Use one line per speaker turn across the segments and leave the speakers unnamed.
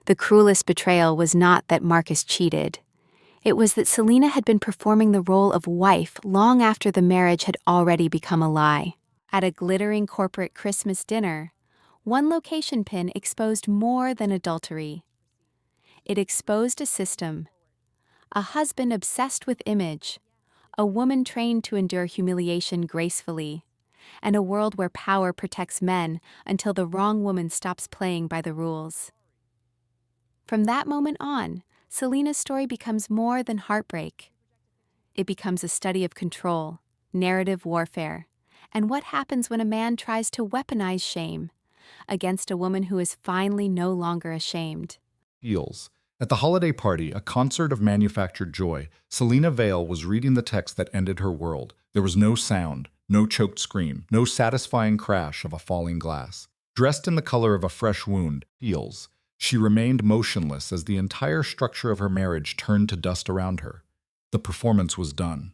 The cruelest betrayal was not that Marcus cheated. It was that Selena had been performing the role of wife long after the marriage had already become a lie. At a glittering corporate Christmas dinner, one location pin exposed more than adultery. It exposed a system, a husband obsessed with image, a woman trained to endure humiliation gracefully, and a world where power protects men until the wrong woman stops playing by the rules. From that moment on, Selena's story becomes more than heartbreak. It becomes a study of control, narrative warfare, and what happens when a man tries to weaponize shame against a woman who is finally no longer ashamed.
Heels. At the holiday party, a concert of manufactured joy, Selena Vale was reading the text that ended her world. There was no sound, no choked scream, no satisfying crash of a falling glass. Dressed in the color of a fresh wound, heels, she remained motionless as the entire structure of her marriage turned to dust around her. The performance was done.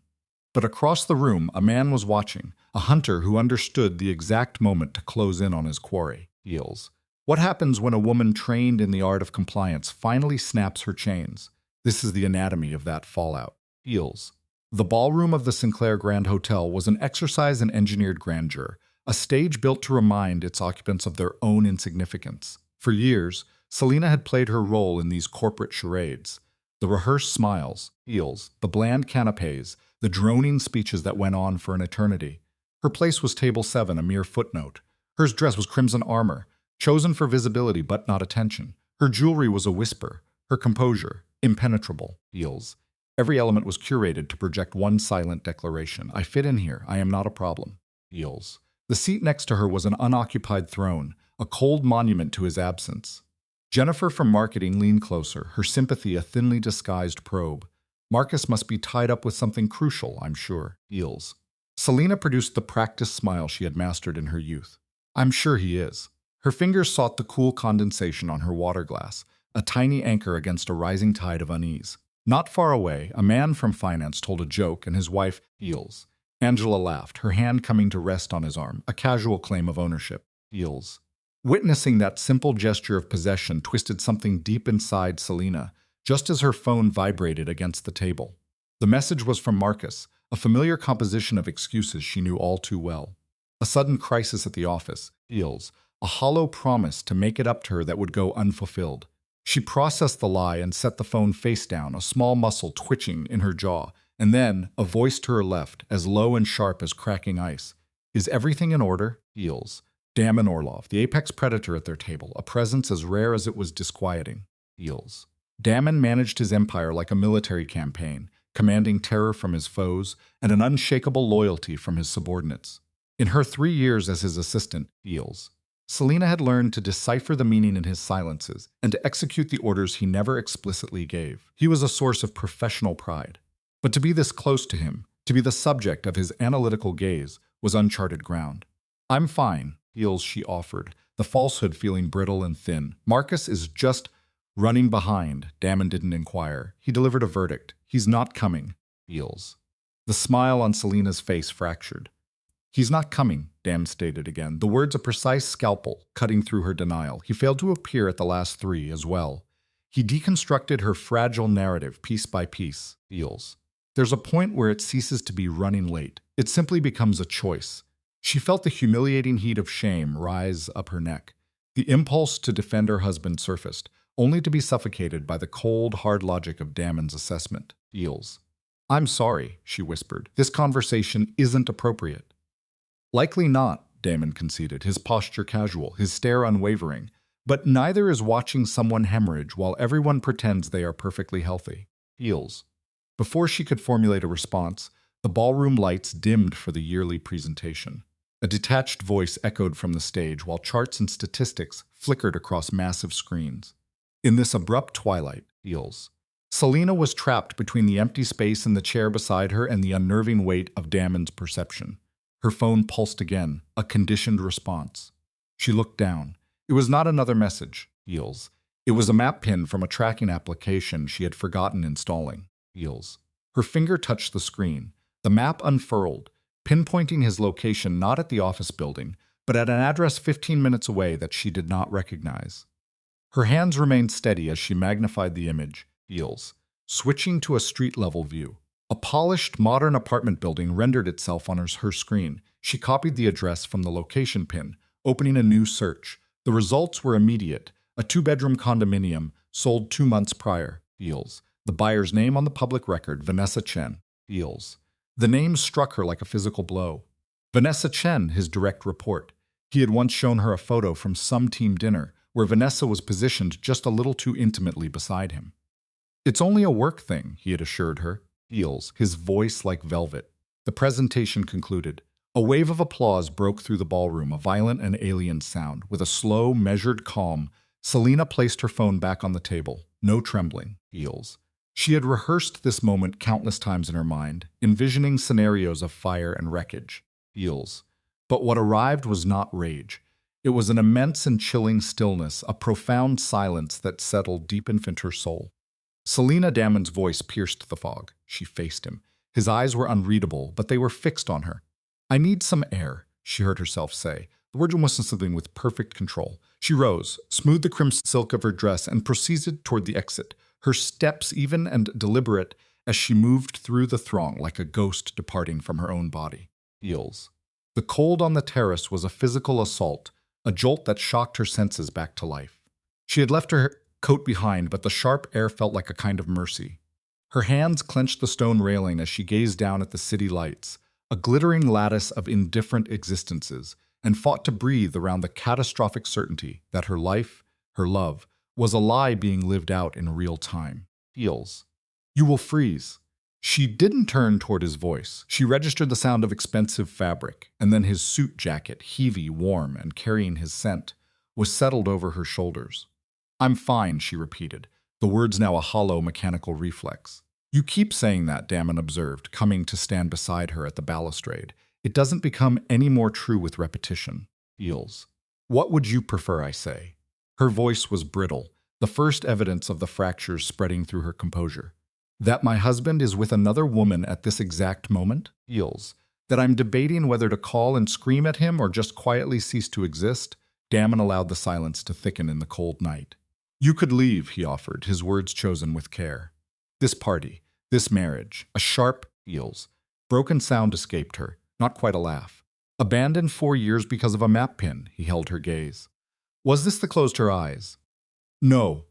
But across the room, a man was watching, a hunter who understood the exact moment to close in on his quarry. Heels. What happens when a woman trained in the art of compliance finally snaps her chains? This is the anatomy of that fallout. Heels. The ballroom of the Sinclair Grand Hotel was an exercise in engineered grandeur, a stage built to remind its occupants of their own insignificance. For years, Selena had played her role in these corporate charades. The rehearsed smiles, heels, the bland canapes, the droning speeches that went on for an eternity. Her place was table 7, a mere footnote. Her dress was crimson armor, chosen for visibility but not attention. Her jewelry was a whisper, her composure, impenetrable. Heels. Every element was curated to project one silent declaration. I fit in here, I am not a problem. Heels. The seat next to her was an unoccupied throne, a cold monument to his absence. Jennifer from marketing leaned closer, her sympathy a thinly disguised probe. Marcus must be tied up with something crucial, I'm sure. Heels. Selena produced the practiced smile she had mastered in her youth. I'm sure he is. Her fingers sought the cool condensation on her water glass, a tiny anchor against a rising tide of unease. Not far away, a man from finance told a joke and his wife, heels. Angela laughed, her hand coming to rest on his arm, a casual claim of ownership. Heels. Witnessing that simple gesture of possession twisted something deep inside Selena, just as her phone vibrated against the table. The message was from Marcus, a familiar composition of excuses she knew all too well. A sudden crisis at the office, heels, a hollow promise to make it up to her that would go unfulfilled. She processed the lie and set the phone face down, a small muscle twitching in her jaw, and then a voice to her left, as low and sharp as cracking ice. Is everything in order? Heels. Damon Orlov, the apex predator at their table, a presence as rare as it was disquieting. Heels. Damon managed his empire like a military campaign, commanding terror from his foes and an unshakable loyalty from his subordinates. In her 3 years as his assistant, Heels, Selena had learned to decipher the meaning in his silences and to execute the orders he never explicitly gave. He was a source of professional pride. But to be this close to him, to be the subject of his analytical gaze, was uncharted ground. I'm fine, Heels, she offered, the falsehood feeling brittle and thin. Marcus is just running behind, Damon didn't inquire. He delivered a verdict. He's not coming, Heels. The smile on Selena's face fractured. He's not coming, Damon stated again, the words a precise scalpel cutting through her denial. He failed to appear at the last 3 as well. He deconstructed her fragile narrative piece by piece, Heels. There's a point where it ceases to be running late. It simply becomes a choice. She felt the humiliating heat of shame rise up her neck. The impulse to defend her husband surfaced, only to be suffocated by the cold, hard logic of Damon's assessment. Heels. I'm sorry, she whispered. This conversation isn't appropriate. Likely not, Damon conceded, his posture casual, his stare unwavering. But neither is watching someone hemorrhage while everyone pretends they are perfectly healthy. Heels. Before she could formulate a response, the ballroom lights dimmed for the yearly presentation. A detached voice echoed from the stage while charts and statistics flickered across massive screens. In this abrupt twilight, Heels, Selena was trapped between the empty space in the chair beside her and the unnerving weight of Damon's perception. Her phone pulsed again, a conditioned response. She looked down. It was not another message, Heels. It was a map pin from a tracking application she had forgotten installing, Heels. Her finger touched the screen. The map unfurled, pinpointing his location not at the office building, but at an address 15 minutes away that she did not recognize. Her hands remained steady as she magnified the image. Feels. Switching to a street-level view. A polished, modern apartment building rendered itself on her screen. She copied the address from the location pin, opening a new search. The results were immediate. A two-bedroom condominium sold 2 months prior. Feels. The buyer's name on the public record, Vanessa Chen. Feels. The name struck her like a physical blow. Vanessa Chen, his direct report. He had once shown her a photo from some team dinner where Vanessa was positioned just a little too intimately beside him. It's only a work thing, he had assured her. Feels, his voice like velvet. The presentation concluded. A wave of applause broke through the ballroom, a violent and alien sound. With a slow, measured calm, Selena placed her phone back on the table. No trembling. Feels. She had rehearsed this moment countless times in her mind, envisioning scenarios of fire and wreckage. Feels. But what arrived was not rage. It was an immense and chilling stillness, a profound silence that settled deep into her soul. Selena Damon's voice pierced the fog. She faced him. His eyes were unreadable, but they were fixed on her. "I need some air," she heard herself say. The words were something with perfect control. She rose, smoothed the crimson silk of her dress, and proceeded toward the exit, her steps even and deliberate as she moved through the throng like a ghost departing from her own body. Feels. The cold on the terrace was a physical assault, a jolt that shocked her senses back to life. She had left her coat behind, but the sharp air felt like a kind of mercy. Her hands clenched the stone railing as she gazed down at the city lights, a glittering lattice of indifferent existences, and fought to breathe around the catastrophic certainty that her life, her love, was a lie being lived out in real time. Feels. "You will freeze." She didn't turn toward his voice. She registered the sound of expensive fabric, and then his suit jacket, heavy, warm, and carrying his scent, was settled over her shoulders. "I'm fine," she repeated, the words now a hollow mechanical reflex. "You keep saying that," Damon observed, coming to stand beside her at the balustrade. "It doesn't become any more true with repetition." Feels. "What would you prefer I say?" Her voice was brittle, the first evidence of the fractures spreading through her composure. "That my husband is with another woman at this exact moment?" Feels. "That I'm debating whether to call and scream at him or just quietly cease to exist?" Damon allowed the silence to thicken in the cold night. "You could leave," he offered, his words chosen with care. "This party, this marriage," a sharp Feels. Broken sound escaped her, not quite a laugh. "Abandoned 4 years because of a map pin," he held her gaze. Was this that closed her eyes? "No.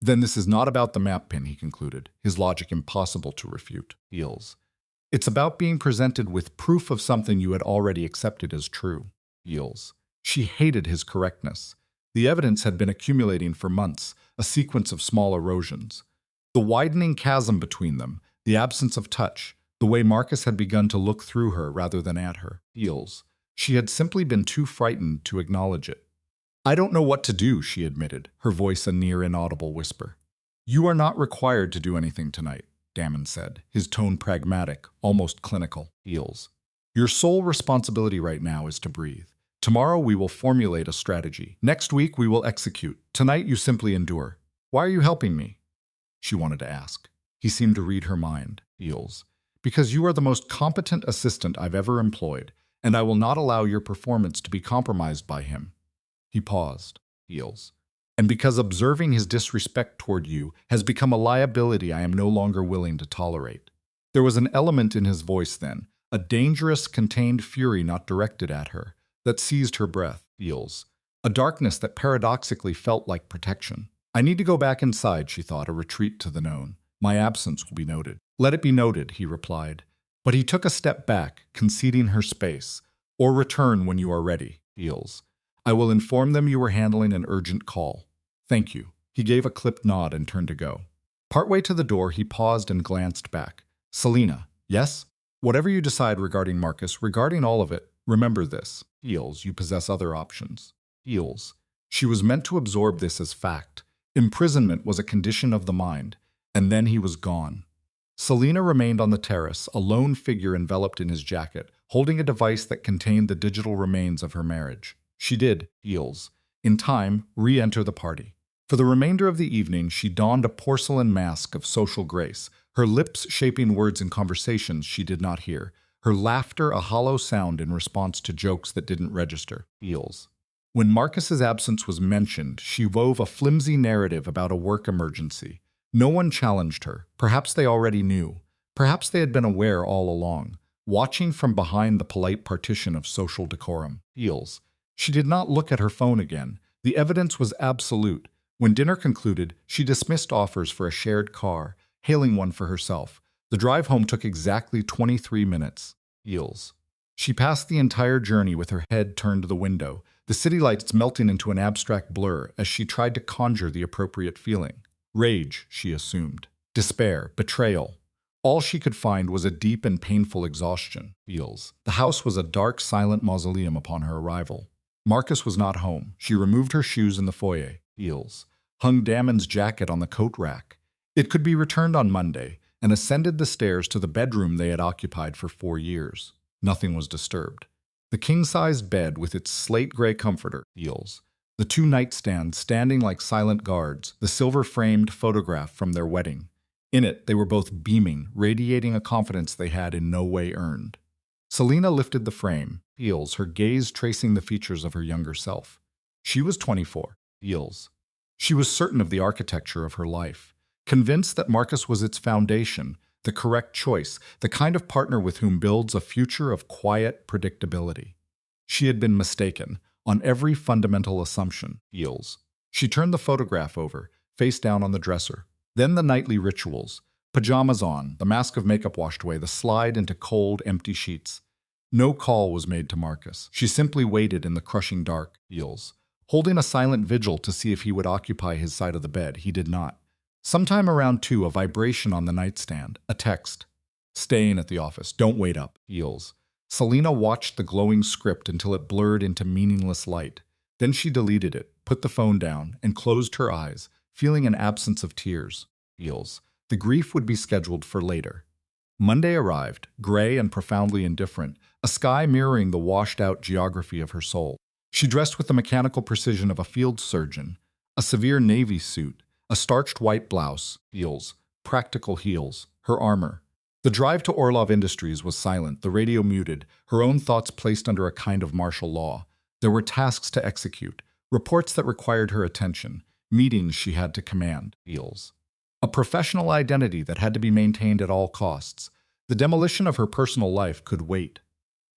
Then this is not about the map pin," he concluded, his logic impossible to refute. Feels. "It's about being presented with proof of something you had already accepted as true." Feels. She hated his correctness. The evidence had been accumulating for months, a sequence of small erosions. The widening chasm between them, the absence of touch, the way Marcus had begun to look through her rather than at her. Feels. She had simply been too frightened to acknowledge it. "I don't know what to do," she admitted, her voice a near inaudible whisper. "You are not required to do anything tonight," Damon said, his tone pragmatic, almost clinical. Feels. "Your sole responsibility right now is to breathe. Tomorrow we will formulate a strategy. Next week we will execute. Tonight you simply endure." "Why are you helping me?" she wanted to ask. He seemed to read her mind. Feels. "Because you are the most competent assistant I've ever employed, and I will not allow your performance to be compromised by him." He paused. Feels. "And because observing his disrespect toward you has become a liability I am no longer willing to tolerate." There was an element in his voice then, a dangerous, contained fury not directed at her, that seized her breath. Feels. A darkness that paradoxically felt like protection. "I need to go back inside," she thought, a retreat to the known. "My absence will be noted." "Let it be noted," he replied. But he took a step back, conceding her space. "Or return when you are ready." Feels. "I will inform them you were handling an urgent call." "Thank you." He gave a clipped nod and turned to go. Partway to the door, he paused and glanced back. "Selena." "Yes?" "Whatever you decide regarding Marcus, regarding all of it, remember this." Feels. "You possess other options." Feels. She was meant to absorb this as fact. Imprisonment was a condition of the mind, and then he was gone. Selena remained on the terrace, a lone figure enveloped in his jacket, holding a device that contained the digital remains of her marriage. She did, Feels, in time, re-enter the party. For the remainder of the evening, she donned a porcelain mask of social grace, her lips shaping words in conversations she did not hear, her laughter a hollow sound in response to jokes that didn't register. Feels. When Marcus's absence was mentioned, she wove a flimsy narrative about a work emergency. No one challenged her. Perhaps they already knew. Perhaps they had been aware all along, watching from behind the polite partition of social decorum. Heels. She did not look at her phone again. The evidence was absolute. When dinner concluded, she dismissed offers for a shared car, hailing one for herself. The drive home took exactly 23 minutes. Heels. She passed the entire journey with her head turned to the window, the city lights melting into an abstract blur as she tried to conjure the appropriate feeling. Rage, she assumed. Despair, betrayal. All she could find was a deep and painful exhaustion. Feels. The house was a dark, silent mausoleum upon her arrival. Marcus was not home. She removed her shoes in the foyer. Feels. Hung Damon's jacket on the coat rack. It could be returned on Monday, and ascended the stairs to the bedroom they had occupied for 4 years. Nothing was disturbed. The king-sized bed with its slate-gray comforter, Feels. The 2 nightstands standing like silent guards, the silver-framed photograph from their wedding. In it, they were both beaming, radiating a confidence they had in no way earned. Selina lifted the frame, Feels, her gaze tracing the features of her younger self. She was 24, Feels. She was certain of the architecture of her life, convinced that Marcus was its foundation, the correct choice, the kind of partner with whom builds a future of quiet predictability. She had been mistaken on every fundamental assumption. Feels. She turned the photograph over, face down on the dresser. Then the nightly rituals. Pajamas on, the mask of makeup washed away, the slide into cold, empty sheets. No call was made to Marcus. She simply waited in the crushing dark. Feels. Holding a silent vigil to see if he would occupy his side of the bed, he did not. Sometime around 2, a vibration on the nightstand, a text. Staying at the office, don't wait up. Feels. Selina watched the glowing script until it blurred into meaningless light. Then she deleted it, put the phone down, and closed her eyes, feeling an absence of tears. Feels. The grief would be scheduled for later. Monday arrived, gray and profoundly indifferent, a sky mirroring the washed-out geography of her soul. She dressed with the mechanical precision of a field surgeon, a severe navy suit, a starched white blouse, Feels, practical heels, her armor. The drive to Orlov Industries was silent, the radio muted, her own thoughts placed under a kind of martial law. There were tasks to execute, reports that required her attention, meetings she had to command. Feels. A professional identity that had to be maintained at all costs. The demolition of her personal life could wait.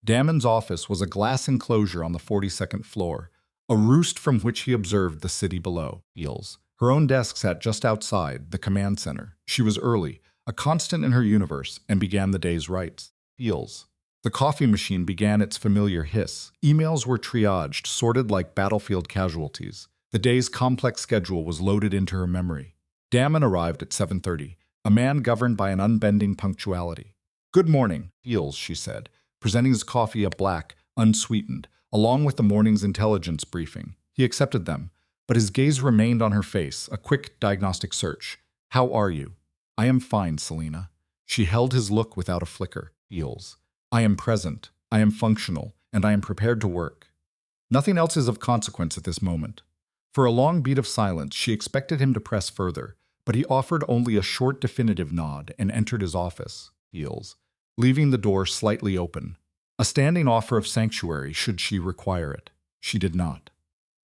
Damon's office was a glass enclosure on the 42nd floor, a roost from which he observed the city below. Feels. Her own desk sat just outside, the command center. She was early, a constant in her universe, and began the day's rites. Feels. The coffee machine began its familiar hiss. Emails were triaged, sorted like battlefield casualties. The day's complex schedule was loaded into her memory. Damon arrived at 7:30, a man governed by an unbending punctuality. Good morning, Feels, she said, presenting his coffee a black, unsweetened, along with the morning's intelligence briefing. He accepted them, but his gaze remained on her face, a quick diagnostic search. How are you? I am fine, Selina. She held his look without a flicker. Feels. I am present, I am functional, and I am prepared to work. Nothing else is of consequence at this moment. For a long beat of silence, she expected him to press further, but he offered only a short definitive nod and entered his office. Feels. Leaving the door slightly open. A standing offer of sanctuary should she require it. She did not.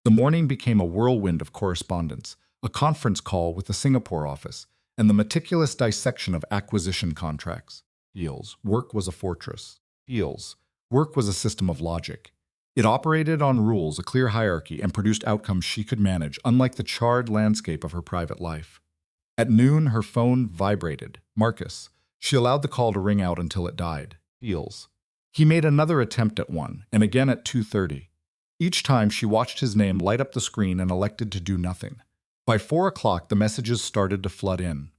The morning became a whirlwind of correspondence, a conference call with the Singapore office, and the meticulous dissection of acquisition contracts. Feels. Work was a fortress. Feels. Work was a system of logic. It operated on rules, a clear hierarchy, and produced outcomes she could manage, unlike the charred landscape of her private life. At noon, her phone vibrated. Marcus. She allowed the call to ring out until it died. Feels. He made another attempt at 1, and again at 2:30. Each time she watched his name light up the screen and elected to do nothing. By 4 o'clock, the messages started to flood in.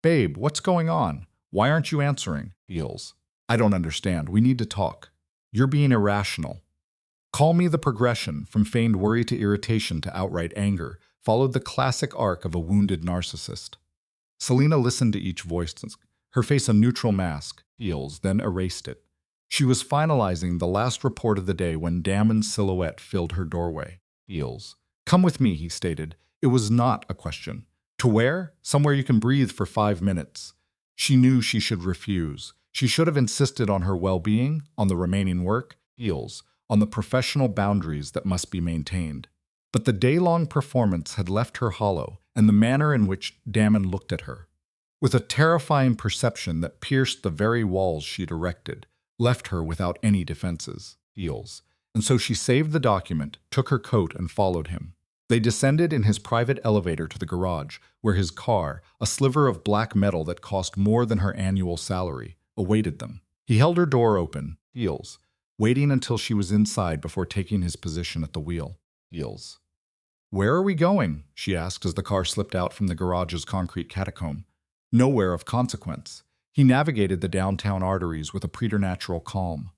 Babe, what's going on? Why aren't you answering? Feels. I don't understand. We need to talk. You're being irrational. Call me the progression, from feigned worry to irritation to outright anger, followed the classic arc of a wounded narcissist. Selina listened to each voice, her face a neutral mask. Feels, then erased it. She was finalizing the last report of the day when Damon's silhouette filled her doorway. Feels. Come with me, he stated. It was not a question. To where? Somewhere you can breathe for 5 minutes. She knew she should refuse. She should have insisted on her well-being, on the remaining work. Feels. on the professional boundaries that must be maintained. But the day-long performance had left her hollow, and the manner in which Damon looked at her, with a terrifying perception that pierced the very walls she'd erected, left her without any defenses, heels. And so she saved the document, took her coat, and followed him. They descended in his private elevator to the garage, where his car, a sliver of black metal that cost more than her annual salary, awaited them. He held her door open, heels, waiting until she was inside before taking his position at the wheel. Heels. "Where are we going?" she asked as the car slipped out from the garage's concrete catacomb. Nowhere of consequence. He navigated the downtown arteries with a preternatural calm.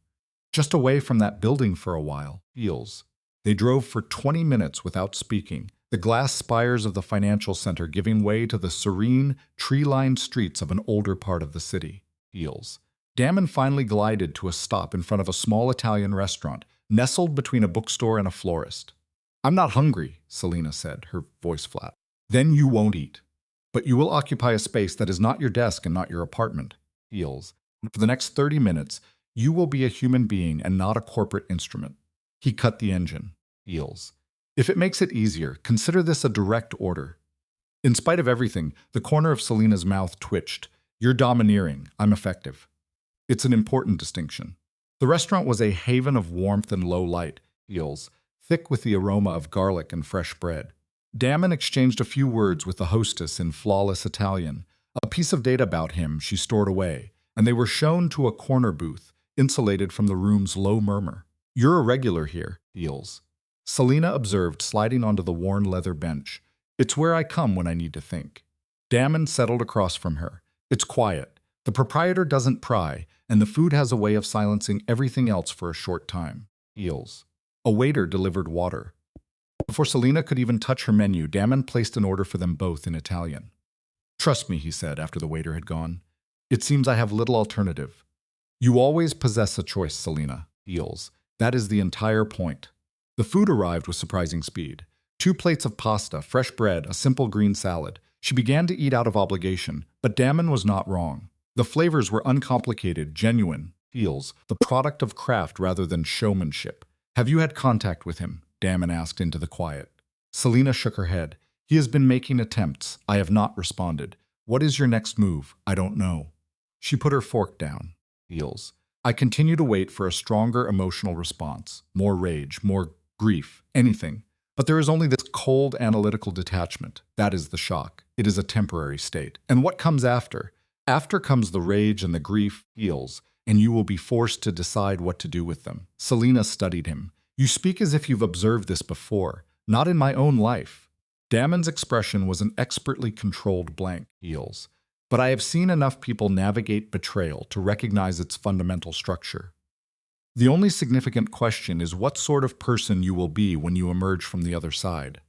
"Just away from that building for a while." Heels. They drove for 20 minutes without speaking, the glass spires of the financial center giving way to the serene, tree-lined streets of an older part of the city. Heels. Damon finally glided to a stop in front of a small Italian restaurant, nestled between a bookstore and a florist. "I'm not hungry," Selina said, her voice flat. "Then you won't eat. But you will occupy a space that is not your desk and not your apartment." Heels. "For the next 30 minutes, you will be a human being and not a corporate instrument." He cut the engine. Heels. "If it makes it easier, consider this a direct order." In spite of everything, the corner of Selina's mouth twitched. "You're domineering. I'm effective." It's an important distinction. The restaurant was a haven of warmth and low light. Heels. Thick with the aroma of garlic and fresh bread. Damon exchanged a few words with the hostess in flawless Italian. A piece of data about him she stored away, and they were shown to a corner booth, insulated from the room's low murmur. "You're a regular here," Heels. Selina observed, sliding onto the worn leather bench. "It's where I come when I need to think." Damon settled across from her. "It's quiet. The proprietor doesn't pry, and the food has a way of silencing everything else for a short time." Heels. A waiter delivered water. Before Selina could even touch her menu, Damon placed an order for them both in Italian. "Trust me," he said after the waiter had gone. "It seems I have little alternative." "You always possess a choice, Selina." Heels. "That is the entire point." The food arrived with surprising speed. 2 plates of pasta, fresh bread, a simple green salad. She began to eat out of obligation, but Damon was not wrong. The flavors were uncomplicated, genuine. Heels. The product of craft rather than showmanship. "Have you had contact with him?" Damon asked into the quiet. Selina shook her head. "He has been making attempts. I have not responded. What is your next move? I don't know." She put her fork down. Heels. "I continue to wait for a stronger emotional response. More rage, more grief, anything. But there is only this cold, analytical detachment. That is the shock. It is a temporary state. And what comes after? After comes the rage and the grief." Heels. "And you will be forced to decide what to do with them." Selina studied him. "You speak as if you've observed this before. Not in my own life." Damon's expression was an expertly controlled blank. Heels. "But I have seen enough people navigate betrayal to recognize its fundamental structure. The only significant question is what sort of person you will be when you emerge from the other side."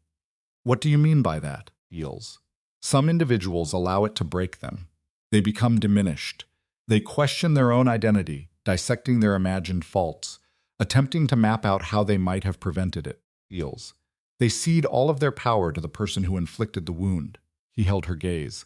"What do you mean by that?" Heels. "Some individuals allow it to break them. They become diminished. They question their own identity, dissecting their imagined faults, attempting to map out how they might have prevented it." Heels. "They cede all of their power to the person who inflicted the wound." He held her gaze.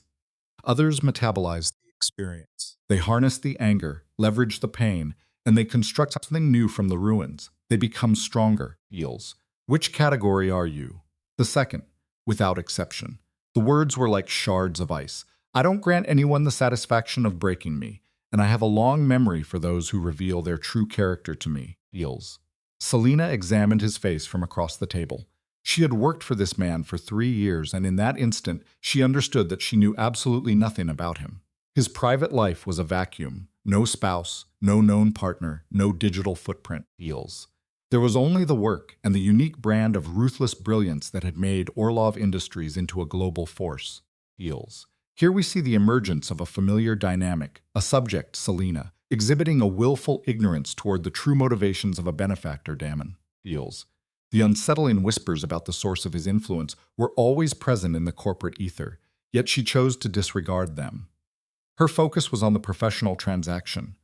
"Others metabolize the experience. They harness the anger, leverage the pain, and they construct something new from the ruins. They become stronger." Heels. "Which category are you?" "The second, without exception." The words were like shards of ice. "I don't grant anyone the satisfaction of breaking me, and I have a long memory for those who reveal their true character to me." Heels. Selina examined his face from across the table. She had worked for this man for 3 years, and in that instant, she understood that she knew absolutely nothing about him. His private life was a vacuum. No spouse, no known partner, no digital footprint. Heels. There was only the work and the unique brand of ruthless brilliance that had made Orlov Industries into a global force. Heels. Here we see the emergence of a familiar dynamic, a subject, Selina, exhibiting a willful ignorance toward the true motivations of a benefactor, Damon. Heels. The unsettling whispers about the source of his influence were always present in the corporate ether, yet she chose to disregard them. Her focus was on the professional transaction,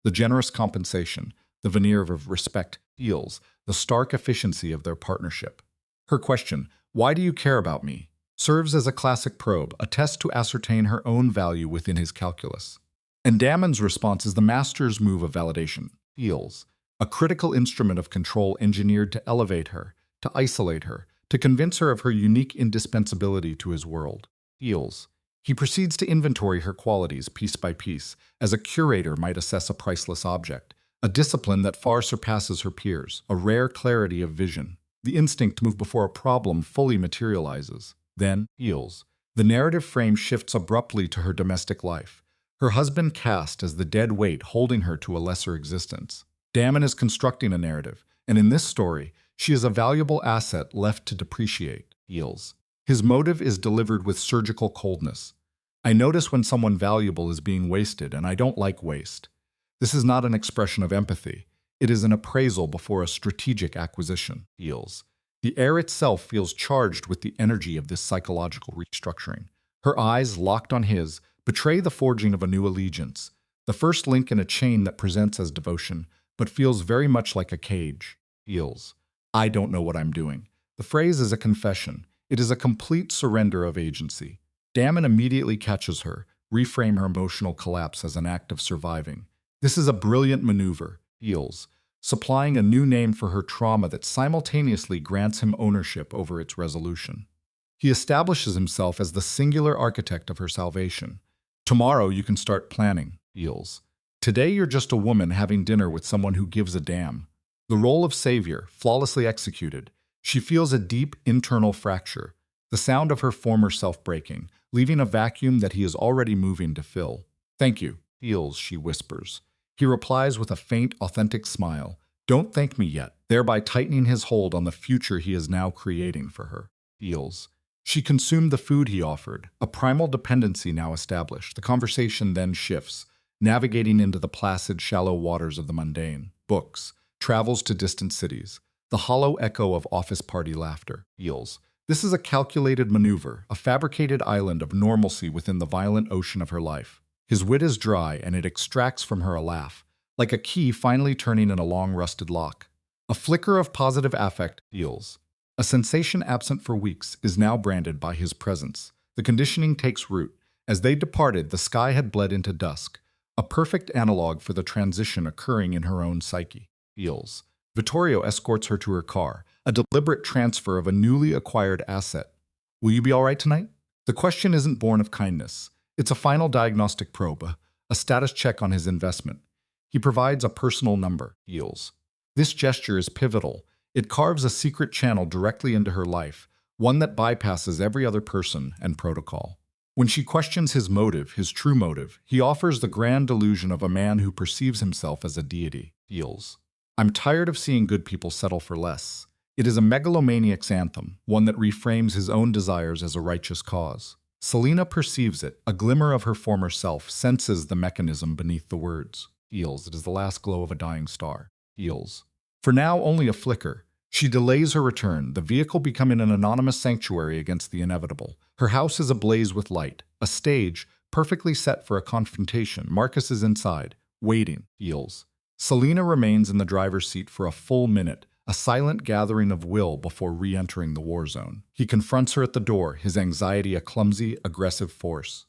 the generous compensation, the veneer of respect. Heels, the stark efficiency of their partnership. Her question, "Why do you care about me?" serves as a classic probe, a test to ascertain her own value within his calculus. And Damon's response is the master's move of validation. Heels. a critical instrument of control engineered to elevate her, to isolate her, to convince her of her unique indispensability to his world. Feels. He proceeds to inventory her qualities piece by piece, as a curator might assess a priceless object, a discipline that far surpasses her peers, a rare clarity of vision, the instinct to move before a problem fully materializes. Then, Feels. The narrative frame shifts abruptly to her domestic life, her husband cast as the dead weight holding her to a lesser existence. Damon is constructing a narrative, and in this story, she is a valuable asset left to depreciate. Feels. His motive is delivered with surgical coldness. I notice when someone valuable is being wasted, and I don't like waste. This is not an expression of empathy. It is an appraisal before a strategic acquisition. Feels. The air itself feels charged with the energy of this psychological restructuring. Her eyes, locked on his, betray the forging of a new allegiance, the first link in a chain that presents as devotion, but feels very much like a cage. Feels. I don't know what I'm doing. The phrase is a confession. It is a complete surrender of agency. Damon immediately catches her, reframe her emotional collapse as an act of surviving. This is a brilliant maneuver. Feels. Supplying a new name for her trauma that simultaneously grants him ownership over its resolution. He establishes himself as the singular architect of her salvation. Tomorrow you can start planning. Feels. Today you're just a woman having dinner with someone who gives a damn. The role of savior, flawlessly executed. She feels a deep internal fracture, the sound of her former self breaking, leaving a vacuum that he is already moving to fill. Thank you. Feels, she whispers. He replies with a faint, authentic smile. Don't thank me yet, thereby tightening his hold on the future he is now creating for her. Feels. She consumed the food he offered, a primal dependency now established. The conversation then shifts, navigating into the placid, shallow waters of the mundane. Books, travels to distant cities, the hollow echo of office party laughter. Feels. This is a calculated maneuver, a fabricated island of normalcy within the violent ocean of her life. His wit is dry, and it extracts from her a laugh, like a key finally turning in a long-rusted lock. A flicker of positive affect. Feels. A sensation absent for weeks is now branded by his presence. The conditioning takes root. As they departed, the sky had bled into dusk, a perfect analog for the transition occurring in her own psyche. Feels. Vittorio escorts her to her car, a deliberate transfer of a newly acquired asset. Will you be all right tonight? The question isn't born of kindness. It's a final diagnostic probe, a status check on his investment. He provides a personal number. Feels. This gesture is pivotal. It carves a secret channel directly into her life, one that bypasses every other person and protocol. When she questions his motive, his true motive, he offers the grand delusion of a man who perceives himself as a deity. Feels. I'm tired of seeing good people settle for less. It is a megalomaniac's anthem, one that reframes his own desires as a righteous cause. Selina perceives it, a glimmer of her former self, senses the mechanism beneath the words. Feels. It is the last glow of a dying star. Feels. For now, only a flicker. She delays her return, the vehicle becoming an anonymous sanctuary against the inevitable. Her house is ablaze with light, a stage, perfectly set for a confrontation. Marcus is inside, waiting. Feels. Selina remains in the driver's seat for a full minute, a silent gathering of will before re-entering the war zone. He confronts her at the door, his anxiety a clumsy, aggressive force.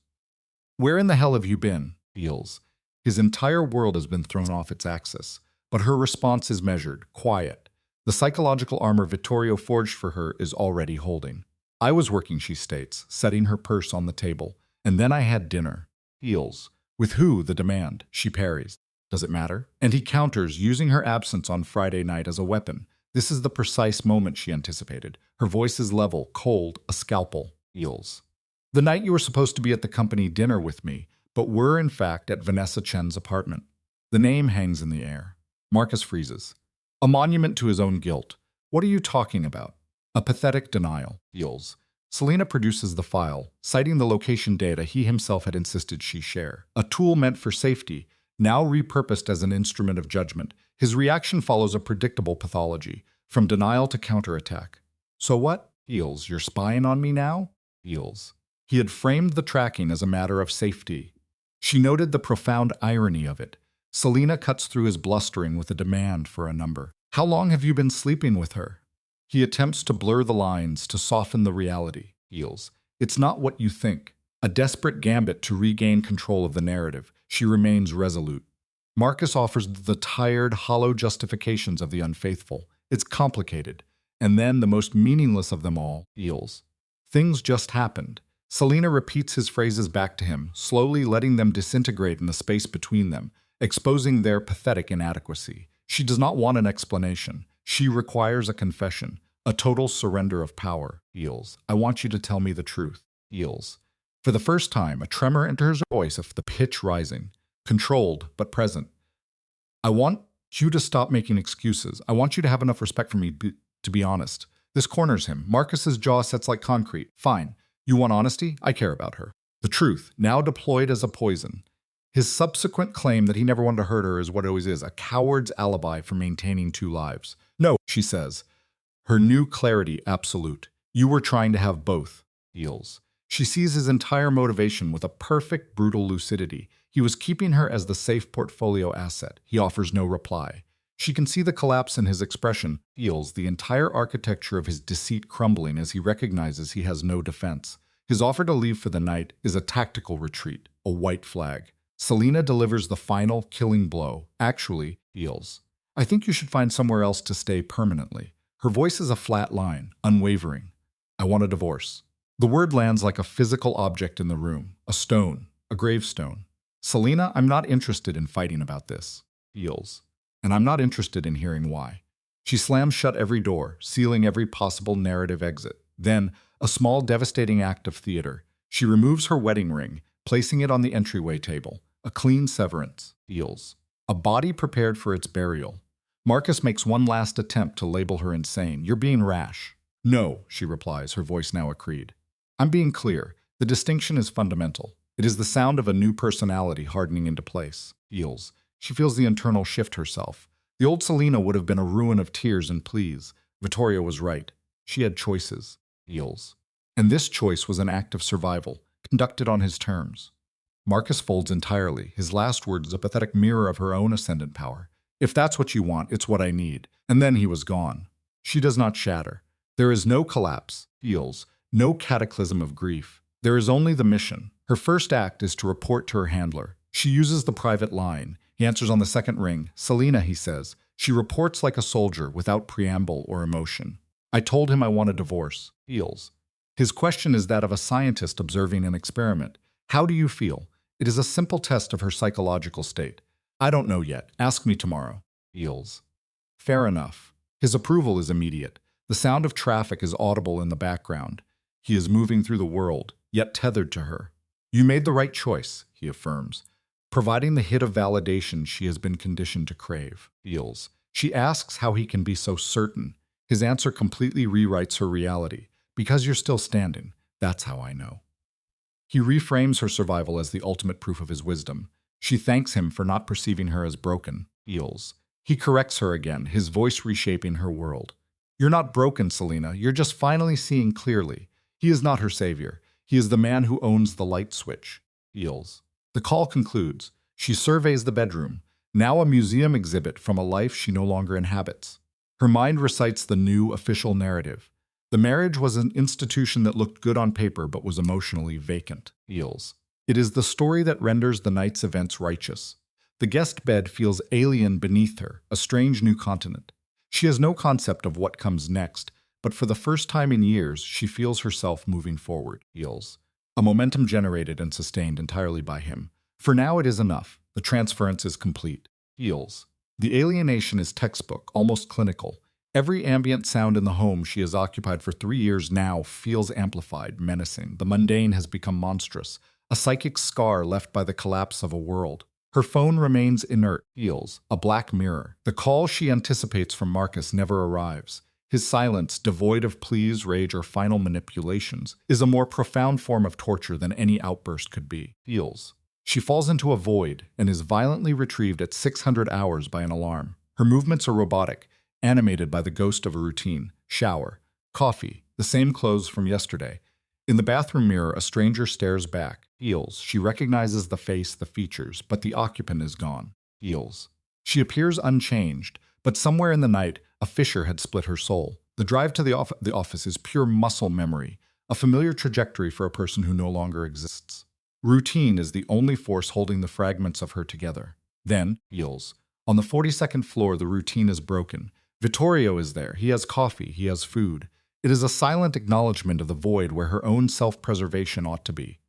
Where in the hell have you been? Feels. His entire world has been thrown off its axis, but her response is measured, quiet. The psychological armor Vittorio forged for her is already holding. I was working, she states, setting her purse on the table, and then I had dinner. Feels. With who? The demand. She parries. Does it matter? And he counters, using her absence on Friday night as a weapon. This is the precise moment she anticipated. Her voice is level, cold, a scalpel. Feels. The night you were supposed to be at the company dinner with me, but were in fact at Vanessa Chen's apartment. The name hangs in the air. Marcus freezes. A monument to his own guilt. What are you talking about? A pathetic denial. Feels. Selina produces the file, citing the location data he himself had insisted she share. A tool meant for safety, now repurposed as an instrument of judgment. His reaction follows a predictable pathology, from denial to counterattack. So what? Feels. You're spying on me now? Feels. He had framed the tracking as a matter of safety. She noted the profound irony of it. Selina cuts through his blustering with a demand for a number. How long have you been sleeping with her? He attempts to blur the lines, to soften the reality. Feels. It's not what you think. A desperate gambit to regain control of the narrative. She remains resolute. Marcus offers the tired, hollow justifications of the unfaithful. It's complicated. And then the most meaningless of them all, feels. Things just happened. Selena repeats his phrases back to him, slowly letting them disintegrate in the space between them, exposing their pathetic inadequacy. She does not want an explanation. She requires a confession, a total surrender of power. Feels. I want you to tell me the truth. Feels. For the first time, a tremor enters her voice, of the pitch rising, controlled but present. I want you to stop making excuses. I want you to have enough respect for me to be honest. This corners him. Marcus's jaw sets like concrete. Fine. You want honesty? I care about her. The truth, now deployed as a poison. His subsequent claim that he never wanted to hurt her is what it always is, a coward's alibi for maintaining two lives. No, she says. Her new clarity absolute. You were trying to have both. Feels. She sees his entire motivation with a perfect, brutal lucidity. He was keeping her as the safe portfolio asset. He offers no reply. She can see the collapse in his expression, feels the entire architecture of his deceit crumbling as he recognizes he has no defense. His offer to leave for the night is a tactical retreat, a white flag. Selena delivers the final, killing blow. Actually, feels. I think you should find somewhere else to stay permanently. Her voice is a flat line, unwavering. I want a divorce. The word lands like a physical object in the room, a stone, a gravestone. Selena, I'm not interested in fighting about this. Feels. And I'm not interested in hearing why. She slams shut every door, sealing every possible narrative exit. Then, a small, devastating act of theater. She removes her wedding ring, placing it on the entryway table. A clean severance. Feels. A body prepared for its burial. Marcus makes one last attempt to label her insane. You're being rash. No, she replies, her voice now a creed. I'm being clear. The distinction is fundamental. It is the sound of a new personality hardening into place. Feels. She feels the internal shift herself. The old Selena would have been a ruin of tears and pleas. Vittoria was right. She had choices. Feels. And this choice was an act of survival, conducted on his terms. Marcus folds entirely. His last words a pathetic mirror of her own ascendant power. If that's what you want, it's what I need. And then he was gone. She does not shatter. There is no collapse. Feels. No cataclysm of grief. There is only the mission. Her first act is to report to her handler. She uses the private line. He answers on the second ring. Selena, he says. She reports like a soldier, without preamble or emotion. I told him I want a divorce. Feels. His question is that of a scientist observing an experiment. How do you feel? It is a simple test of her psychological state. I don't know yet. Ask me tomorrow. Feels. Fair enough. His approval is immediate. The sound of traffic is audible in the background. He is moving through the world, yet tethered to her. You made the right choice, he affirms, providing the hit of validation she has been conditioned to crave. Feels. She asks how he can be so certain. His answer completely rewrites her reality. Because you're still standing, that's how I know. He reframes her survival as the ultimate proof of his wisdom. She thanks him for not perceiving her as broken. Feels. He corrects her again, his voice reshaping her world. You're not broken, Selena. You're just finally seeing clearly. He is not her savior. He is the man who owns the light switch. Feels. The call concludes. She surveys the bedroom, now a museum exhibit from a life she no longer inhabits. Her mind recites the new official narrative. The marriage was an institution that looked good on paper but was emotionally vacant. Feels. It is the story that renders the night's events righteous. The guest bed feels alien beneath her, a strange new continent. She has no concept of what comes next, but for the first time in years, she feels herself moving forward. Feels. A momentum generated and sustained entirely by him. For now it is enough. The transference is complete. Feels. The alienation is textbook, almost clinical. Every ambient sound in the home she has occupied for 3 years now feels amplified, menacing. The mundane has become monstrous, a psychic scar left by the collapse of a world. Her phone remains inert, feels, a black mirror. The call she anticipates from Marcus never arrives. His silence, devoid of pleas, rage, or final manipulations, is a more profound form of torture than any outburst could be. Feels. She falls into a void and is violently retrieved at 600 hours by an alarm. Her movements are robotic, animated by the ghost of a routine. Shower, coffee, the same clothes from yesterday. In the bathroom mirror, a stranger stares back. Feels. She recognizes the face, the features, but the occupant is gone. Feels. She appears unchanged, but somewhere in the night, a fissure had split her soul. The drive to the office is pure muscle memory, a familiar trajectory for a person who no longer exists. Routine is the only force holding the fragments of her together. Then, heels. On the 42nd floor, the routine is broken. Vittorio is there. He has coffee. He has food. It is a silent acknowledgement of the void where her own self-preservation ought to be.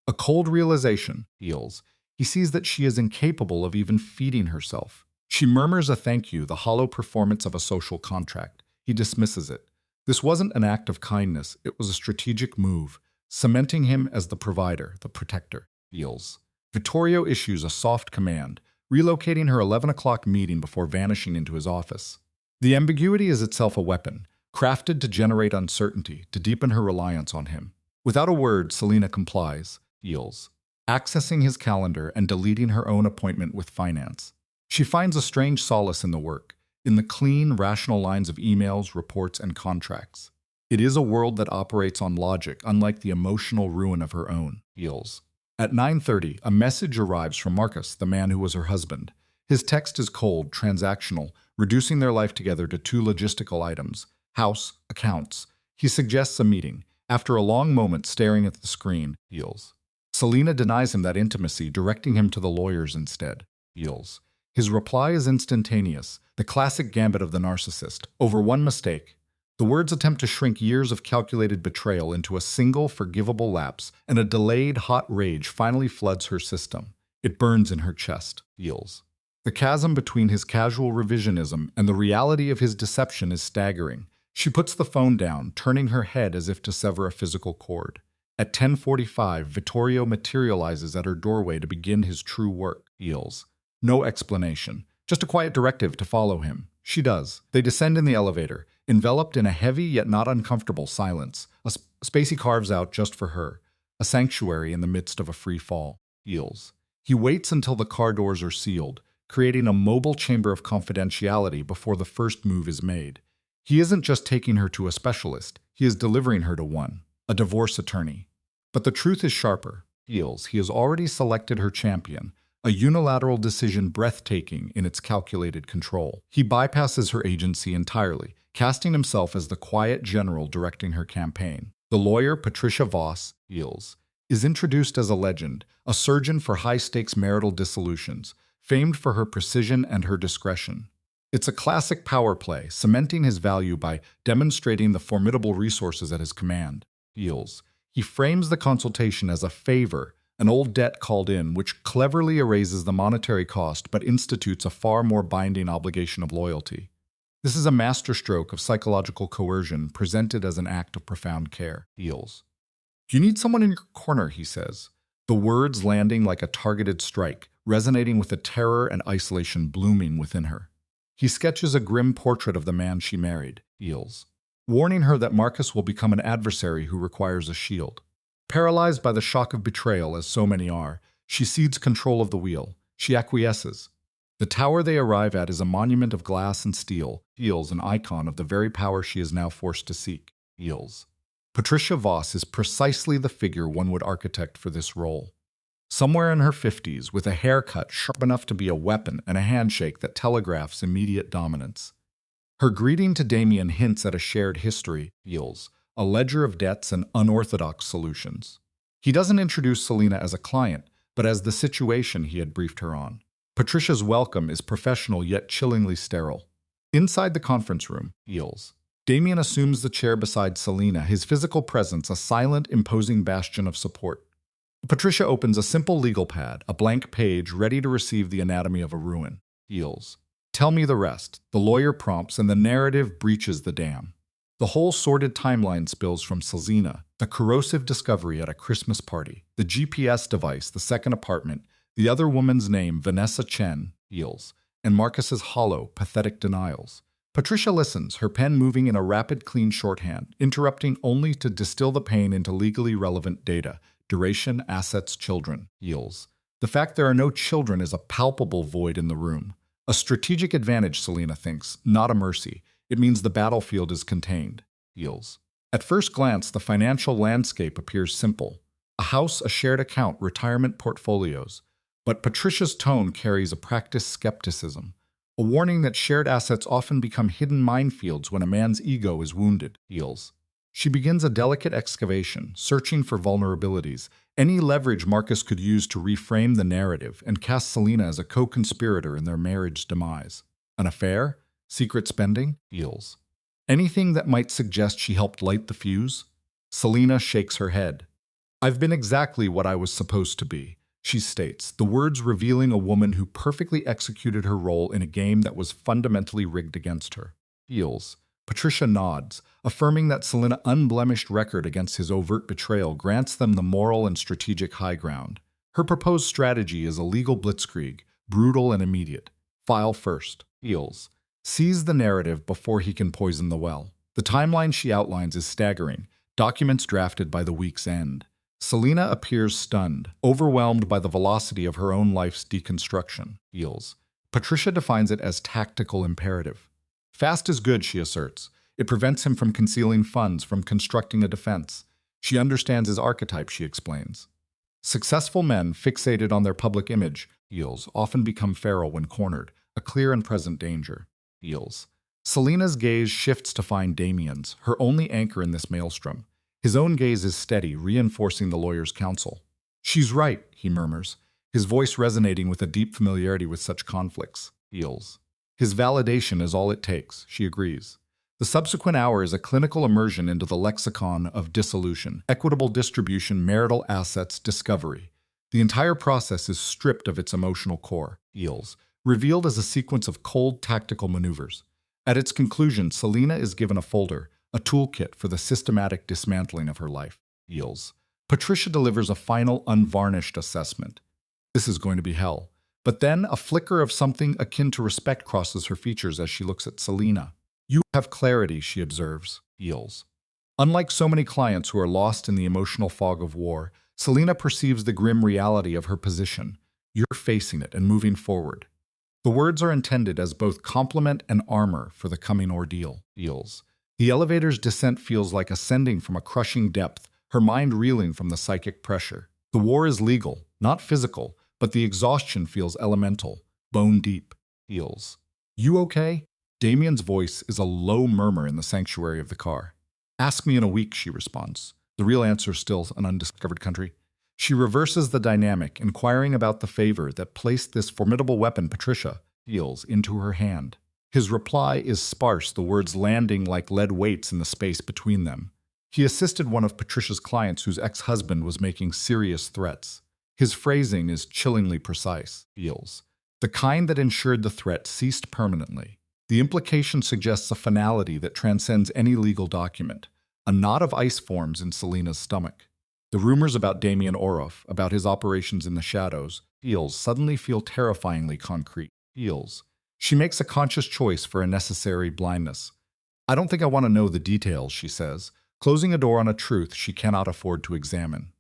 A cold realization, heels. He sees that she is incapable of even feeding herself. She murmurs a thank you, the hollow performance of a social contract. He dismisses it. This wasn't an act of kindness. It was a strategic move, cementing him as the provider, the protector. Heels. Vittorio issues a soft command, relocating her 11 o'clock meeting before vanishing into his office. The ambiguity is itself a weapon, crafted to generate uncertainty, to deepen her reliance on him. Without a word, Selina complies, heels, accessing his calendar and deleting her own appointment with finance. She finds a strange solace in the work, in the clean, rational lines of emails, reports, and contracts. It is a world that operates on logic, unlike the emotional ruin of her own, heels. At 9:30, a message arrives from Marcus, the man who was her husband. His text is cold, transactional, reducing their life together to two logistical items: house, accounts. He suggests a meeting. After a long moment staring at the screen, heels. Selina denies him that intimacy, directing him to the lawyers instead, heels. His reply is instantaneous, the classic gambit of the narcissist. Over one mistake, the words attempt to shrink years of calculated betrayal into a single forgivable lapse, and a delayed hot rage finally floods her system. It burns in her chest, heels. The chasm between his casual revisionism and the reality of his deception is staggering. She puts the phone down, turning her head as if to sever a physical cord. At 10:45, Vittorio materializes at her doorway to begin his true work, heels. No explanation, just a quiet directive to follow him. She does. They descend in the elevator, enveloped in a heavy yet not uncomfortable silence. A space he carves out just for her, a sanctuary in the midst of a free fall, heels. He waits until the car doors are sealed, creating a mobile chamber of confidentiality before the first move is made. He isn't just taking her to a specialist, he is delivering her to one, a divorce attorney. But the truth is sharper, heels. He has already selected her champion, a unilateral decision breathtaking in its calculated control. He bypasses her agency entirely, casting himself as the quiet general directing her campaign. The lawyer, Patricia Voss, heels, is introduced as a legend, a surgeon for high-stakes marital dissolutions, famed for her precision and her discretion. It's a classic power play, cementing his value by demonstrating the formidable resources at his command. Heels. He frames the consultation as a favor, an old debt called in, which cleverly erases the monetary cost but institutes a far more binding obligation of loyalty. This is a masterstroke of psychological coercion presented as an act of profound care. Heels. You need someone in your corner, he says, the words landing like a targeted strike, resonating with the terror and isolation blooming within her. He sketches a grim portrait of the man she married, heels, warning her that Marcus will become an adversary who requires a shield. Paralyzed by the shock of betrayal, as so many are, she cedes control of the wheel. She acquiesces. The tower they arrive at is a monument of glass and steel, heels, an icon of the very power she is now forced to seek, heels. Patricia Voss is precisely the figure one would architect for this role. Somewhere in her 50s, with a haircut sharp enough to be a weapon and a handshake that telegraphs immediate dominance. Her greeting to Damien hints at a shared history, heels, a ledger of debts and unorthodox solutions. He doesn't introduce Selina as a client, but as the situation he had briefed her on. Patricia's welcome is professional yet chillingly sterile. Inside the conference room, heels, Damien assumes the chair beside Selina, his physical presence a silent, imposing bastion of support. Patricia opens a simple legal pad, a blank page ready to receive the anatomy of a ruin. Heels. Tell me the rest. The lawyer prompts, and the narrative breaches the dam. The whole sordid timeline spills from Selina, the corrosive discovery at a Christmas party, the GPS device, the second apartment, the other woman's name, Vanessa Chen, heels, and Marcus's hollow, pathetic denials. Patricia listens, her pen moving in a rapid, clean shorthand, interrupting only to distill the pain into legally relevant data. Duration, assets, children, heels. The fact there are no children is a palpable void in the room. A strategic advantage, Selina thinks, not a mercy. It means the battlefield is contained, heels. At first glance, the financial landscape appears simple. A house, a shared account, retirement portfolios. But Patricia's tone carries a practiced skepticism, a warning that shared assets often become hidden minefields when a man's ego is wounded, heels. She begins a delicate excavation, searching for vulnerabilities, Any leverage Marcus could use to reframe the narrative and cast Selena as a co-conspirator in their marriage's demise. An affair? Secret spending? Deals. Anything that might suggest she helped light the fuse? Selena shakes her head. I've been exactly what I was supposed to be, she states, the words revealing a woman who perfectly executed her role in a game that was fundamentally rigged against her. Deals. Patricia nods, affirming that Selena's unblemished record against his overt betrayal grants them the moral and strategic high ground. Her proposed strategy is a legal blitzkrieg, brutal and immediate. File first. Deals. Seize the narrative before he can poison the well. The timeline she outlines is staggering, documents drafted by the week's end. Selena appears stunned, overwhelmed by the velocity of her own life's deconstruction. Deals. Patricia defines it as tactical imperative. Fast is good, she asserts. It prevents him from concealing funds, from constructing a defense. She understands his archetype, she explains. Successful men fixated on their public image, Deals, often become feral when cornered, a clear and present danger. Deals. Selena's gaze shifts to find Damien's, her only anchor in this maelstrom. His own gaze is steady, reinforcing the lawyer's counsel. She's right, he murmurs, his voice resonating with a deep familiarity with such conflicts. Deals. His validation is all it takes, she agrees. The subsequent hour is a clinical immersion into the lexicon of dissolution, equitable distribution, marital assets, discovery. The entire process is stripped of its emotional core, Deals, revealed as a sequence of cold tactical maneuvers. At its conclusion, Selena is given a folder, a toolkit for the systematic dismantling of her life. Deals. Patricia delivers a final, unvarnished assessment. This is going to be hell. But then a flicker of something akin to respect crosses her features as she looks at Selena. You have clarity, she observes. Deals. Unlike so many clients who are lost in the emotional fog of war, Selena perceives the grim reality of her position. You're facing it and moving forward. The words are intended as both compliment and armor for the coming ordeal. Deals. The elevator's descent feels like ascending from a crushing depth, her mind reeling from the psychic pressure. The war is legal, not physical, but the exhaustion feels elemental, bone deep. Deals. You okay? Damien's voice is a low murmur in the sanctuary of the car. Ask me in a week, she responds. The real answer is still an undiscovered country. She reverses the dynamic, inquiring about the favor that placed this formidable weapon, Patricia, Deals, into her hand. His reply is sparse, the words landing like lead weights in the space between them. He assisted one of Patricia's clients whose ex-husband was making serious threats. His phrasing is chillingly precise. Deals. The kind that ensured the threat ceased permanently. The implication suggests a finality that transcends any legal document. A knot of ice forms in Selena's stomach. The rumors about Damien Orof, about his operations in the shadows, Deals, suddenly feel terrifyingly concrete. Deals. She makes a conscious choice for a necessary blindness. I don't think I want to know the details, she says, closing a door on a truth she cannot afford to examine.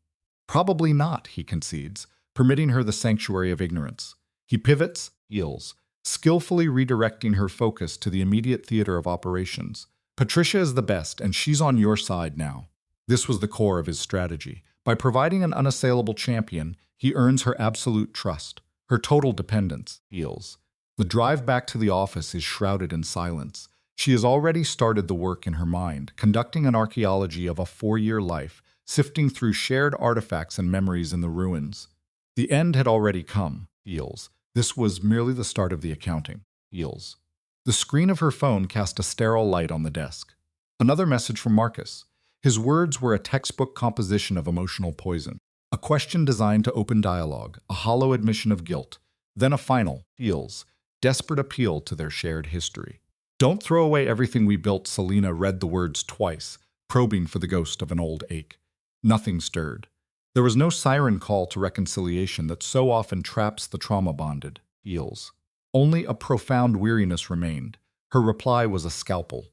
Probably not, he concedes, permitting her the sanctuary of ignorance. He pivots, Deals, skillfully redirecting her focus to the immediate theater of operations. Patricia is the best, and she's on your side now. This was the core of his strategy. By providing an unassailable champion, he earns her absolute trust, her total dependence. Deals. The drive back to the office is shrouded in silence. She has already started the work in her mind, conducting an archaeology of a 4-year life, sifting through shared artifacts and memories in the ruins. The end had already come. Deals. This was merely the start of the accounting. Deals. The screen of her phone cast a sterile light on the desk. Another message from Marcus. His words were a textbook composition of emotional poison. A question designed to open dialogue, a hollow admission of guilt, then a final, Deals, desperate appeal to their shared history. Don't throw away everything we built, Selena read the words twice, probing for the ghost of an old ache. Nothing stirred. There was no siren call to reconciliation that so often traps the trauma-bonded. Deals. Only a profound weariness remained. Her reply was a scalpel.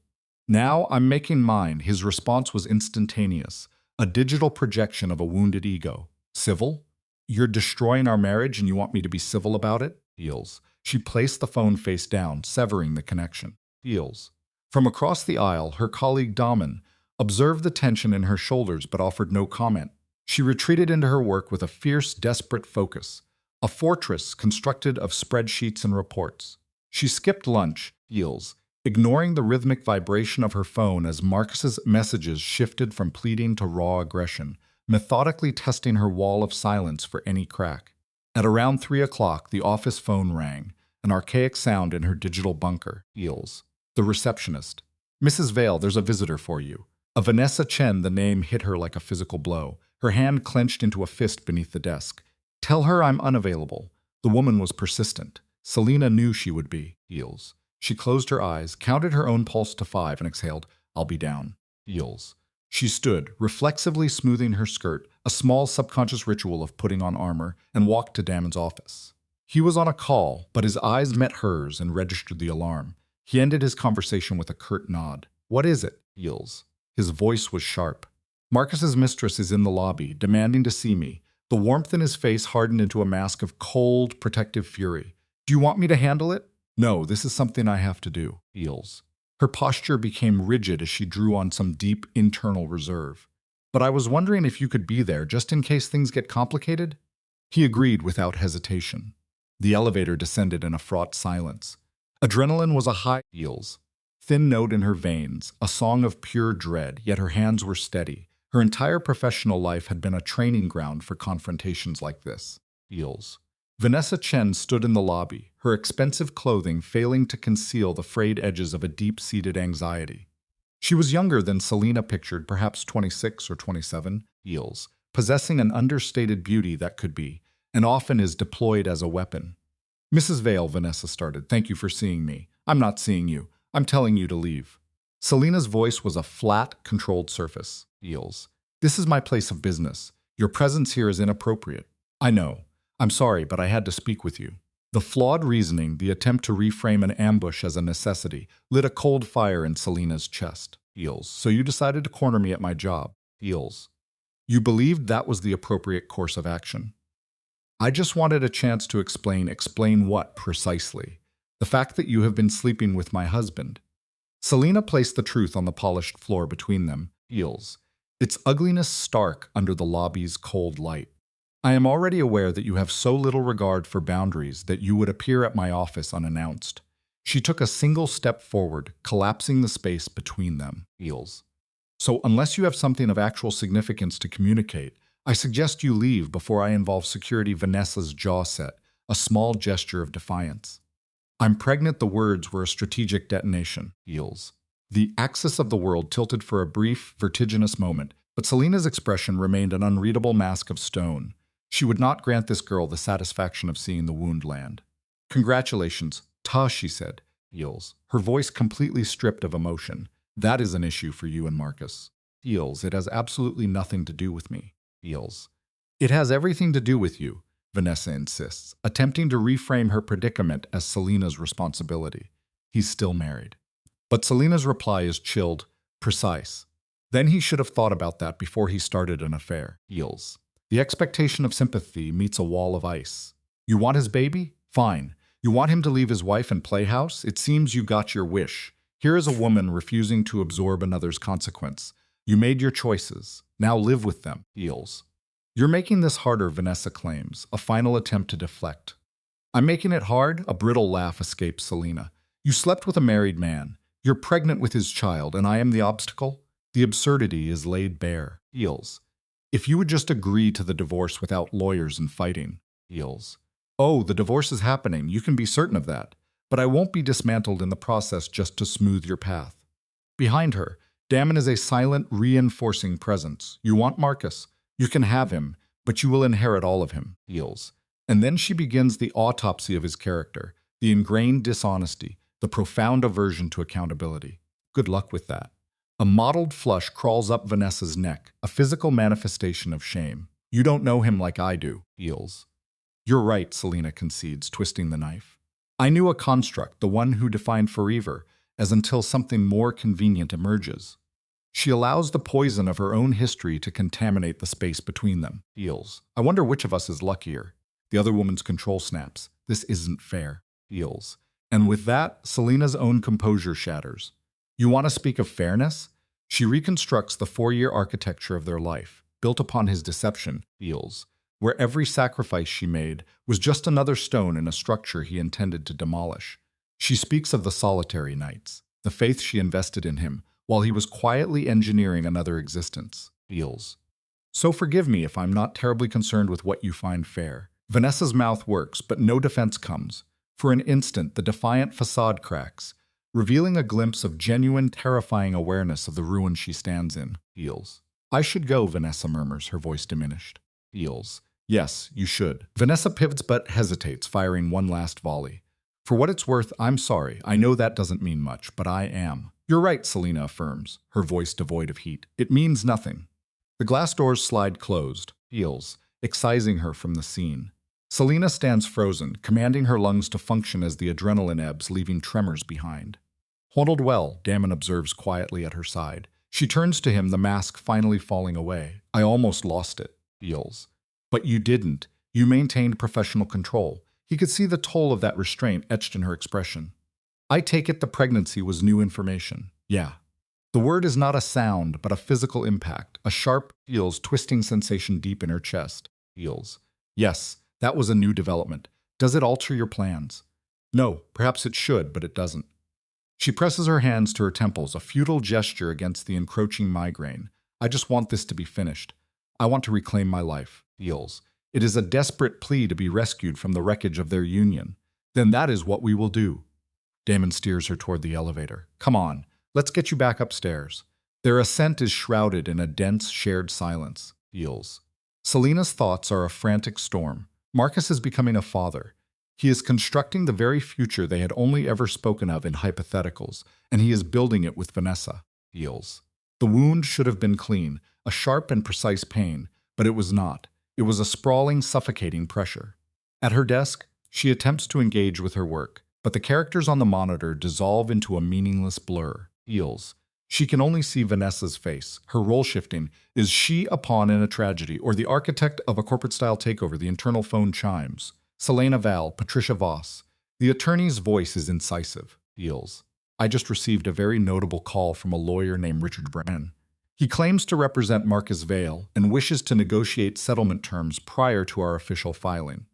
Now I'm making mine. His response was instantaneous, a digital projection of a wounded ego. Civil? You're destroying our marriage and you want me to be civil about it? Deals. She placed the phone face down, severing the connection. Deals. From across the aisle, her colleague Damen observed the tension in her shoulders but offered no comment. She retreated into her work with a fierce, desperate focus, a fortress constructed of spreadsheets and reports. She skipped lunch, Deals, ignoring the rhythmic vibration of her phone as Marcus's messages shifted from pleading to raw aggression. methodically testing her wall of silence for any crack. At around 3 o'clock, the office phone rang, an archaic sound in her digital bunker. Eels. The receptionist. Mrs. Vale, there's a visitor for you. A Vanessa Chen, the name hit her like a physical blow, her hand clenched into a fist beneath the desk. Tell her I'm unavailable. The woman was persistent. Selina knew she would be. Eels. She closed her eyes, counted her own pulse to 5, and exhaled, I'll be down. Eels. She stood, reflexively smoothing her skirt, a small subconscious ritual of putting on armor, and walked to Damon's office. He was on a call, but his eyes met hers and registered the alarm. He ended his conversation with a curt nod. What is it? Eels. His voice was sharp. Marcus's mistress is in the lobby, demanding to see me. The warmth in his face hardened into a mask of cold, protective fury. Do you want me to handle it? No, this is something I have to do. Eels. Her posture became rigid as she drew on some deep internal reserve. But I was wondering if you could be there just in case things get complicated? He agreed without hesitation. The elevator descended in a fraught silence. Adrenaline was a high. Eels. Thin note in her veins, a song of pure dread, yet her hands were steady. Her entire professional life had been a training ground for confrontations like this. Eels. Vanessa Chen stood in the lobby, her expensive clothing failing to conceal the frayed edges of a deep-seated anxiety. She was younger than Selina pictured, perhaps 26 or 27, Eels, possessing an understated beauty that could be, and often is deployed as a weapon. Mrs. Vale, Vanessa started, thank you for seeing me. I'm not seeing you. I'm telling you to leave. Selina's voice was a flat, controlled surface. Eels. This is my place of business. Your presence here is inappropriate. I know. I'm sorry, but I had to speak with you. The flawed reasoning, the attempt to reframe an ambush as a necessity, lit a cold fire in Selina's chest. Eels. So you decided to corner me at my job. Eels. You believed that was the appropriate course of action. I just wanted a chance to explain. Explain what, precisely? The fact that you have been sleeping with my husband. Selina placed the truth on the polished floor between them. Eels. Its ugliness stark under the lobby's cold light. I am already aware that you have so little regard for boundaries that you would appear at my office unannounced. She took a single step forward, collapsing the space between them. Eels. So unless you have something of actual significance to communicate, I suggest you leave before I involve security. Vanessa's jaw set, a small gesture of defiance. I'm pregnant. The words were a strategic detonation. Eels. The axis of the world tilted for a brief, vertiginous moment, but Selina's expression remained an unreadable mask of stone. She would not grant this girl the satisfaction of seeing the wound land. Congratulations, Ta, she said. Eels. Her voice completely stripped of emotion. That is an issue for you and Marcus. Eels. It has absolutely nothing to do with me. Eels. It has everything to do with you, Vanessa insists, attempting to reframe her predicament as Selina's responsibility. He's still married. But Selina's reply is chilled, precise. Then he should have thought about that before he started an affair. Eels. The expectation of sympathy meets a wall of ice. You want his baby? Fine. You want him to leave his wife and playhouse? It seems you got your wish. Here is a woman refusing to absorb another's consequence. You made your choices. Now live with them. Eels. You're making this harder, Vanessa claims, a final attempt to deflect. I'm making it hard? A brittle laugh escapes Selina. You slept with a married man. You're pregnant with his child, and I am the obstacle? The absurdity is laid bare. Eels. If you would just agree to the divorce without lawyers and fighting. Eels. Oh, the divorce is happening. You can be certain of that. But I won't be dismantled in the process just to smooth your path. Behind her, Damon is a silent, reinforcing presence. You want Marcus. You can have him, but you will inherit all of him. Eels. And then she begins the autopsy of his character, the ingrained dishonesty, the profound aversion to accountability. Good luck with that. A mottled flush crawls up Vanessa's neck, a physical manifestation of shame. You don't know him like I do. Eels. You're right, Selina concedes, twisting the knife. I knew a construct, the one who defined forever, as until something more convenient emerges. She allows the poison of her own history to contaminate the space between them. Eels. I wonder which of us is luckier. The other woman's control snaps. This isn't fair. Eels. And with that, Selina's own composure shatters. You want to speak of fairness? She reconstructs the 4-year architecture of their life, built upon his deception, Eels, where every sacrifice she made was just another stone in a structure he intended to demolish. She speaks of the solitary nights, the faith she invested in him, while he was quietly engineering another existence. Eels. So forgive me if I'm not terribly concerned with what you find fair. Vanessa's mouth works, but no defense comes. For an instant, the defiant facade cracks, revealing a glimpse of genuine, terrifying awareness of the ruin she stands in. Feels. I should go, Vanessa murmurs, her voice diminished. Feels. Yes, you should. Vanessa pivots but hesitates, firing one last volley. For what it's worth, I'm sorry. I know that doesn't mean much, but I am. You're right, Selena affirms, her voice devoid of heat. It means nothing. The glass doors slide closed, Feels, excising her from the scene. Selena stands frozen, commanding her lungs to function as the adrenaline ebbs, leaving tremors behind. Handled well, Damon observes quietly at her side. She turns to him, the mask finally falling away. I almost lost it, Feels. But you didn't. You maintained professional control. He could see the toll of that restraint etched in her expression. I take it the pregnancy was new information. Yeah. The word is not a sound, but a physical impact, a sharp, Feels, twisting sensation deep in her chest. Feels. Yes, that was a new development. Does it alter your plans? No, perhaps it should, but it doesn't. She presses her hands to her temples, a futile gesture against the encroaching migraine. I just want this to be finished. I want to reclaim my life. Feels. It is a desperate plea to be rescued from the wreckage of their union. Then that is what we will do. Damon steers her toward the elevator. Come on, let's get you back upstairs. Their ascent is shrouded in a dense, shared silence. Feels. Selena's thoughts are a frantic storm. Marcus is becoming a father. He is constructing the very future they had only ever spoken of in hypotheticals, and he is building it with Vanessa. Feels. The wound should have been clean, a sharp and precise pain, but it was not. It was a sprawling, suffocating pressure. At her desk, she attempts to engage with her work, but the characters on the monitor dissolve into a meaningless blur. Feels. She can only see Vanessa's face, her role shifting. Is she a pawn in a tragedy, or the architect of a corporate-style takeover? The internal phone chimes. Selena Val, Patricia Voss. The attorney's voice is incisive. Feels. I just received a very notable call from a lawyer named Richard Brennan. He claims to represent Marcus Vale and wishes to negotiate settlement terms prior to our official filing.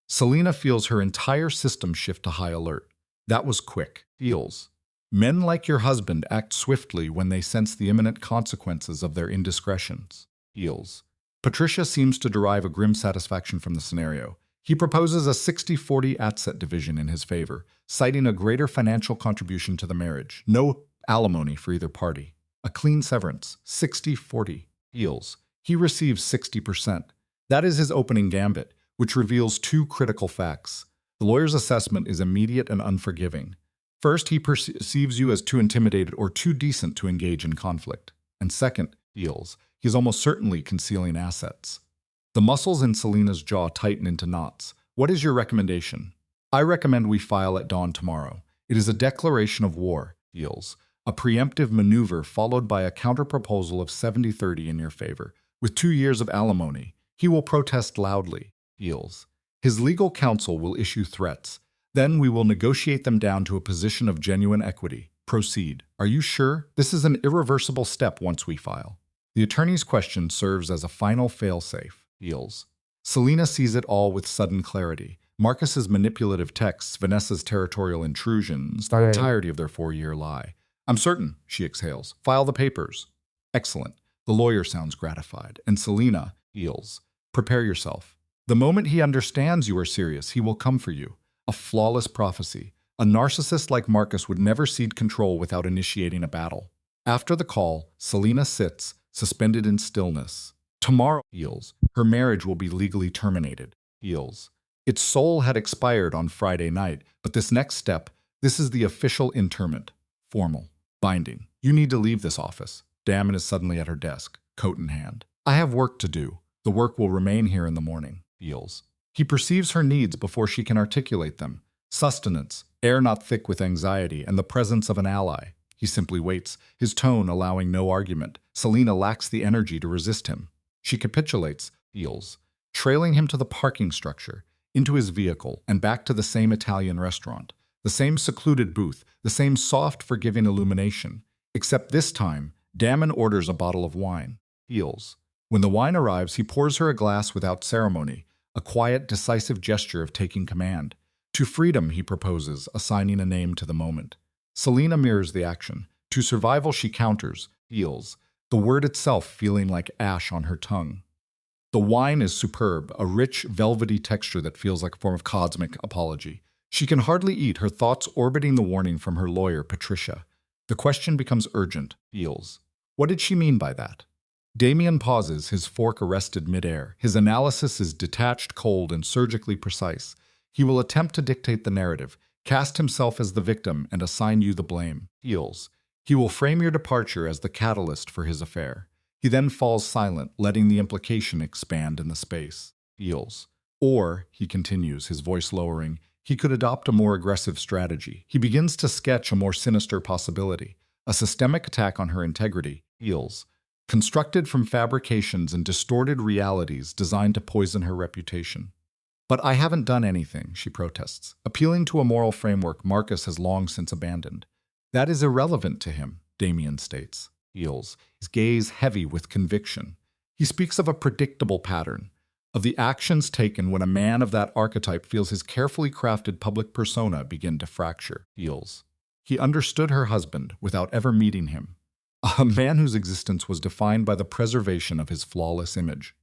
Selena feels her entire system shift to high alert. That was quick. Feels. Men like your husband act swiftly when they sense the imminent consequences of their indiscretions. Feels. Patricia seems to derive a grim satisfaction from the scenario. He proposes a 60-40 asset division in his favor, citing a greater financial contribution to the marriage. No alimony for either party. A clean severance, 60-40. Feels. He receives 60%. That is his opening gambit, which reveals two critical facts. The lawyer's assessment is immediate and unforgiving. First, he perceives you as too intimidated or too decent to engage in conflict. And second, Feels. He is almost certainly concealing assets. The muscles in Selena's jaw tighten into knots. What is your recommendation? I recommend we file at dawn tomorrow. It is a declaration of war, Feels. A preemptive maneuver followed by a counterproposal of 70-30 in your favor. With 2 years of alimony, he will protest loudly. Feels. His legal counsel will issue threats. Then we will negotiate them down to a position of genuine equity. Proceed. Are you sure? This is an irreversible step once we file. The attorney's question serves as a final failsafe. Feels. Selena sees it all with sudden clarity. Marcus's manipulative texts, Vanessa's territorial intrusions, the entirety of their 4-year lie. I'm certain, she exhales. File the papers. Excellent. The lawyer sounds gratified. And Selena Feels. Prepare yourself. The moment he understands you are serious, he will come for you. A flawless prophecy. A narcissist like Marcus would never cede control without initiating a battle. After the call, Selena sits, suspended in stillness. Tomorrow, Feels. Her marriage will be legally terminated. Feels. Its soul had expired on Friday night, but this next step, this is the official interment. Formal. Binding. You need to leave this office. Damon is suddenly at her desk, coat in hand. I have work to do. The work will remain here in the morning. Feels. He perceives her needs before she can articulate them. Sustenance, air not thick with anxiety, and the presence of an ally. He simply waits, his tone allowing no argument. Selena lacks the energy to resist him. She capitulates, Feels, trailing him to the parking structure, into his vehicle, and back to the same Italian restaurant. The same secluded booth, the same soft, forgiving illumination. Except this time, Damon orders a bottle of wine. Feels. When the wine arrives, he pours her a glass without ceremony, a quiet, decisive gesture of taking command. To freedom, he proposes, assigning a name to the moment. Selena mirrors the action. To survival, she counters, Feels, the word itself feeling like ash on her tongue. The wine is superb, a rich, velvety texture that feels like a form of cosmic apology. She can hardly eat, her thoughts orbiting the warning from her lawyer, Patricia. The question becomes urgent. Feels. What did she mean by that? Damien pauses, his fork arrested midair. His analysis is detached, cold, and surgically precise. He will attempt to dictate the narrative, cast himself as the victim, and assign you the blame. Feels. He will frame your departure as the catalyst for his affair. He then falls silent, letting the implication expand in the space. Feels. Or, he continues, his voice lowering, he could adopt a more aggressive strategy. He begins to sketch a more sinister possibility, a systemic attack on her integrity. Feels. Constructed from fabrications and distorted realities designed to poison her reputation. But I haven't done anything, she protests, appealing to a moral framework Marcus has long since abandoned. That is irrelevant to him, Damien states. Feels, his gaze heavy with conviction. He speaks of a predictable pattern, of the actions taken when a man of that archetype feels his carefully crafted public persona begin to fracture. Feels. He understood her husband without ever meeting him. A man whose existence was defined by the preservation of his flawless image.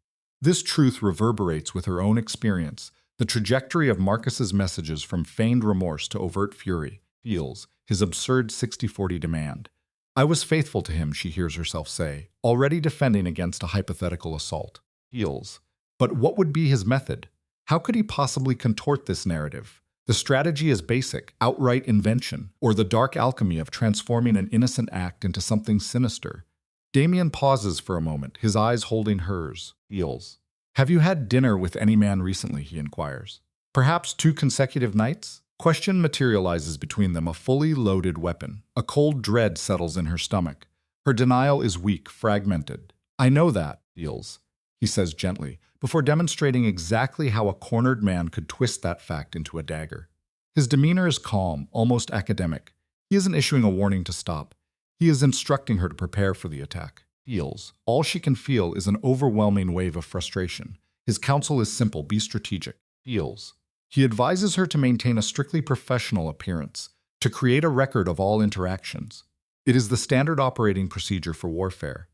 This truth reverberates with her own experience, the trajectory of Marcus's messages from feigned remorse to overt fury. Feels, his absurd 60-40 demand. I was faithful to him, she hears herself say, already defending against a hypothetical assault. Feels. But what would be his method? How could he possibly contort this narrative? The strategy is basic, outright invention, or the dark alchemy of transforming an innocent act into something sinister. Damien pauses for a moment, his eyes holding hers. Feels. Have you had dinner with any man recently, he inquires. Perhaps 2 consecutive nights? Question materializes between them, a fully loaded weapon. A cold dread settles in her stomach. Her denial is weak, fragmented. I know that, Feels, he says gently, before demonstrating exactly how a cornered man could twist that fact into a dagger. His demeanor is calm, almost academic. He isn't issuing a warning to stop. He is instructing her to prepare for the attack. Feels. All she can feel is an overwhelming wave of frustration. His counsel is simple: be strategic. Feels. He advises her to maintain a strictly professional appearance, to create a record of all interactions. It is the standard operating procedure for warfare.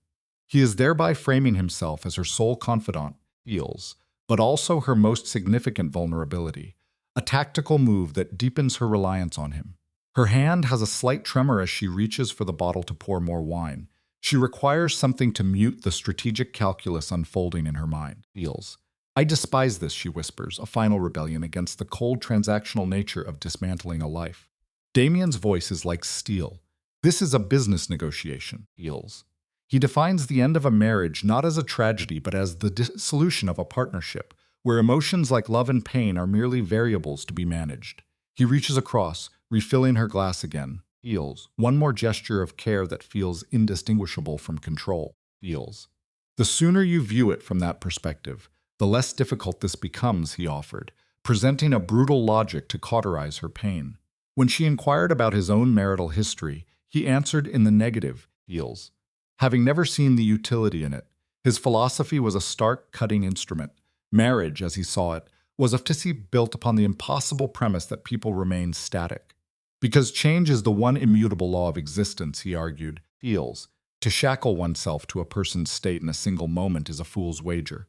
He is thereby framing himself as her sole confidant. Feels, but also her most significant vulnerability, a tactical move that deepens her reliance on him. Her hand has a slight tremor as she reaches for the bottle to pour more wine. She requires something to mute the strategic calculus unfolding in her mind. Feels. I despise this, she whispers, a final rebellion against the cold transactional nature of dismantling a life. Damien's voice is like steel. This is a business negotiation. Feels. He defines the end of a marriage not as a tragedy but as the dissolution of a partnership, where emotions like love and pain are merely variables to be managed. He reaches across, refilling her glass again. Feels. One more gesture of care that feels indistinguishable from control. Feels. The sooner you view it from that perspective, the less difficult this becomes, he offered, presenting a brutal logic to cauterize her pain. When she inquired about his own marital history, he answered in the negative. Feels. Having never seen the utility in it, his philosophy was a stark, cutting instrument. Marriage, as he saw it, was a fantasy built upon the impossible premise that people remain static. Because change is the one immutable law of existence, he argued. Feels. To shackle oneself to a person's state in a single moment is a fool's wager.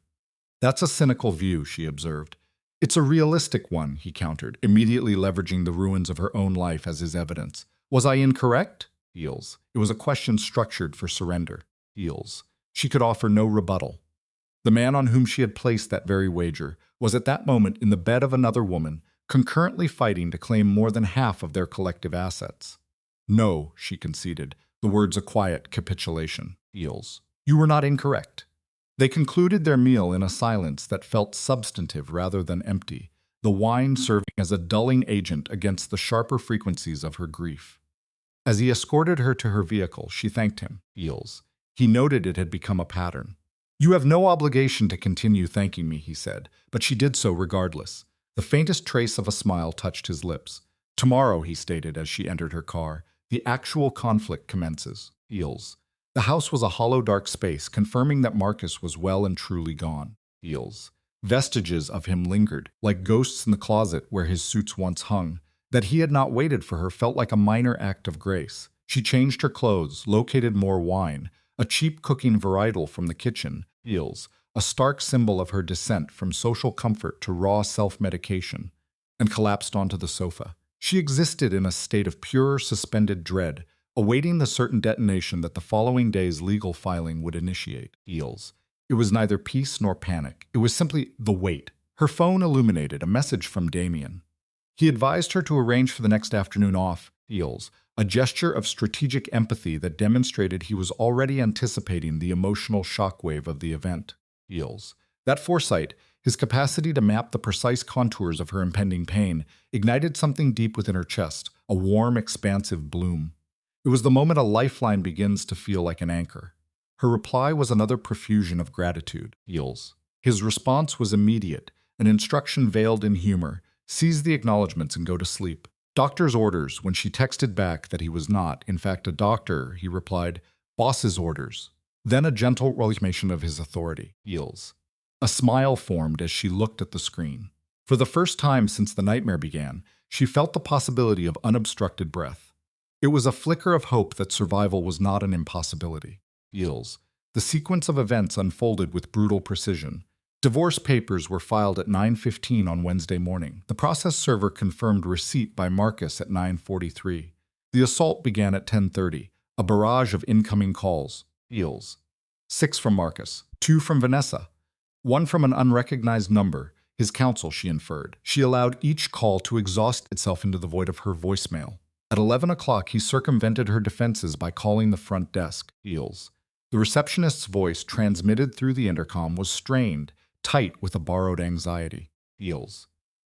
That's a cynical view, she observed. It's a realistic one, he countered, immediately leveraging the ruins of her own life as his evidence. Was I incorrect? Feels. It was a question structured for surrender. Feels. She could offer no rebuttal. The man on whom she had placed that very wager was at that moment in the bed of another woman, concurrently fighting to claim more than half of their collective assets. No, she conceded, the words a quiet capitulation. Feels. You were not incorrect. They concluded their meal in a silence that felt substantive rather than empty, the wine serving as a dulling agent against the sharper frequencies of her grief. As he escorted her to her vehicle, she thanked him. Feels. He noted it had become a pattern. You have no obligation to continue thanking me, he said, but she did so regardless. The faintest trace of a smile touched his lips. Tomorrow, he stated as she entered her car, the actual conflict commences. Feels. The house was a hollow, dark space, confirming that Marcus was well and truly gone. Feels. Vestiges of him lingered, like ghosts in the closet where his suits once hung. That he had not waited for her felt like a minor act of grace. She changed her clothes, located more wine, a cheap cooking varietal from the kitchen. Feels. a stark symbol of her descent from social comfort to raw self-medication, and collapsed onto the sofa. She existed in a state of pure, suspended dread, awaiting the certain detonation that the following day's legal filing would initiate. Eels. It was neither peace nor panic. It was simply the wait. Her phone illuminated a message from Damien. He advised her to arrange for the next afternoon off. Eels. A gesture of strategic empathy that demonstrated he was already anticipating the emotional shockwave of the event. Eels. That foresight, his capacity to map the precise contours of her impending pain, ignited something deep within her chest, a warm, expansive bloom. It was the moment a lifeline begins to feel like an anchor. Her reply was another profusion of gratitude. Eels. His response was immediate, an instruction veiled in humor: seize the acknowledgments and go to sleep. Doctor's orders. When she texted back that he was not, in fact, a doctor, he replied, boss's orders. Then a gentle reclamation of his authority. Eels. A smile formed as she looked at the screen. For the first time since the nightmare began, she felt the possibility of unobstructed breath. It was a flicker of hope that survival was not an impossibility. Eels. The sequence of events unfolded with brutal precision. Divorce papers were filed at 9:15 on Wednesday morning. The process server confirmed receipt by Marcus at 9:43. The assault began at 10:30, a barrage of incoming calls. Eels. 6 from Marcus, 2 from Vanessa, 1 from an unrecognized number, his counsel, she inferred. She allowed each call to exhaust itself into the void of her voicemail. At 11 o'clock, he circumvented her defenses by calling the front desk. Eels. The receptionist's voice, transmitted through the intercom, was strained, tight with a borrowed anxiety. Eels.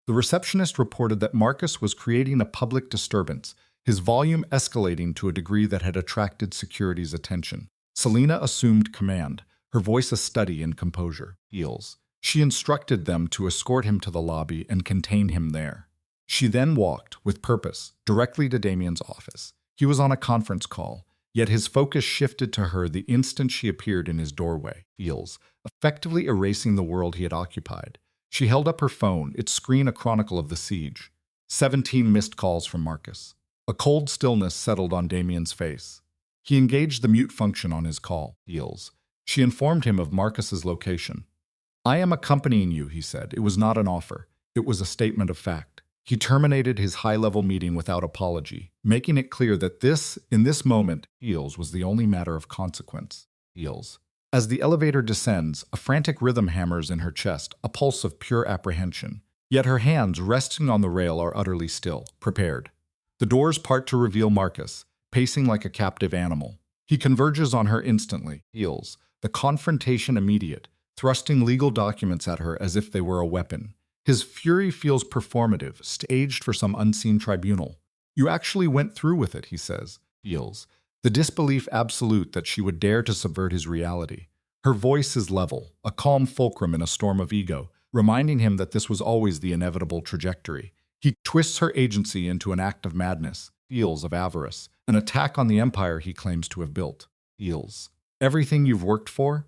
The receptionist reported that Marcus was creating a public disturbance, his volume escalating to a degree that had attracted security's attention. Selena assumed command, her voice a study in composure. Eels. She instructed them to escort him to the lobby and contain him there. She then walked, with purpose, directly to Damien's office. He was on a conference call, yet his focus shifted to her the instant she appeared in his doorway. Eels. Effectively erasing the world he had occupied. She held up her phone, its screen a chronicle of the siege. 17 missed calls from Marcus. A cold stillness settled on Damien's face. He engaged the mute function on his call. Eels. She informed him of Marcus's location. I am accompanying you, he said. It was not an offer. It was a statement of fact. He terminated his high-level meeting without apology, making it clear that in this moment, Eels was the only matter of consequence. Eels. As the elevator descends, a frantic rhythm hammers in her chest, a pulse of pure apprehension. Yet her hands resting on the rail are utterly still, prepared. The doors part to reveal Marcus, pacing like a captive animal. He converges on her instantly. Eels. The confrontation immediate, thrusting legal documents at her as if they were a weapon. His fury feels performative, staged for some unseen tribunal. You actually went through with it, he says. Eels. The disbelief absolute that she would dare to subvert his reality. Her voice is level, a calm fulcrum in a storm of ego, reminding him that this was always the inevitable trajectory. He twists her agency into an act of madness, Eels, of avarice, an attack on the empire he claims to have built. Eels. Everything you've worked for?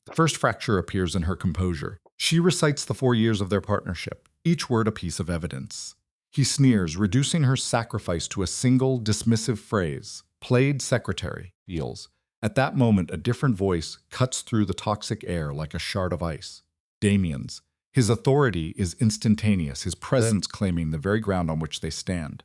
The first fracture appears in her composure. She recites the 4 years of their partnership, each word a piece of evidence. He sneers, reducing her sacrifice to a single, dismissive phrase. Played secretary. Eels. At that moment, a different voice cuts through the toxic air like a shard of ice. Damien's. His authority is instantaneous, his presence claiming the very ground on which they stand.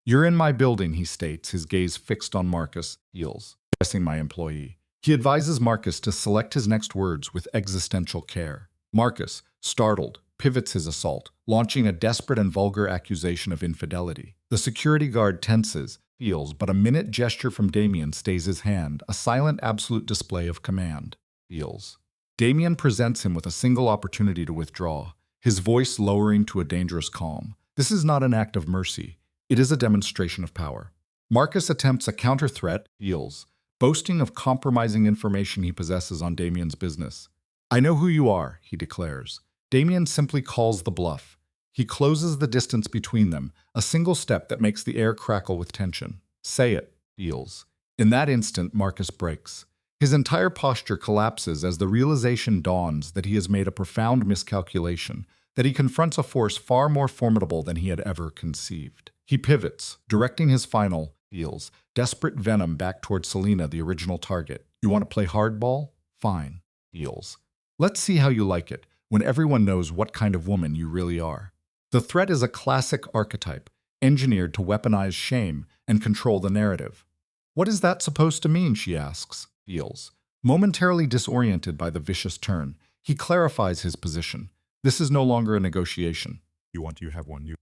You're in my building, he states, his gaze fixed on Marcus. Eels. Addressing my employee. He advises Marcus to select his next words with existential care. Marcus, startled, pivots his assault, launching a desperate and vulgar accusation of infidelity. The security guard tenses, feels, but a minute gesture from Damien stays his hand, a silent, absolute display of command. Feels. Damien presents him with a single opportunity to withdraw, his voice lowering to a dangerous calm. This is not an act of mercy. It is a demonstration of power. Marcus attempts a counter-threat, Feels, boasting of compromising information he possesses on Damien's business. I know who you are, he declares. Damien simply calls the bluff. He closes the distance between them, a single step that makes the air crackle with tension. Say it, Eels. In that instant, Marcus breaks. His entire posture collapses as the realization dawns that he has made a profound miscalculation, that he confronts a force far more formidable than he had ever conceived. He pivots, directing his final, Eels, desperate venom back toward Selena, the original target. You want to play hardball? Fine, Eels. Let's see how you like it when everyone knows what kind of woman you really are. The threat is a classic archetype, engineered to weaponize shame and control the narrative. What is that supposed to mean, she asks, feels. Momentarily disoriented by the vicious turn, he clarifies his position. This is no longer a negotiation.
You have one.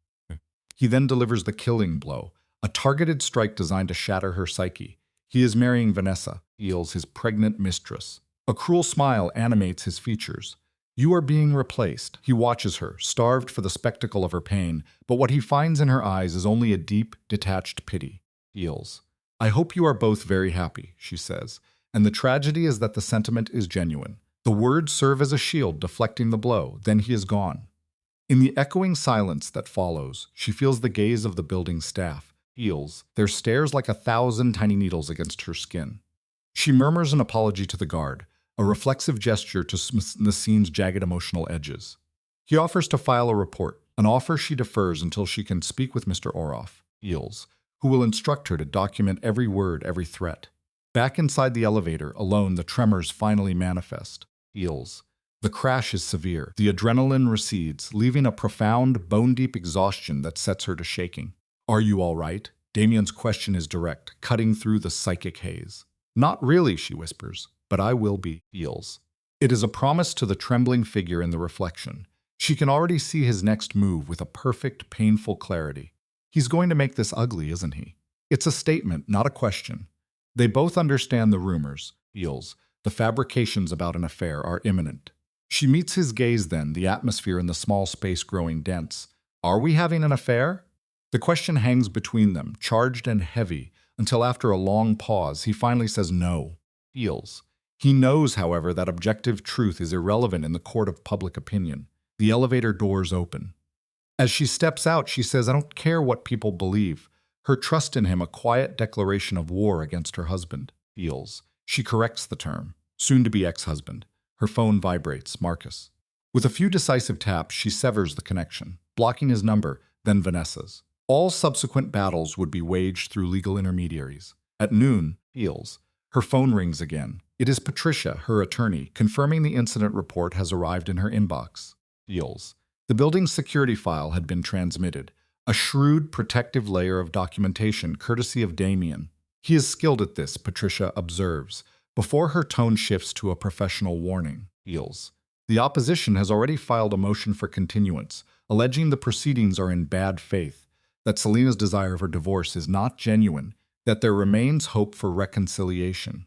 He then delivers the killing blow, a targeted strike designed to shatter her psyche. He is marrying Vanessa, feels, his pregnant mistress. A cruel smile animates his features. You are being replaced. He watches her, starved for the spectacle of her pain, but what he finds in her eyes is only a deep, detached pity. Feels. I hope you are both very happy, she says, and the tragedy is that the sentiment is genuine. The words serve as a shield deflecting the blow, then he is gone. In the echoing silence that follows, she feels the gaze of the building staff, feels their stares like 1,000 tiny needles against her skin. She murmurs an apology to the guard, a reflexive gesture to smooth the scene's jagged emotional edges. He offers to file a report, an offer she defers until she can speak with Mr. Oroff, feels, who will instruct her to document every word, every threat. Back inside the elevator, alone, the tremors finally manifest, feels. The crash is severe. The adrenaline recedes, leaving a profound, bone-deep exhaustion that sets her to shaking. Are you all right? Damien's question is direct, cutting through the psychic haze. Not really, she whispers, but I will be, feels. It is a promise to the trembling figure in the reflection. She can already see his next move with a perfect, painful clarity. He's going to make this ugly, isn't he? It's a statement, not a question. They both understand the rumors, feels. The fabrications about an affair are imminent. She meets his gaze then, the atmosphere in the small space growing dense. Are we having an affair? The question hangs between them, charged and heavy, until after a long pause, he finally says no. Feels. He knows, however, that objective truth is irrelevant in the court of public opinion. The elevator doors open. As she steps out, she says, I don't care what people believe. Her trust in him, a quiet declaration of war against her husband. Feels. She corrects the term. Soon-to-be ex-husband. Her phone vibrates. Marcus. With a few decisive taps, she severs the connection, blocking his number, then Vanessa's. All subsequent battles would be waged through legal intermediaries. At noon, feels. Her phone rings again. It is Patricia, her attorney, confirming the incident report has arrived in her inbox. Feels. The building's security file had been transmitted, a shrewd, protective layer of documentation courtesy of Damien. He is skilled at this, Patricia observes, before her tone shifts to a professional warning. Feels. The opposition has already filed a motion for continuance, alleging the proceedings are in bad faith, that Selena's desire for divorce is not genuine, that there remains hope for reconciliation.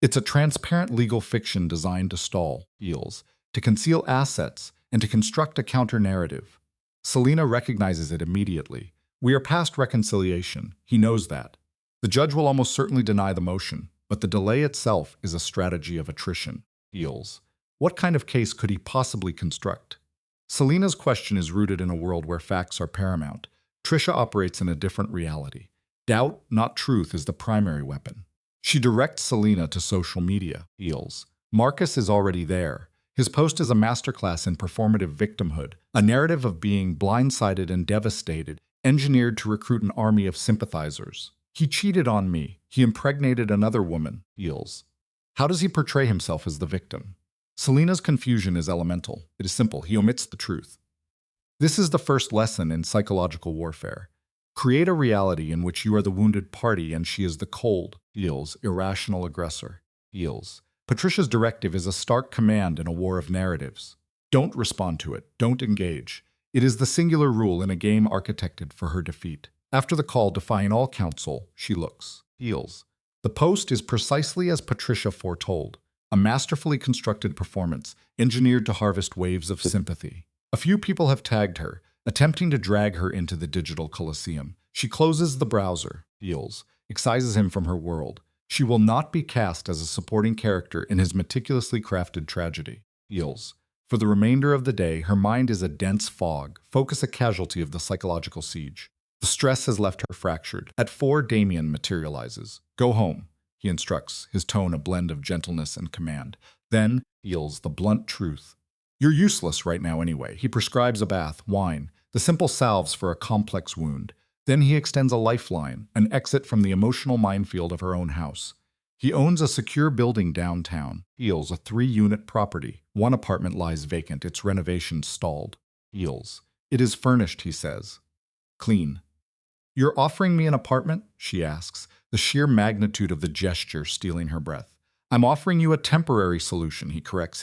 It's a transparent legal fiction designed to stall, feels, to conceal assets, and to construct a counter-narrative. Selena recognizes it immediately. We are past reconciliation. He knows that. The judge will almost certainly deny the motion, but the delay itself is a strategy of attrition. Feels. What kind of case could he possibly construct? Selena's question is rooted in a world where facts are paramount. Trisha operates in a different reality. Doubt, not truth, is the primary weapon. She directs Selena to social media. Feels. Marcus is already there. His post is a masterclass in performative victimhood, a narrative of being blindsided and devastated, engineered to recruit an army of sympathizers. He cheated on me. He impregnated another woman. Feels. How does he portray himself as the victim? Selena's confusion is elemental. It is simple. He omits the truth. This is the first lesson in psychological warfare. Create a reality in which you are the wounded party and she is the cold, feels, irrational aggressor. Feels. Patricia's directive is a stark command in a war of narratives. Don't respond to it. Don't engage. It is the singular rule in a game architected for her defeat. After the call defying all counsel, she looks. Feels. The post is precisely as Patricia foretold. A masterfully constructed performance, engineered to harvest waves of sympathy. A few people have tagged her, attempting to drag her into the digital coliseum. She closes the browser, feels, excises him from her world. She will not be cast as a supporting character in his meticulously crafted tragedy, feels. For the remainder of the day, her mind is a dense fog, focus a casualty of the psychological siege. The stress has left her fractured. At 4, Damien materializes. Go home, he instructs, his tone a blend of gentleness and command. Then, feels the blunt truth. You're useless right now anyway. He prescribes a bath, wine, the simple salves for a complex wound. Then he extends a lifeline, an exit from the emotional minefield of her own house. He owns a secure building downtown. Heels, a 3-unit property. One apartment lies vacant, its renovation stalled. Heels. It is furnished, he says. Clean. You're offering me an apartment? She asks, the sheer magnitude of the gesture stealing her breath. I'm offering you a temporary solution, he corrects,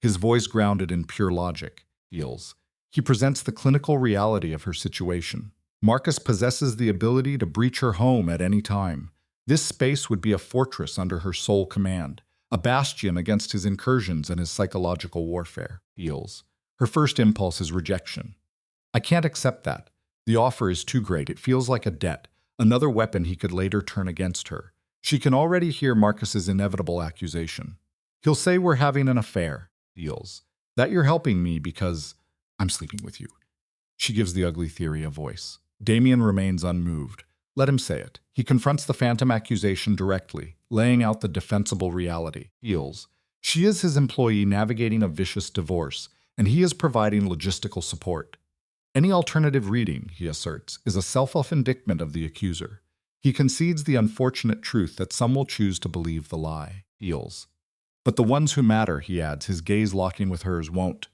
his voice grounded in pure logic. Heels. He presents the clinical reality of her situation. Marcus possesses the ability to breach her home at any time. This space would be a fortress under her sole command, a bastion against his incursions and his psychological warfare. Heels. Her first impulse is rejection. I can't accept that. The offer is too great. It feels like a debt, another weapon he could later turn against her. She can already hear Marcus's inevitable accusation. He'll say we're having an affair. Heels. That you're helping me because I'm sleeping with you. She gives the ugly theory a voice. Damien remains unmoved. Let him say it. He confronts the phantom accusation directly, laying out the defensible reality. Heels. She is his employee navigating a vicious divorce, and he is providing logistical support. Any alternative reading, he asserts, is a self-indictment of the accuser. He concedes the unfortunate truth that some will choose to believe the lie. Heels. But the ones who matter, he adds, his gaze locking with hers, won't.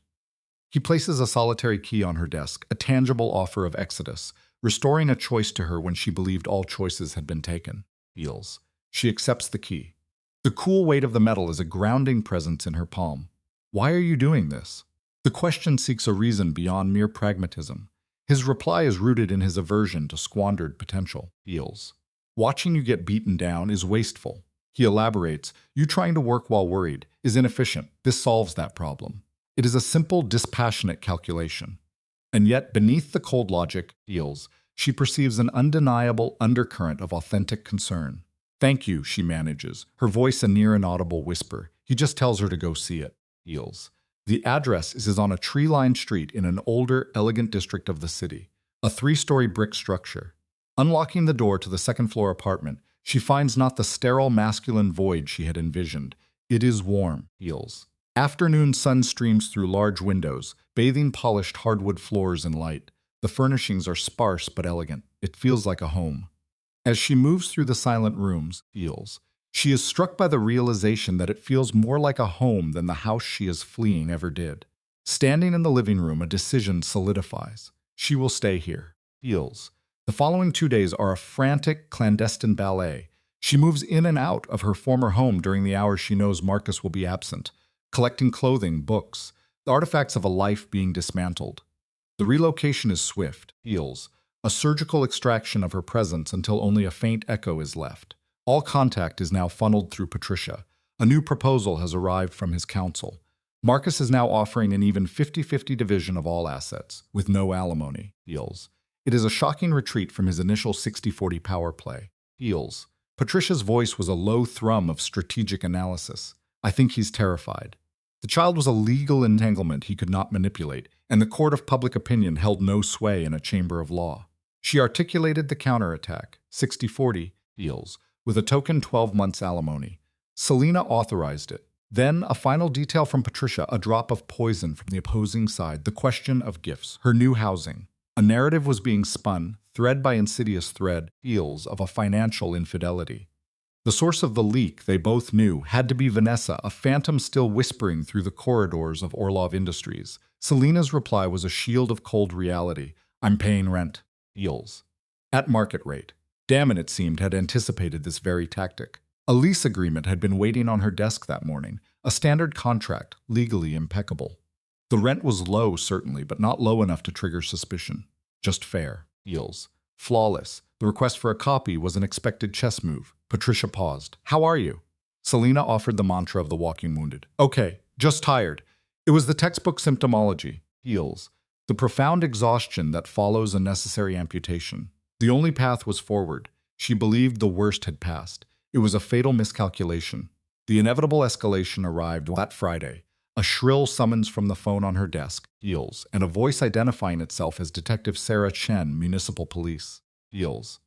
He places a solitary key on her desk, a tangible offer of exodus, restoring a choice to her when she believed all choices had been taken. Heels. She accepts the key. The cool weight of the metal is a grounding presence in her palm. Why are you doing this? The question seeks a reason beyond mere pragmatism. His reply is rooted in his aversion to squandered potential. Heels. Watching you get beaten down is wasteful. He elaborates, you trying to work while worried is inefficient. This solves that problem. It is a simple, dispassionate calculation. And yet, beneath the cold logic, Heels, she perceives an undeniable undercurrent of authentic concern. Thank you, she manages, her voice a near inaudible whisper. He just tells her to go see it. Heels. The address is on a tree-lined street in an older, elegant district of the city, a 3-story brick structure. Unlocking the door to the second-floor apartment, she finds not the sterile masculine void she had envisioned. It is warm. Heels. Afternoon sun streams through large windows, bathing polished hardwood floors in light. The furnishings are sparse but elegant. It feels like a home. As she moves through the silent rooms, Heels, she is struck by the realization that it feels more like a home than the house she is fleeing ever did. Standing in the living room, a decision solidifies. She will stay here. Heels. The following 2 days are a frantic, clandestine ballet. She moves in and out of her former home during the hours she knows Marcus will be absent, collecting clothing, books, the artifacts of a life being dismantled. The relocation is swift. Heels. A surgical extraction of her presence until only a faint echo is left. All contact is now funneled through Patricia. A new proposal has arrived from his counsel. Marcus is now offering an even 50-50 division of all assets, with no alimony. Heels. It is a shocking retreat from his initial 60-40 power play. Heels. Patricia's voice was a low thrum of strategic analysis. I think he's terrified. The child was a legal entanglement he could not manipulate, and the court of public opinion held no sway in a chamber of law. She articulated the counterattack, 60-40, Heels, with a token 12 months alimony. Selina authorized it. Then, a final detail from Patricia, a drop of poison from the opposing side, the question of gifts, her new housing. A narrative was being spun, thread by insidious thread, Heels, of a financial infidelity. The source of the leak, they both knew, had to be Vanessa, a phantom still whispering through the corridors of Orlov Industries. Selina's reply was a shield of cold reality. I'm paying rent. Heels. At market rate. Damon, it seemed, had anticipated this very tactic. A lease agreement had been waiting on her desk that morning, a standard contract, legally impeccable. The rent was low, certainly, but not low enough to trigger suspicion. Just fair. Heels. Flawless. The request for a copy was an expected chess move. Patricia paused. How are you? Selina offered the mantra of the walking wounded. Okay, just tired. It was the textbook symptomology. Heels. The profound exhaustion that follows a necessary amputation. The only path was forward. She believed the worst had passed. It was a fatal miscalculation. The inevitable escalation arrived that Friday. A shrill summons from the phone on her desk, Heels, and a voice identifying itself as Detective Sarah Chen, Municipal Police. Heels.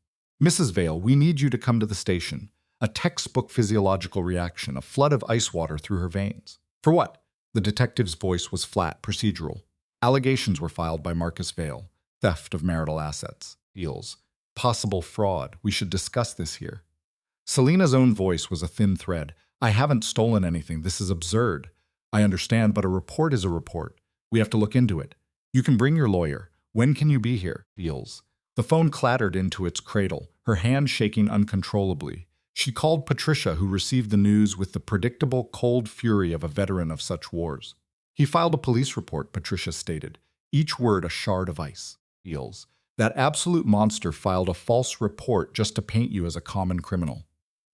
Mrs. Vale, we need you to come to the station. A textbook physiological reaction, a flood of ice water through her veins. For what? The detective's voice was flat, procedural. Allegations were filed by Marcus Vale. Theft of marital assets. Heels. Possible fraud. We should discuss this here. Selena's own voice was a thin thread. I haven't stolen anything. This is absurd. I understand, but a report is a report. We have to look into it. You can bring your lawyer. When can you be here? Feels. The phone clattered into its cradle, her hand shaking uncontrollably. She called Patricia, who received the news with the predictable cold fury of a veteran of such wars. He filed a police report, Patricia stated, each word a shard of ice. Feels. That absolute monster filed a false report just to paint you as a common criminal.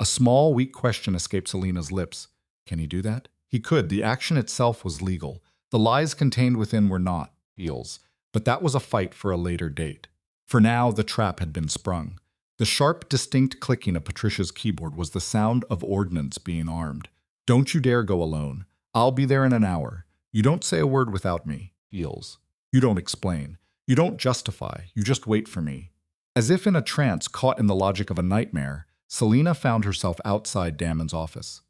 A small, weak question escaped Selena's lips. Can he do that? He could. The action itself was legal. The lies contained within were not. Feels. But that was a fight for a later date. For now, the trap had been sprung. The sharp, distinct clicking of Patricia's keyboard was the sound of ordnance being armed. Don't you dare go alone. I'll be there in an hour. You don't say a word without me. Feels. You don't explain. You don't justify. You just wait for me. As if in a trance caught in the logic of a nightmare, Selena found herself outside Damon's office.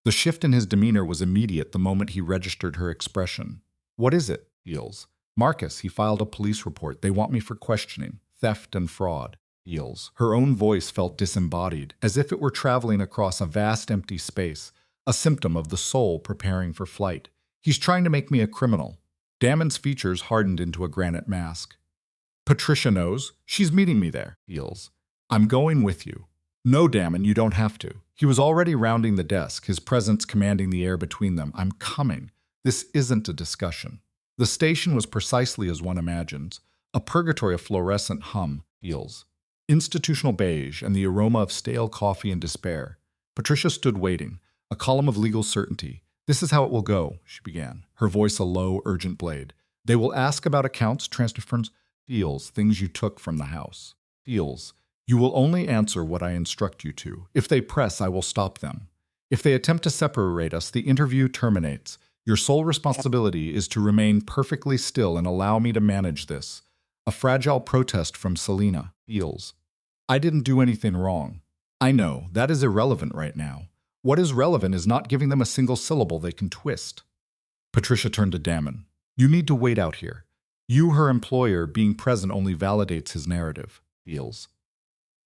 The shift in his demeanor was immediate the moment he registered her expression. What is it? Feels. Marcus, he filed a police report. They want me for questioning, theft and fraud. Feels. Her own voice felt disembodied, as if it were traveling across a vast empty space, a symptom of the soul preparing for flight. He's trying to make me a criminal. Damon's features hardened into a granite mask. Patricia knows. She's meeting me there. Feels. I'm going with you. No, Damon, you don't have to. He was already rounding the desk, his presence commanding the air between them. I'm coming. This isn't a discussion. The station was precisely as one imagines, a purgatory of fluorescent hum. Feels. Institutional beige and the aroma of stale coffee and despair. Patricia stood waiting, a column of legal certainty. This is how it will go, she began, her voice a low, urgent blade. They will ask about accounts, transfers, Feels, things you took from the house. Feels. You will only answer what I instruct you to. If they press, I will stop them. If they attempt to separate us, the interview terminates. Your sole responsibility is to remain perfectly still and allow me to manage this. A fragile protest from Selena. Feels. I didn't do anything wrong. I know, that is irrelevant right now. What is relevant is not giving them a single syllable they can twist. Patricia turned to Damon. You need to wait out here. You, her employer, being present only validates his narrative. Feels.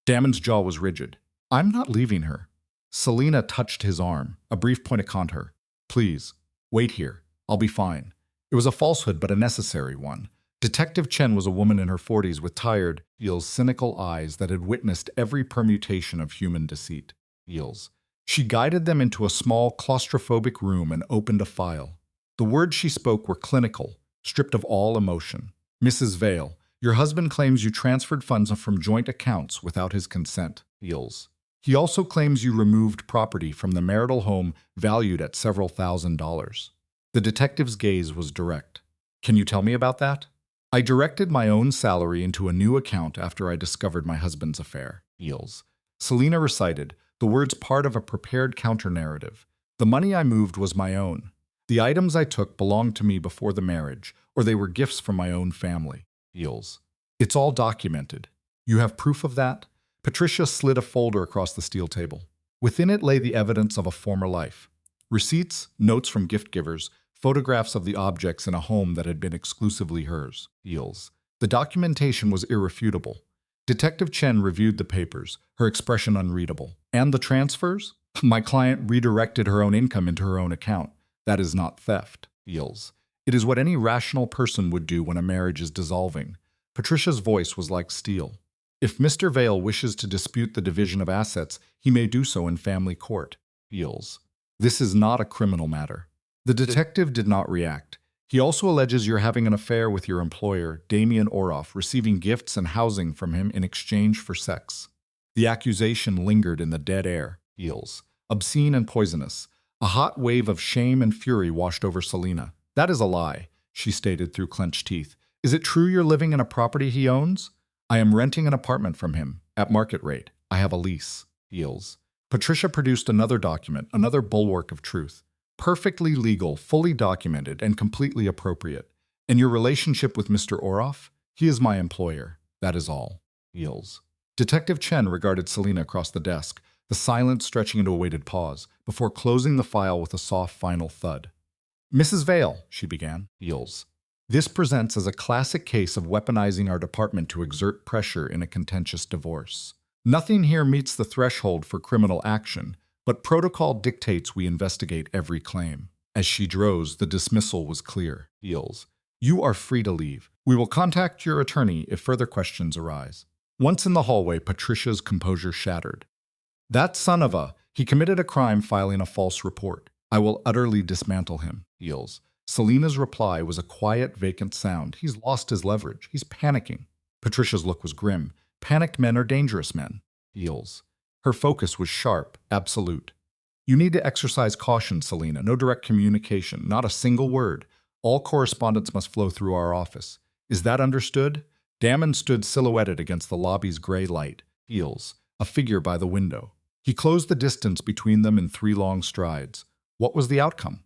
Damon's jaw was rigid. I'm not leaving her. Selena touched his arm, a brief point of contour. Please, wait here. I'll be fine. It was a falsehood, but a necessary one. Detective Chen was a woman in her 40s with tired, Feels, cynical eyes that had witnessed every permutation of human deceit. Feels. She guided them into a small, claustrophobic room and opened a file. The words she spoke were clinical, stripped of all emotion. Mrs. Vale, your husband claims you transferred funds from joint accounts without his consent. Feels. He also claims you removed property from the marital home valued at several $1,000s. The detective's gaze was direct. Can you tell me about that? I directed my own salary into a new account after I discovered my husband's affair. Feels. Selena recited, the words part of a prepared counter-narrative. The money I moved was my own. The items I took belonged to me before the marriage, or they were gifts from my own family. Feels. It's all documented. You have proof of that? Patricia slid a folder across the steel table. Within it lay the evidence of a former life. Receipts, notes from gift givers, photographs of the objects in a home that had been exclusively hers. Feels. The documentation was irrefutable. Detective Chen reviewed the papers, her expression unreadable. And the transfers? My client redirected her own income into her own account. That is not theft. Feels. It is what any rational person would do when a marriage is dissolving. Patricia's voice was like steel. If Mr. Vale wishes to dispute the division of assets, he may do so in family court. Feels. This is not a criminal matter. The detective did not react. He also alleges you're having an affair with your employer, Damien Oroff, receiving gifts and housing from him in exchange for sex. The accusation lingered in the dead air. Feels. Obscene and poisonous. A hot wave of shame and fury washed over Selena. That is a lie, she stated through clenched teeth. Is it true you're living in a property he owns? I am renting an apartment from him, at market rate. I have a lease. Feels. Patricia produced another document, another bulwark of truth. Perfectly legal, fully documented, and completely appropriate. And your relationship with Mr. Oroff? He is my employer. That is all. Feels. Detective Chen regarded Selena across the desk, the silence stretching into a weighted pause, before closing the file with a soft final thud. Mrs. Vale, she began. Feels. This presents as a classic case of weaponizing our department to exert pressure in a contentious divorce. Nothing here meets the threshold for criminal action, but protocol dictates we investigate every claim. As she drove, the dismissal was clear. Heels. You are free to leave. We will contact your attorney if further questions arise. Once in the hallway, Patricia's composure shattered. That son of a... He committed a crime filing a false report. I will utterly dismantle him. Heels. Selena's reply was a quiet, vacant sound. He's lost his leverage. He's panicking. Patricia's look was grim. Panicked men are dangerous men. Heels. Her focus was sharp, absolute. You need to exercise caution, Selena. No direct communication, not a single word. All correspondence must flow through our office. Is that understood? Damon stood silhouetted against the lobby's gray light. Heels. A figure by the window. He closed the distance between them in 3 long strides. What was the outcome?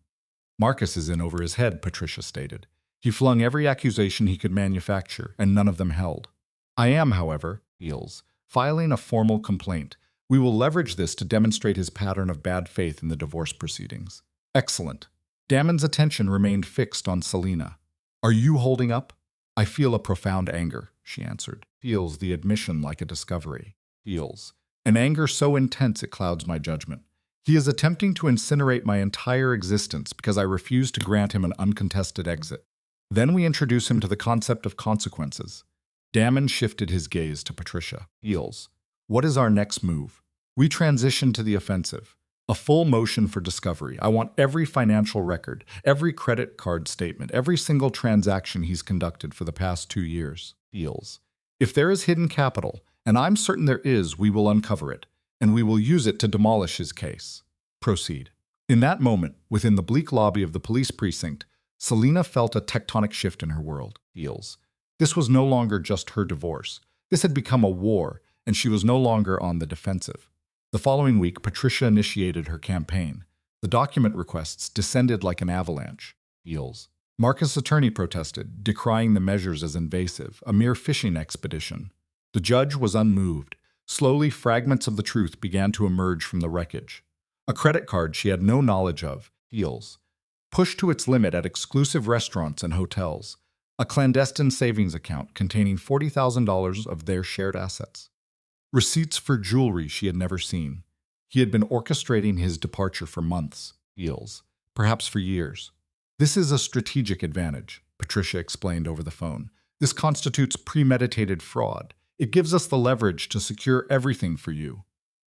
Marcus is in over his head, Patricia stated. He flung every accusation he could manufacture, and none of them held. I am, however, Heels, filing a formal complaint. We will leverage this to demonstrate his pattern of bad faith in the divorce proceedings. Excellent. Damon's attention remained fixed on Selena. Are you holding up? I feel a profound anger, she answered. Feels the admission like a discovery. Feels. An anger so intense it clouds my judgment. He is attempting to incinerate my entire existence because I refuse to grant him an uncontested exit. Then we introduce him to the concept of consequences. Damon shifted his gaze to Patricia. Heels. What is our next move? We transition to the offensive. A full motion for discovery. I want every financial record, every credit card statement, every single transaction he's conducted for the past 2 years. Heels. If there is hidden capital, and I'm certain there is, we will uncover it, and we will use it to demolish his case. Proceed. In that moment, within the bleak lobby of the police precinct, Selena felt a tectonic shift in her world. Heels. This was no longer just her divorce. This had become a war, and she was no longer on the defensive. The following week, Patricia initiated her campaign. The document requests descended like an avalanche. Heels. Marcus' attorney protested, decrying the measures as invasive, a mere fishing expedition. The judge was unmoved. Slowly, fragments of the truth began to emerge from the wreckage. A credit card she had no knowledge of, Heels, pushed to its limit at exclusive restaurants and hotels. A clandestine savings account containing $40,000 of their shared assets. Receipts for jewelry she had never seen. He had been orchestrating his departure for months, Heels, perhaps for years. This is a strategic advantage, Patricia explained over the phone. This constitutes premeditated fraud. It gives us the leverage to secure everything for you.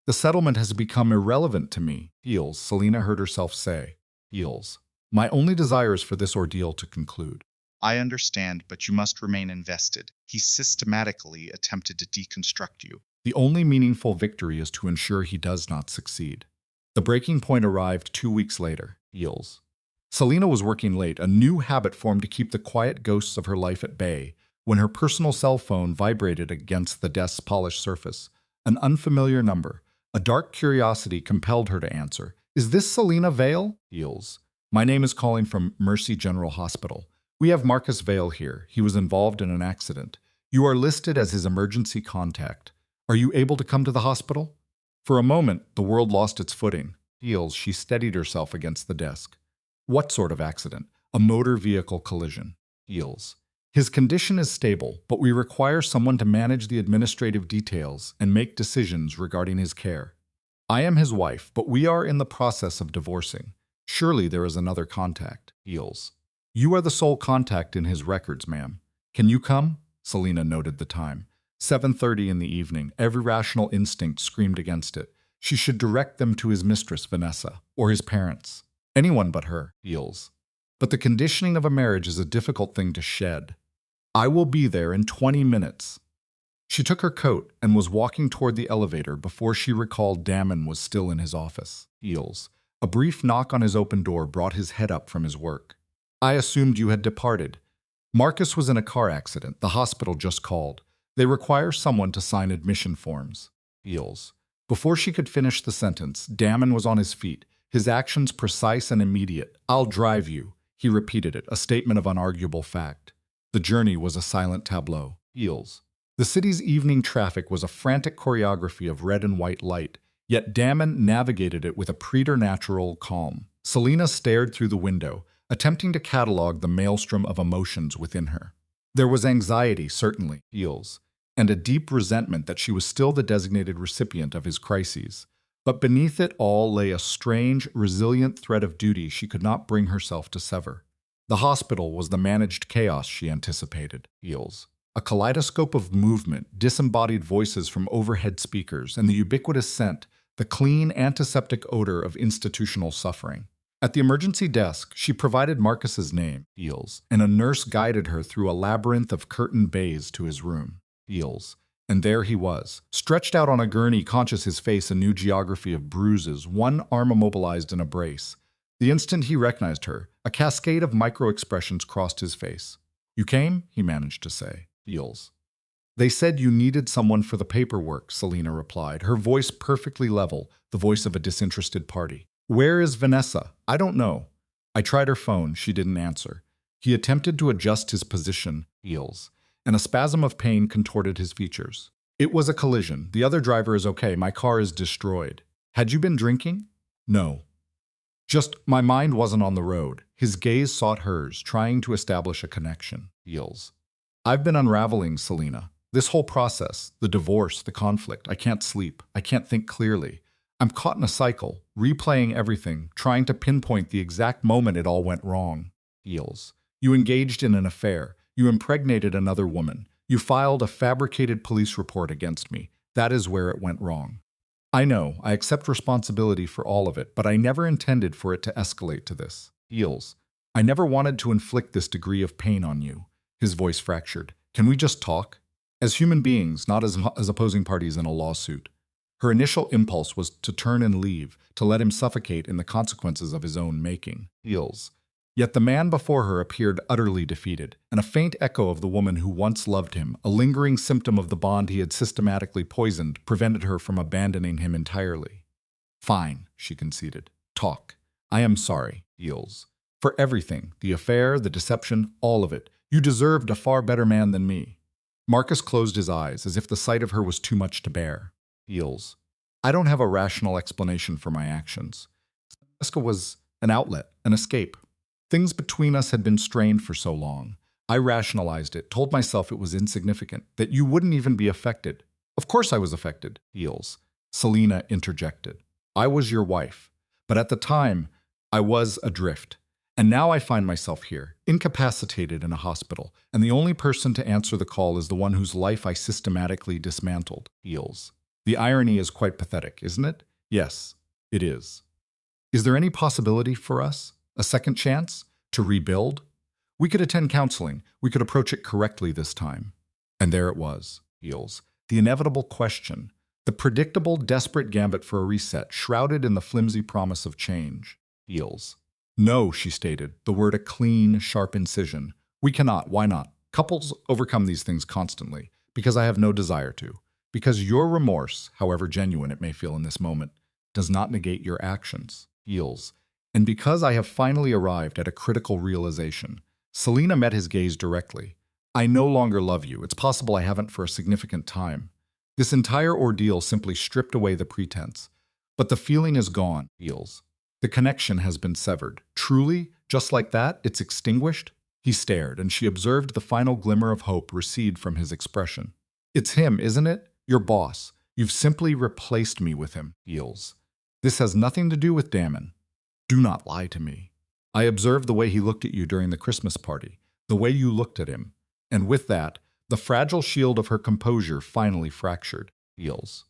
The settlement has become irrelevant to me, Heels, Selena heard herself say. Heels. My only desire is for this ordeal to conclude.
I understand, but you must remain invested. He systematically attempted to deconstruct you.
The only meaningful victory is to ensure he does not succeed. The breaking point arrived 2 weeks later. Heels. Selena was working late, a new habit formed to keep the quiet ghosts of her life at bay, when her personal cell phone vibrated against the desk's polished surface. An unfamiliar number. A dark curiosity compelled her to answer. Is this Selena Vale? Heels. My name is calling from Mercy General Hospital. We have Marcus Vale here. He was involved in an accident. You are listed as his emergency contact. Are you able to come to the hospital? For a moment, the world lost its footing. Heels, she steadied herself against the desk. What sort of accident? A motor vehicle collision. Heels. His condition is stable, but we require someone to manage the administrative details and make decisions regarding his care. I am his wife, but we are in the process of divorcing. Surely there is another contact. Heels. You are the sole contact in his records, ma'am. Can you come? Selena noted the time. 7:30 in the evening. Every rational instinct screamed against it. She should direct them to his mistress, Vanessa, or his parents. Anyone but her. Heels. But the conditioning of a marriage is a difficult thing to shed. I will be there in 20 minutes. She took her coat and was walking toward the elevator before she recalled Damon was still in his office. Heels. A brief knock on his open door brought his head up from his work. I assumed you had departed. Marcus was in a car accident. The hospital just called. They require someone to sign admission forms. Heels. Before she could finish the sentence, Damon was on his feet, his actions precise and immediate. I'll drive you. He repeated it, a statement of unarguable fact. The journey was a silent tableau. Heels. The city's evening traffic was a frantic choreography of red and white light, yet Damon navigated it with a preternatural calm. Selena stared through the window, attempting to catalog the maelstrom of emotions within her. There was anxiety, certainly. Heels. and a deep resentment that she was still the designated recipient of his crises. But beneath it all lay a strange, resilient thread of duty she could not bring herself to sever. The hospital was the managed chaos she anticipated. Eels. A kaleidoscope of movement, disembodied voices from overhead speakers, and the ubiquitous scent, the clean, antiseptic odor of institutional suffering. At the emergency desk, she provided Marcus's name, Eels, and a nurse guided her through a labyrinth of curtained bays to his room. Eels. And there he was, stretched out on a gurney, conscious his face a new geography of bruises, one arm immobilized in a brace. The instant he recognized her, a cascade of micro-expressions crossed his face. "You came?" he managed to say. Eels. "They said you needed someone for the paperwork," Selena replied, her voice perfectly level, the voice of a disinterested party. "Where is Vanessa?" "I don't know. I tried her phone. She didn't answer." He attempted to adjust his position, Eels, and a spasm of pain contorted his features. "It was a collision. The other driver is okay. My car is destroyed." "Had you been drinking?" "No. Just my mind wasn't on the road." His gaze sought hers, trying to establish a connection. Eels. "I've been unraveling, Selena. This whole process, the divorce, the conflict, I can't sleep. I can't think clearly. I'm caught in a cycle, replaying everything, trying to pinpoint the exact moment it all went wrong." Eels. "You engaged in an affair. You impregnated another woman. You filed a fabricated police report against me. That is where it went wrong. I know, I accept responsibility for all of it, but I never intended for it to escalate to this." Eels. "I never wanted to inflict this degree of pain on you." His voice fractured. "Can we just talk? As human beings, not as opposing parties in a lawsuit." Her initial impulse was to turn and leave, to let him suffocate in the consequences of his own making. Eels. Yet the man before her appeared utterly defeated, and a faint echo of the woman who once loved him, a lingering symptom of the bond he had systematically poisoned, prevented her from abandoning him entirely. "Fine," she conceded. "Talk. I am sorry, Eels. For everything, the affair, the deception, all of it. You deserved a far better man than me." Marcus closed his eyes, as if the sight of her was too much to bear. Eels. "I don't have a rational explanation for my actions. Jessica was an outlet, an escape. Things between us had been strained for so long. I rationalized it, told myself it was insignificant, that you wouldn't even be affected. Of course I was affected." Eels. Selena interjected. "I was your wife. But at the time, I was adrift. And now I find myself here, incapacitated in a hospital, and the only person to answer the call is the one whose life I systematically dismantled." Eels. "The irony is quite pathetic, isn't it?" "Yes, it is. Is there any possibility for us? A second chance? To rebuild? We could attend counseling. We could approach it correctly this time." And there it was, Eels. The inevitable question. The predictable, desperate gambit for a reset, shrouded in the flimsy promise of change. Eels. "No," she stated, the word a clean, sharp incision. "We cannot. Why not? Couples overcome these things constantly. Because I have no desire to. Because your remorse, however genuine it may feel in this moment, does not negate your actions." Eels. "And because I have finally arrived at a critical realization." Selena met his gaze directly. "I no longer love you. It's possible I haven't for a significant time. This entire ordeal simply stripped away the pretense. But the feeling is gone." Eels. "The connection has been severed. Truly, just like that, it's extinguished?" He stared, and she observed the final glimmer of hope recede from his expression. "It's him, isn't it? Your boss. You've simply replaced me with him." Eels. "This has nothing to do with Damon. Do not lie to me. I observed the way he looked at you during the Christmas party, the way you looked at him." And with that, the fragile shield of her composure finally fractured. Eels.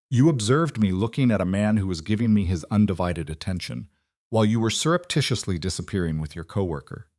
"You observed me looking at a man who was giving me his undivided attention, while you were surreptitiously disappearing with your coworker.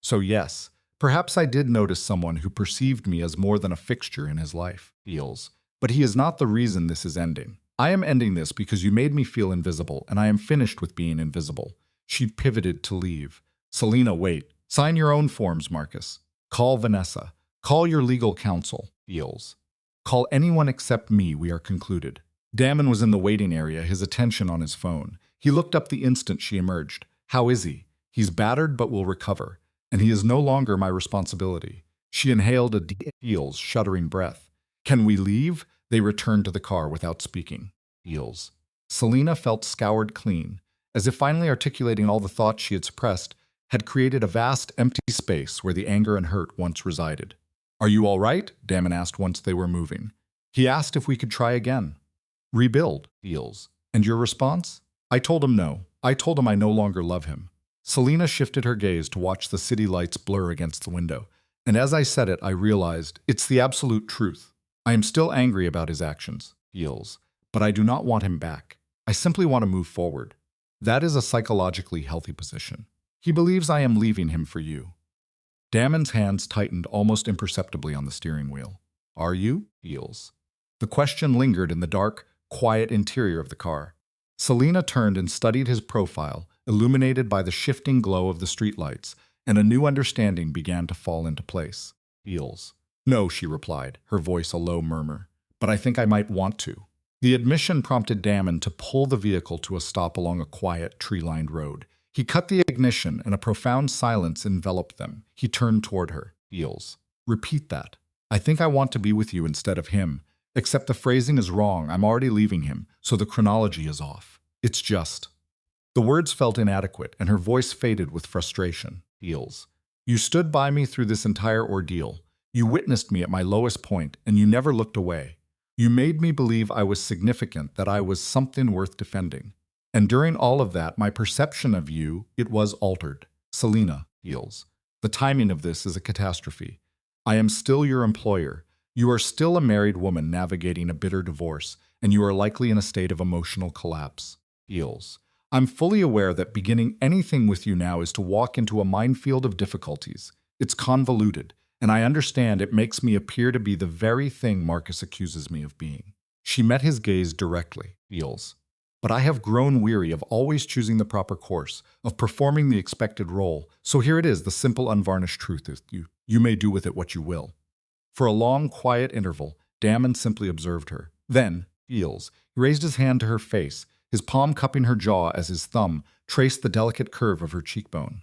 So yes, perhaps I did notice someone who perceived me as more than a fixture in his life." Eels. "But he is not the reason this is ending. I am ending this because you made me feel invisible, and I am finished with being invisible." She pivoted to leave. "Selena, wait. Sign your own forms, Marcus. Call Vanessa. Call your legal counsel." Eels. "Call anyone except me. We are concluded." Damon was in the waiting area, his attention on his phone. He looked up the instant she emerged. "How is he?" "He's battered but will recover. And he is no longer my responsibility." She inhaled a deep, Eels, shuddering breath. "Can we leave?" They returned to the car without speaking. Eels. Selena felt scoured clean, as if finally articulating all the thoughts she had suppressed had created a vast, empty space where the anger and hurt once resided. Are you all right? Damon asked once they were moving. He asked if we could try again. Rebuild, Eels. And your response? I told him no. I told him I no longer love him. Selina shifted her gaze to watch the city lights blur against the window. And as I said it, I realized it's the absolute truth. I am still angry about his actions, Eels, but I do not want him back. I simply want to move forward. That is a psychologically healthy position. He believes I am leaving him for you. Damon's hands tightened almost imperceptibly on the steering wheel. Are you, Eels? The question lingered in the dark, quiet interior of the car. Selina turned and studied his profile, illuminated by the shifting glow of the streetlights, and a new understanding began to fall into place. Eels. No, she replied, her voice a low murmur. But I think I might want to. The admission prompted Damon to pull the vehicle to a stop along a quiet, tree-lined road. He cut the ignition, and a profound silence enveloped them. He turned toward her. Eels. Repeat that. I think I want to be with you instead of him. Except the phrasing is wrong. I'm already leaving him, so the chronology is off. It's just. The words felt inadequate, and her voice faded with frustration. Eels. You stood by me through this entire ordeal. You witnessed me at my lowest point, and you never looked away. You made me believe I was significant, that I was something worth defending. And during all of that, my perception of you, it was altered. Selina, Eels. The timing of this is a catastrophe. I am still your employer. You are still a married woman navigating a bitter divorce, and you are likely in a state of emotional collapse. Eels. I'm fully aware that beginning anything with you now is to walk into a minefield of difficulties. It's convoluted, and I understand it makes me appear to be the very thing Marcus accuses me of being. She met his gaze directly. Eels. But I have grown weary of always choosing the proper course, of performing the expected role. So here it is, the simple, unvarnished truth is you may do with it what you will. For a long, quiet interval, Damon simply observed her. Then, Eels, he raised his hand to her face, his palm cupping her jaw as his thumb traced the delicate curve of her cheekbone.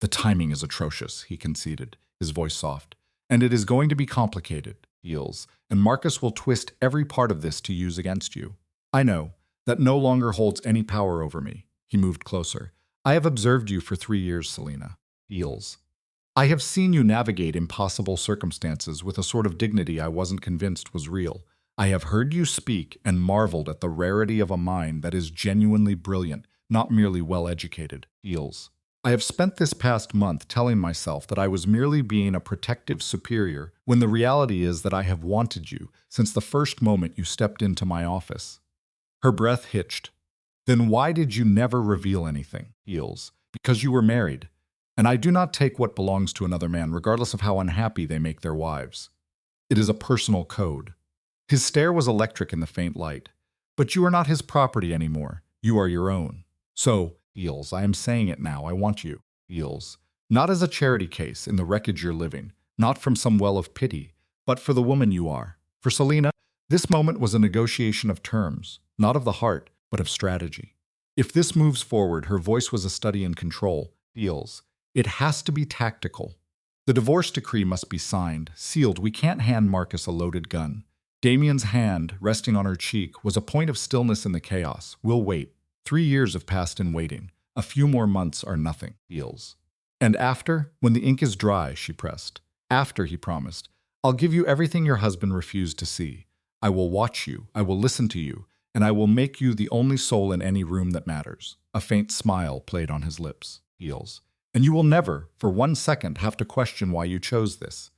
The timing is atrocious, he conceded, his voice soft. And it is going to be complicated, Eels, and Marcus will twist every part of this to use against you. I know. That no longer holds any power over me. He moved closer. I have observed you for 3 years, Selina. Eels. I have seen you navigate impossible circumstances with a sort of dignity I wasn't convinced was real. I have heard you speak and marveled at the rarity of a mind that is genuinely brilliant, not merely well-educated. Eels. I have spent this past month telling myself that I was merely being a protective superior, when the reality is that I have wanted you since the first moment you stepped into my office. Her breath hitched. Then why did you never reveal anything, Eels? Because you were married. And I do not take what belongs to another man, regardless of how unhappy they make their wives. It is a personal code. His stare was electric in the faint light. But you are not his property anymore. You are your own. So, Eels, I am saying it now, I want you, Eels. Not as a charity case in the wreckage you're living, not from some well of pity, but for the woman you are. For Selina, this moment was a negotiation of terms. Not of the heart, but of strategy. If this moves forward, her voice was a study in control. Eels. It has to be tactical. The divorce decree must be signed, sealed. We can't hand Marcus a loaded gun. Damien's hand, resting on her cheek, was a point of stillness in the chaos. We'll wait. 3 years have passed in waiting. A few more months are nothing. Eels. And after, when the ink is dry, she pressed. After, he promised, I'll give you everything your husband refused to see. I will watch you. I will listen to you. And I will make you the only soul in any room that matters. A faint smile played on his lips. Eels. And you will never, for 1 second, have to question why you chose this.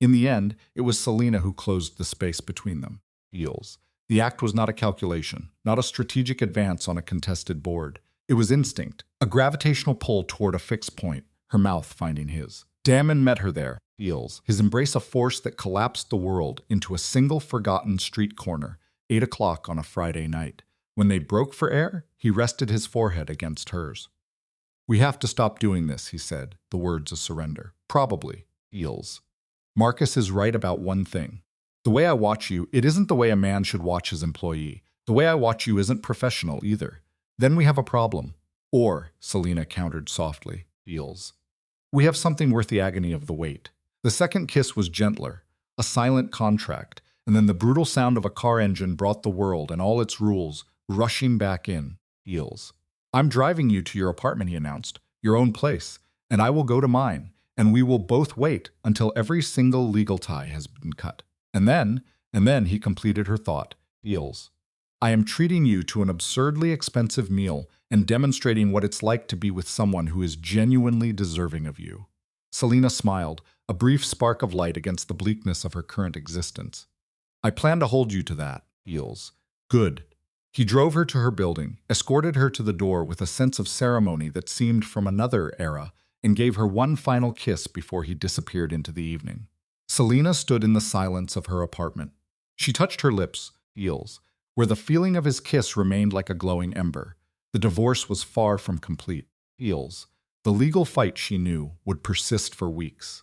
In the end, it was Selina who closed the space between them. Eels. The act was not a calculation, not a strategic advance on a contested board. It was instinct, a gravitational pull toward a fixed point, her mouth finding his. Damon met her there, Eels, his embrace a force that collapsed the world into a single forgotten street corner. 8 o'clock on a Friday night. When they broke for air, he rested his forehead against hers. We have to stop doing this, he said, the words of surrender. Probably, Eels. Marcus is right about one thing. The way I watch you, it isn't the way a man should watch his employee. The way I watch you isn't professional either. Then we have a problem. Or, Selina countered softly, Eels. We have something worth the agony of the wait. The second kiss was gentler, a silent contract. And then the brutal sound of a car engine brought the world and all its rules rushing back in. Eels. I'm driving you to your apartment, he announced. Your own place. And I will go to mine. and we will both wait until every single legal tie has been cut. And then he completed her thought. Feels. I am treating you to an absurdly expensive meal and demonstrating what it's like to be with someone who is genuinely deserving of you. Selena smiled, a brief spark of light against the bleakness of her current existence. I plan to hold you to that, Feels. Good. He drove her to her building, escorted her to the door with a sense of ceremony that seemed from another era, and gave her one final kiss before he disappeared into the evening. Selena stood in the silence of her apartment. She touched her lips, Feels, where the feeling of his kiss remained like a glowing ember. The divorce was far from complete. Feels. The legal fight, she knew, would persist for weeks.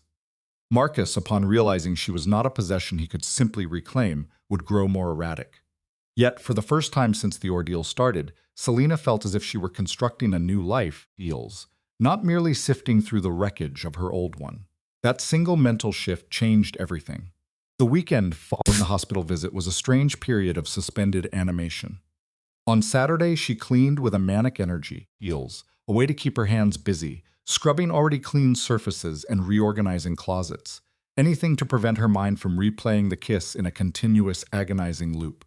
Marcus, upon realizing she was not a possession he could simply reclaim, would grow more erratic. Yet, for the first time since the ordeal started, Selena felt as if she were constructing a new life, Feels, not merely sifting through the wreckage of her old one. That single mental shift changed everything. The weekend following the hospital visit was a strange period of suspended animation. On Saturday, she cleaned with a manic energy, Feels, a way to keep her hands busy, scrubbing already clean surfaces and reorganizing closets, anything to prevent her mind from replaying the kiss in a continuous, agonizing loop.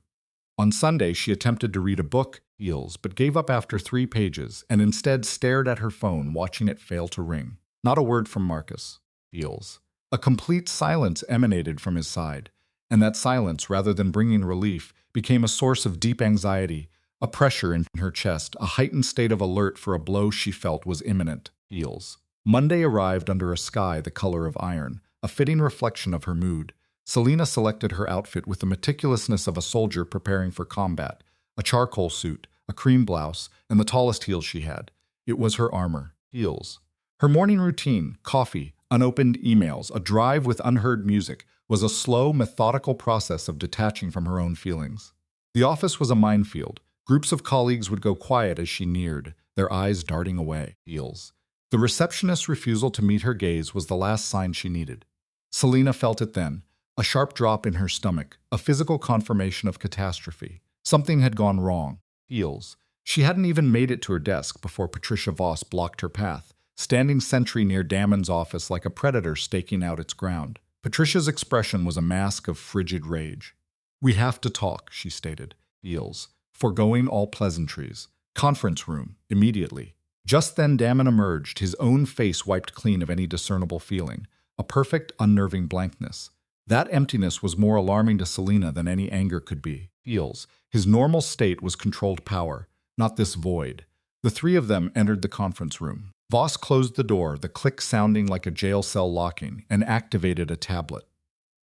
On Sunday, she attempted to read a book, Feels, but gave up after 3 pages and instead stared at her phone, watching it fail to ring. Not a word from Marcus, Feels. A complete silence emanated from his side, and that silence, rather than bringing relief, became a source of deep anxiety, a pressure in her chest, a heightened state of alert for a blow she felt was imminent, Feels. Monday arrived under a sky the color of iron, a fitting reflection of her mood. Selena selected her outfit with the meticulousness of a soldier preparing for combat, a charcoal suit, a cream blouse, and the tallest heels she had. It was her armor, Feels. Her morning routine, coffee, unopened emails, a drive with unheard music, was a slow, methodical process of detaching from her own feelings. The office was a minefield. Groups of colleagues would go quiet as she neared, their eyes darting away, Feels. The receptionist's refusal to meet her gaze was the last sign she needed. Selena felt it then, a sharp drop in her stomach, a physical confirmation of catastrophe. Something had gone wrong, Feels. She hadn't even made it to her desk before Patricia Voss blocked her path, standing sentry near Damon's office like a predator staking out its ground. Patricia's expression was a mask of frigid rage. We have to talk, she stated, Feels, foregoing all pleasantries. Conference room, immediately. Just then Damon emerged, his own face wiped clean of any discernible feeling, a perfect, unnerving blankness. That emptiness was more alarming to Selena than any anger could be. Feels. His normal state was controlled power, not this void. The 3 of them entered the conference room. Voss closed the door, the click sounding like a jail cell locking, and activated a tablet.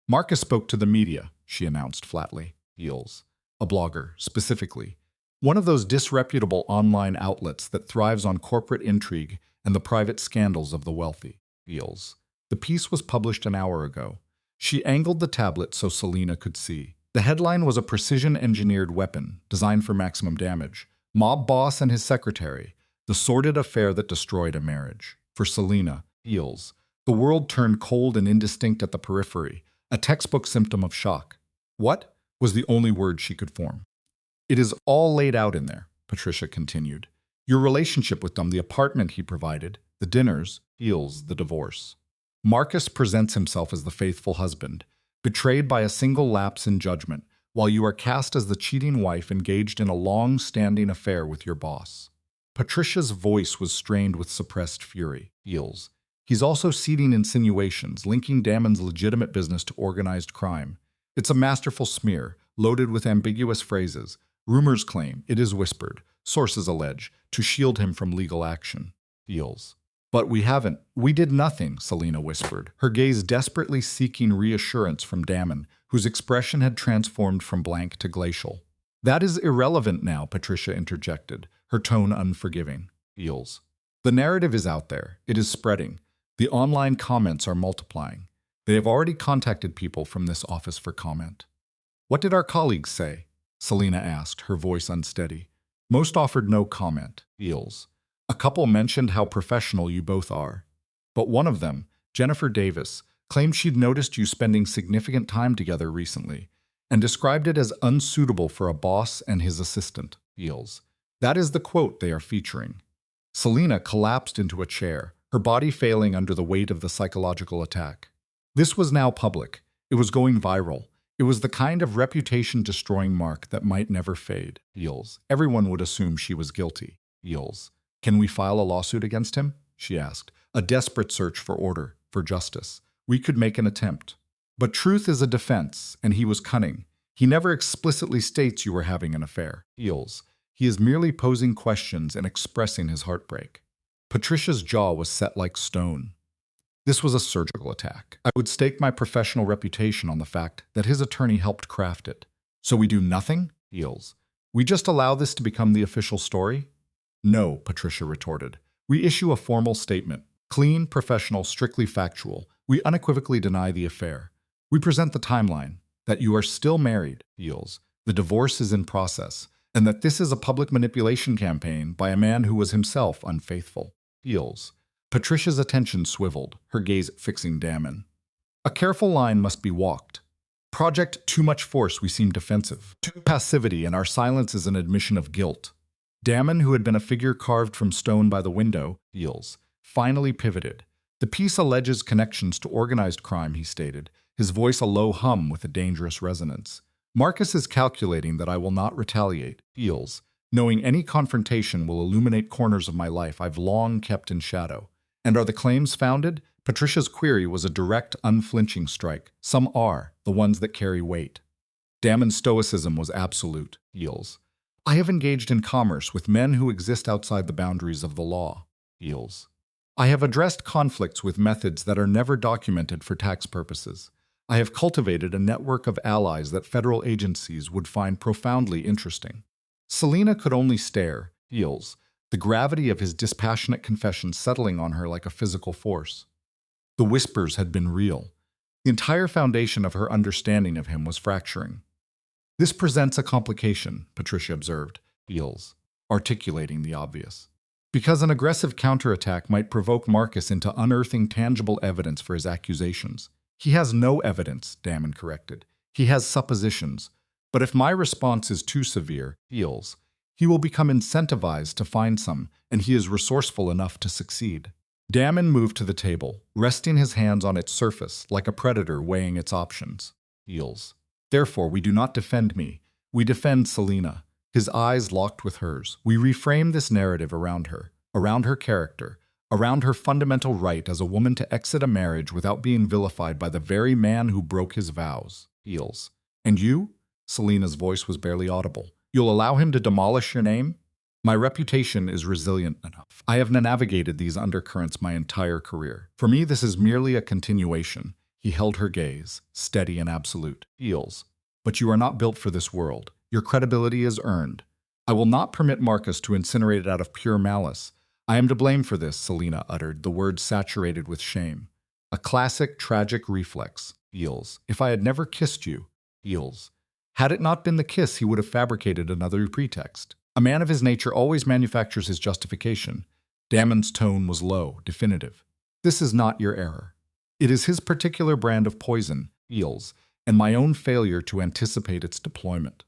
Marcus spoke to the media, she announced flatly. Feels. A blogger, specifically. One of those disreputable online outlets that thrives on corporate intrigue and the private scandals of the wealthy. Feels. The piece was published an hour ago. She angled the tablet so Selena could see. The headline was a precision-engineered weapon designed for maximum damage. Mob boss and his secretary. The sordid affair that destroyed a marriage. For Selena, Feels. The world turned cold and indistinct at the periphery, a textbook symptom of shock. What? Was the only word she could form. It is all laid out in there, Patricia continued. Your relationship with them, the apartment he provided, the dinners, Feels, the divorce. Marcus presents himself as the faithful husband, betrayed by a single lapse in judgment, while you are cast as the cheating wife engaged in a long-standing affair with your boss. Patricia's voice was strained with suppressed fury. Feels. He's also seeding insinuations, linking Damon's legitimate business to organized crime. It's a masterful smear, loaded with ambiguous phrases. Rumors claim, it is whispered, sources allege, to shield him from legal action. Feels. But we did nothing, Selena whispered, her gaze desperately seeking reassurance from Damon, whose expression had transformed from blank to glacial. That is irrelevant now, Patricia interjected, her tone unforgiving. Feels. The narrative is out there. It is spreading. The online comments are multiplying. They have already contacted people from this office for comment. What did our colleagues say? Selena asked, her voice unsteady. Most offered no comment. Feels. A couple mentioned how professional you both are. But one of them, Jennifer Davis, claimed she'd noticed you spending significant time together recently and described it as unsuitable for a boss and his assistant. Feels. That is the quote they are featuring. Selena collapsed into a chair, her her body failing under the weight of the psychological attack. This was now public. It was going viral. It was the kind of reputation-destroying mark that might never fade. Eels. Everyone would assume she was guilty. Eels. Can we file a lawsuit against him? She asked. A desperate search for order, for justice. We could make an attempt. But truth is a defense, and he was cunning. He never explicitly states you were having an affair. Eels. He is merely posing questions and expressing his heartbreak. Patricia's jaw was set like stone. This was a surgical attack. I would stake my professional reputation on the fact that his attorney helped craft it. So we do nothing? Eels. We just allow this to become the official story? No, Patricia retorted. We issue a formal statement. Clean, professional, strictly factual. We unequivocally deny the affair. We present the timeline, that you are still married, Eels. The divorce is in process, and that this is a public manipulation campaign by a man who was himself unfaithful. Eels. Patricia's attention swiveled, her gaze fixing Damon. A careful line must be walked. Project too much force, we seem defensive. Too passivity, and our silence is an admission of guilt. Damon, who had been a figure carved from stone by the window, Eels, finally pivoted. The piece alleges connections to organized crime, he stated, his voice a low hum with a dangerous resonance. Marcus is calculating that I will not retaliate, Eels, knowing any confrontation will illuminate corners of my life I've long kept in shadow. And are the claims founded? Patricia's query was a direct, unflinching strike. Some are, the ones that carry weight. Damon's stoicism was absolute, Eels. I have engaged in commerce with men who exist outside the boundaries of the law, Eels. I have addressed conflicts with methods that are never documented for tax purposes. I have cultivated a network of allies that federal agencies would find profoundly interesting. Selina could only stare, Eels, the gravity of his dispassionate confession settling on her like a physical force. The whispers had been real. The entire foundation of her understanding of him was fracturing. This presents a complication, Patricia observed, Eels, articulating the obvious. Because an aggressive counterattack might provoke Marcus into unearthing tangible evidence for his accusations. He has no evidence, Damon corrected. He has suppositions. But if my response is too severe, Eels, he will become incentivized to find some, and he is resourceful enough to succeed. Damon moved to the table, resting his hands on its surface like a predator weighing its options. Eels. Therefore, we do not defend me. We defend Selina. His eyes locked with hers. We reframe this narrative around her character, around her fundamental right as a woman to exit a marriage without being vilified by the very man who broke his vows. Eels. And you? Selina's voice was barely audible. You'll allow him to demolish your name? My reputation is resilient enough. I have navigated these undercurrents my entire career. For me, this is merely a continuation. He held her gaze, steady and absolute. Eels. But you are not built for this world. Your credibility is earned. I will not permit Marcus to incinerate it out of pure malice. I am to blame for this, Selina uttered, the words saturated with shame. A classic, tragic reflex. Eels. If I had never kissed you. Eels. Had it not been the kiss, he would have fabricated another pretext. A man of his nature always manufactures his justification. Damon's tone was low, definitive. This is not your error. It is his particular brand of poison, Eels, and my own failure to anticipate its deployment.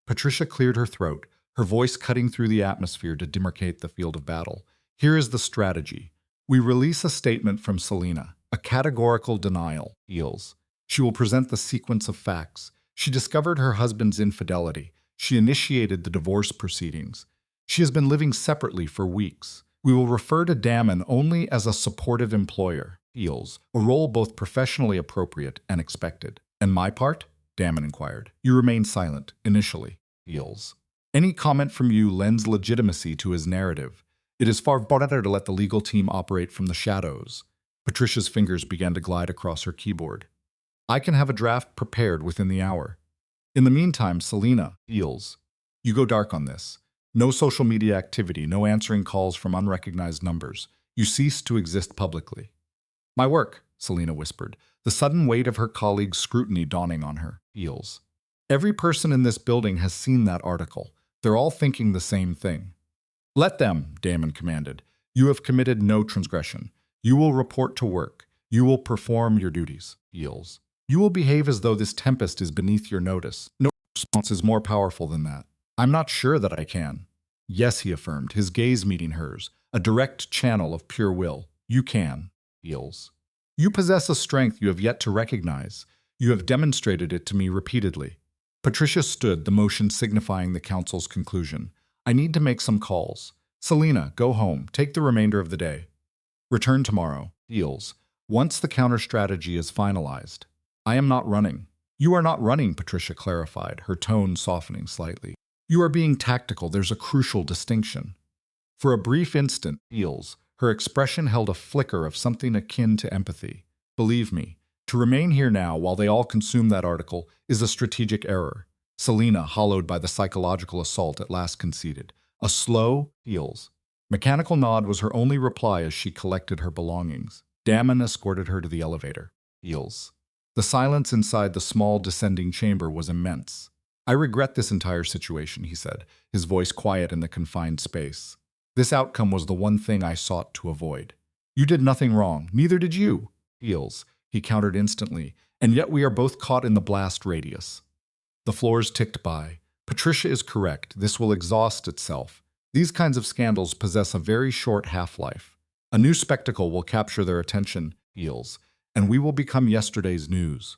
Patricia cleared her throat, her voice cutting through the atmosphere to demarcate the field of battle. Here is the strategy. We release a statement from Selina, a categorical denial, Eels. She will present the sequence of facts. She discovered her husband's infidelity. She initiated the divorce proceedings. She has been living separately for weeks. We will refer to Damon only as a supportive employer, Eels, a role both professionally appropriate and expected. And my part? Damon inquired. You remain silent, initially, Eels. Any comment from you lends legitimacy to his narrative. It is far better to let the legal team operate from the shadows. Patricia's fingers began to glide across her keyboard. I can have a draft prepared within the hour. In the meantime, Selina, Eels, you go dark on this. No social media activity, no answering calls from unrecognized numbers. You cease to exist publicly. My work, Selina whispered, the sudden weight of her colleague's scrutiny dawning on her. Eels. Every person in this building has seen that article. They're all thinking the same thing. Let them, Damon commanded. You have committed no transgression. You will report to work. You will perform your duties. Eels. You will behave as though this tempest is beneath your notice. No response is more powerful than that. I'm not sure that I can. Yes, he affirmed, his gaze meeting hers, a direct channel of pure will. You can, Eels. You possess a strength you have yet to recognize. You have demonstrated it to me repeatedly. Patricia stood, the motion signifying the council's conclusion. I need to make some calls. Selina, go home. Take the remainder of the day. Return tomorrow. Eels. Once the counter-strategy is finalized. I am not running. You are not running, Patricia clarified, her tone softening slightly. You are being tactical. There's a crucial distinction. For a brief instant, Eels, her expression held a flicker of something akin to empathy. Believe me, to remain here now while they all consume that article is a strategic error. Selina, hollowed by the psychological assault, at last conceded. A slow, Eels. Mechanical nod was her only reply as she collected her belongings. Damon escorted her to the elevator. Eels. The silence inside the small descending chamber was immense. I regret this entire situation, he said, his voice quiet in the confined space. This outcome was the one thing I sought to avoid. You did nothing wrong, neither did you. Eels, he countered instantly, and yet we are both caught in the blast radius. The floors ticked by. Patricia is correct, this will exhaust itself. These kinds of scandals possess a very short half-life. A new spectacle will capture their attention, Eels, and we will become yesterday's news.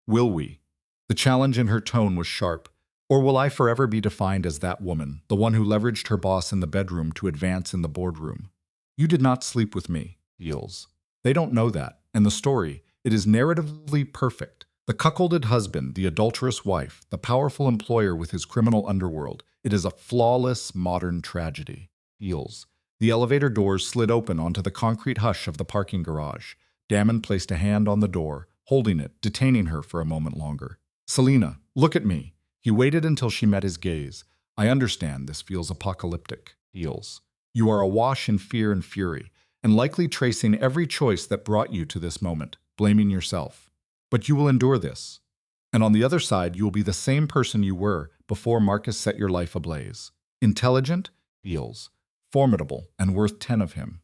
Will we? The challenge in her tone was sharp. Or will I forever be defined as that woman, the one who leveraged her boss in the bedroom to advance in the boardroom? You did not sleep with me, Eels. They don't know that, and the story, it is narratively perfect. The cuckolded husband, the adulterous wife, the powerful employer with his criminal underworld. It is a flawless modern tragedy. Eels. The elevator doors slid open onto the concrete hush of the parking garage. Damon placed a hand on the door, holding it, detaining her for a moment longer. Selina, look at me. He waited until she met his gaze. I understand this feels apocalyptic. Eels. You are awash in fear and fury, and likely tracing every choice that brought you to this moment, blaming yourself. But you will endure this. And on the other side, you will be the same person you were before Marcus set your life ablaze. Intelligent, Eels. Formidable, and worth 10 of him.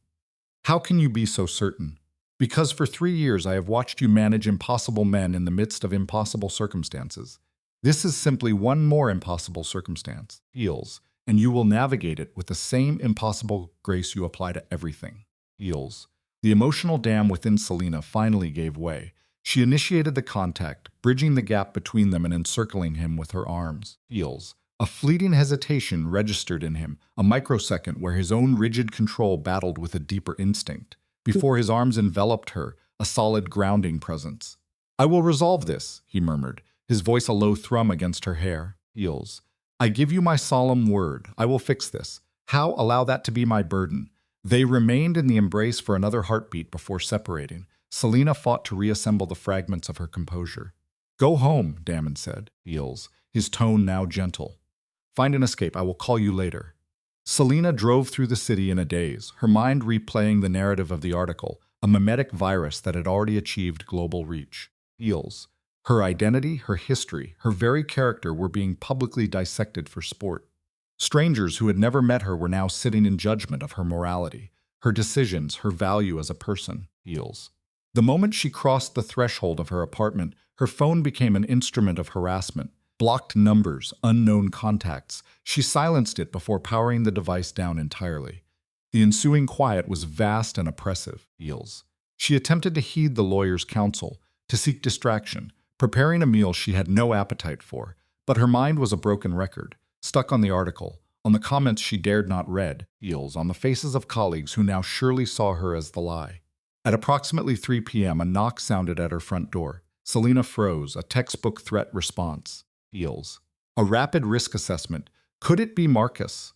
How can you be so certain? Because for 3 years I have watched you manage impossible men in the midst of impossible circumstances. This is simply one more impossible circumstance, Eels, and you will navigate it with the same impossible grace you apply to everything. Eels. The emotional dam within Selina finally gave way. She initiated the contact, bridging the gap between them and encircling him with her arms. Eels. A fleeting hesitation registered in him, a microsecond where his own rigid control battled with a deeper instinct. Before his arms enveloped her, a solid grounding presence. I will resolve this, he murmured, his voice a low thrum against her hair. Eels. I give you my solemn word, I will fix this. How allow that to be my burden? They remained in the embrace for another heartbeat before separating. Selina fought to reassemble the fragments of her composure. Go home, Damon said, Eels, his tone now gentle. Find an escape, I will call you later. Selina drove through the city in a daze, her mind replaying the narrative of the article, a mimetic virus that had already achieved global reach. Eels. Her identity, her history, her very character were being publicly dissected for sport. Strangers who had never met her were now sitting in judgment of her morality, her decisions, her value as a person. Eels. The moment she crossed the threshold of her apartment, her phone became an instrument of harassment. Blocked numbers, unknown contacts. She silenced it before powering the device down entirely. The ensuing quiet was vast and oppressive. Eels. She attempted to heed the lawyer's counsel, to seek distraction, preparing a meal she had no appetite for, but her mind was a broken record, stuck on the article, on the comments she dared not read, Eels, on the faces of colleagues who now surely saw her as the lie. At approximately 3 p.m., a knock sounded at her front door. Selina froze, a textbook threat response. Eels. A rapid risk assessment. Could it be Marcus?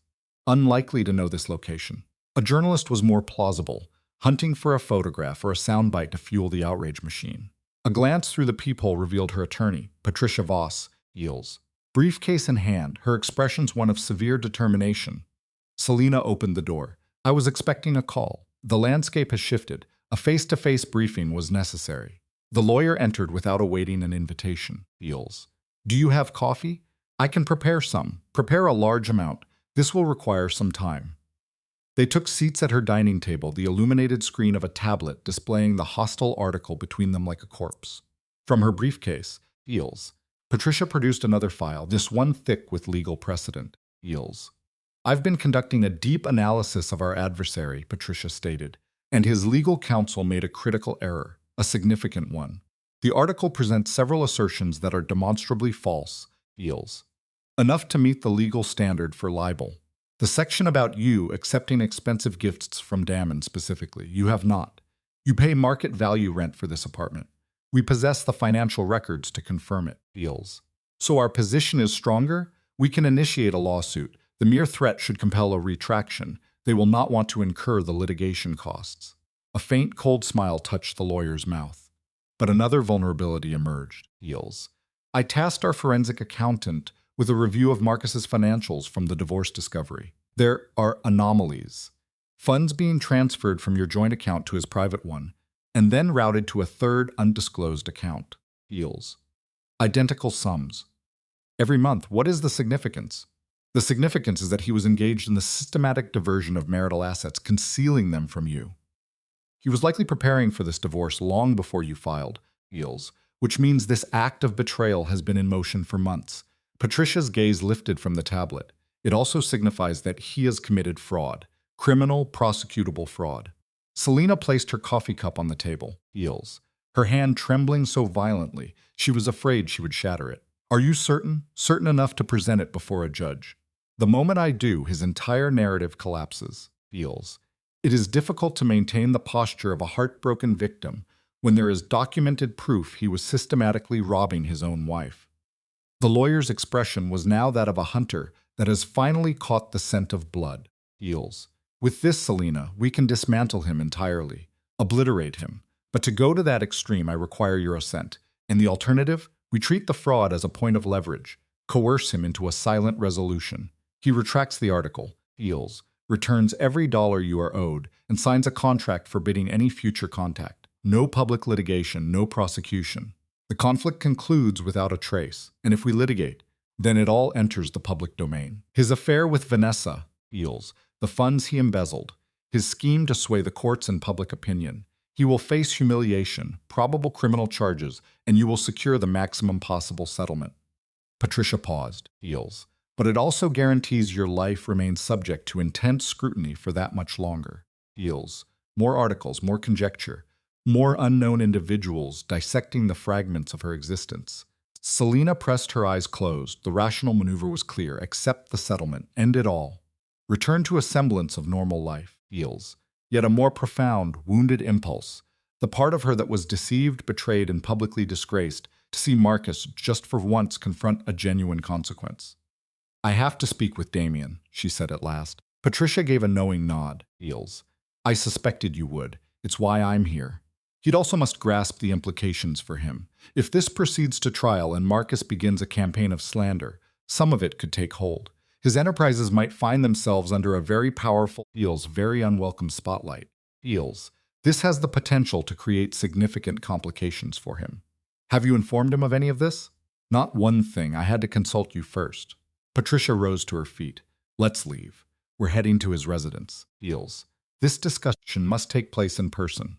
Unlikely to know this location. A journalist was more plausible, hunting for a photograph or a soundbite to fuel the outrage machine. A glance through the peephole revealed her attorney, Patricia Voss, Eels. Briefcase in hand, her expressions one of severe determination. Selina opened the door. I was expecting a call. The landscape has shifted. A face-to-face briefing was necessary. The lawyer entered without awaiting an invitation. Eels. Do you have coffee? I can prepare some. Prepare a large amount. This will require some time. They took seats at her dining table, the illuminated screen of a tablet displaying the hostile article between them like a corpse. From her briefcase, Eels. Patricia produced another file, this one thick with legal precedent. Eels. I've been conducting a deep analysis of our adversary, Patricia stated. And his legal counsel made a critical error, a significant one. The article presents several assertions that are demonstrably false, feels. Enough to meet the legal standard for libel. The section about you accepting expensive gifts from Damon specifically, you have not. You pay market value rent for this apartment. We possess the financial records to confirm it, feels. So our position is stronger? We can initiate a lawsuit. The mere threat should compel a retraction. They will not want to incur the litigation costs. A faint, cold smile touched the lawyer's mouth. But another vulnerability emerged, feels. I tasked our forensic accountant with a review of Marcus's financials from the divorce discovery. There are anomalies. Funds being transferred from your joint account to his private one, and then routed to a third undisclosed account, feels. Identical sums. Every month. What is the significance? The significance is that he was engaged in the systematic diversion of marital assets, concealing them from you. He was likely preparing for this divorce long before you filed, feels, which means this act of betrayal has been in motion for months. Patricia's gaze lifted from the tablet. It also signifies that he has committed fraud, criminal, prosecutable fraud. Selina placed her coffee cup on the table, feels, her hand trembling so violently she was afraid she would shatter it. Are you certain? Certain enough to present it before a judge? The moment I do, his entire narrative collapses, feels. It is difficult to maintain the posture of a heartbroken victim when there is documented proof he was systematically robbing his own wife. The lawyer's expression was now that of a hunter that has finally caught the scent of blood, feels. With this, Selina, we can dismantle him entirely, obliterate him. But to go to that extreme, I require your assent. In the alternative, we treat the fraud as a point of leverage, coerce him into a silent resolution. He retracts the article, feels, returns every dollar you are owed, and signs a contract forbidding any future contact. No public litigation, no prosecution. The conflict concludes without a trace, and if we litigate, then it all enters the public domain. His affair with Vanessa, feels, the funds he embezzled, his scheme to sway the courts and public opinion. He will face humiliation, probable criminal charges, and you will secure the maximum possible settlement. Patricia paused, feels. But it also guarantees your life remains subject to intense scrutiny for that much longer, feels. More articles, more conjecture, more unknown individuals dissecting the fragments of her existence. Selina pressed her eyes closed. The rational maneuver was clear. Accept the settlement. End it all. Return to a semblance of normal life, feels. Yet a more profound, wounded impulse. The part of her that was deceived, betrayed, and publicly disgraced, to see Marcus just for once confront a genuine consequence. I have to speak with Damien, she said at last. Patricia gave a knowing nod, feels. I suspected you would. It's why I'm here. He'd also must grasp the implications for him. If this proceeds to trial and Marcus begins a campaign of slander, some of it could take hold. His enterprises might find themselves under a very powerful, feels, very unwelcome spotlight. Feels. This has the potential to create significant complications for him. Have you informed him of any of this? Not one thing. I had to consult you first. Patricia rose to her feet. Let's leave. We're heading to his residence, feels. This discussion must take place in person.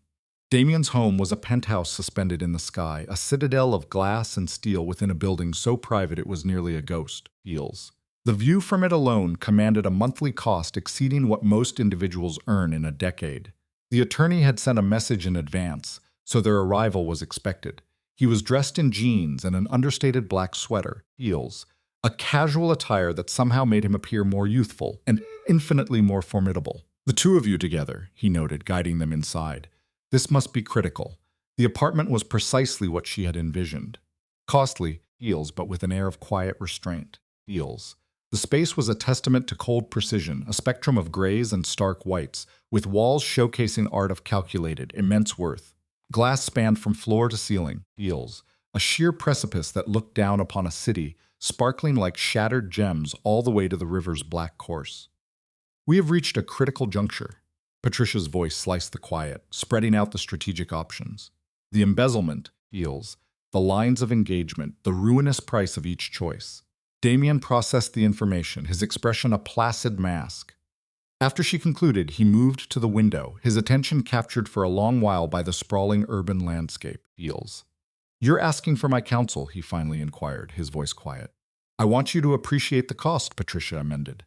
Damien's home was a penthouse suspended in the sky, a citadel of glass and steel within a building so private it was nearly a ghost, feels. The view from it alone commanded a monthly cost exceeding what most individuals earn in a decade. The attorney had sent a message in advance, so their arrival was expected. He was dressed in jeans and an understated black sweater, heels, a casual attire that somehow made him appear more youthful and infinitely more formidable. The two of you together, he noted, guiding them inside. This must be critical. The apartment was precisely what she had envisioned. Costly, feels, but with an air of quiet restraint, feels. The space was a testament to cold precision, a spectrum of grays and stark whites, with walls showcasing art of calculated, immense worth. Glass spanned from floor to ceiling, feels, a sheer precipice that looked down upon a city, sparkling like shattered gems all the way to the river's black course. We have reached a critical juncture. Patricia's voice sliced the quiet, spreading out the strategic options. The embezzlement, feels, the lines of engagement, the ruinous price of each choice. Damien processed the information, his expression a placid mask. After she concluded, he moved to the window, his attention captured for a long while by the sprawling urban landscape, feels. You're asking for my counsel, he finally inquired, his voice quiet. I want you to appreciate the cost, Patricia amended.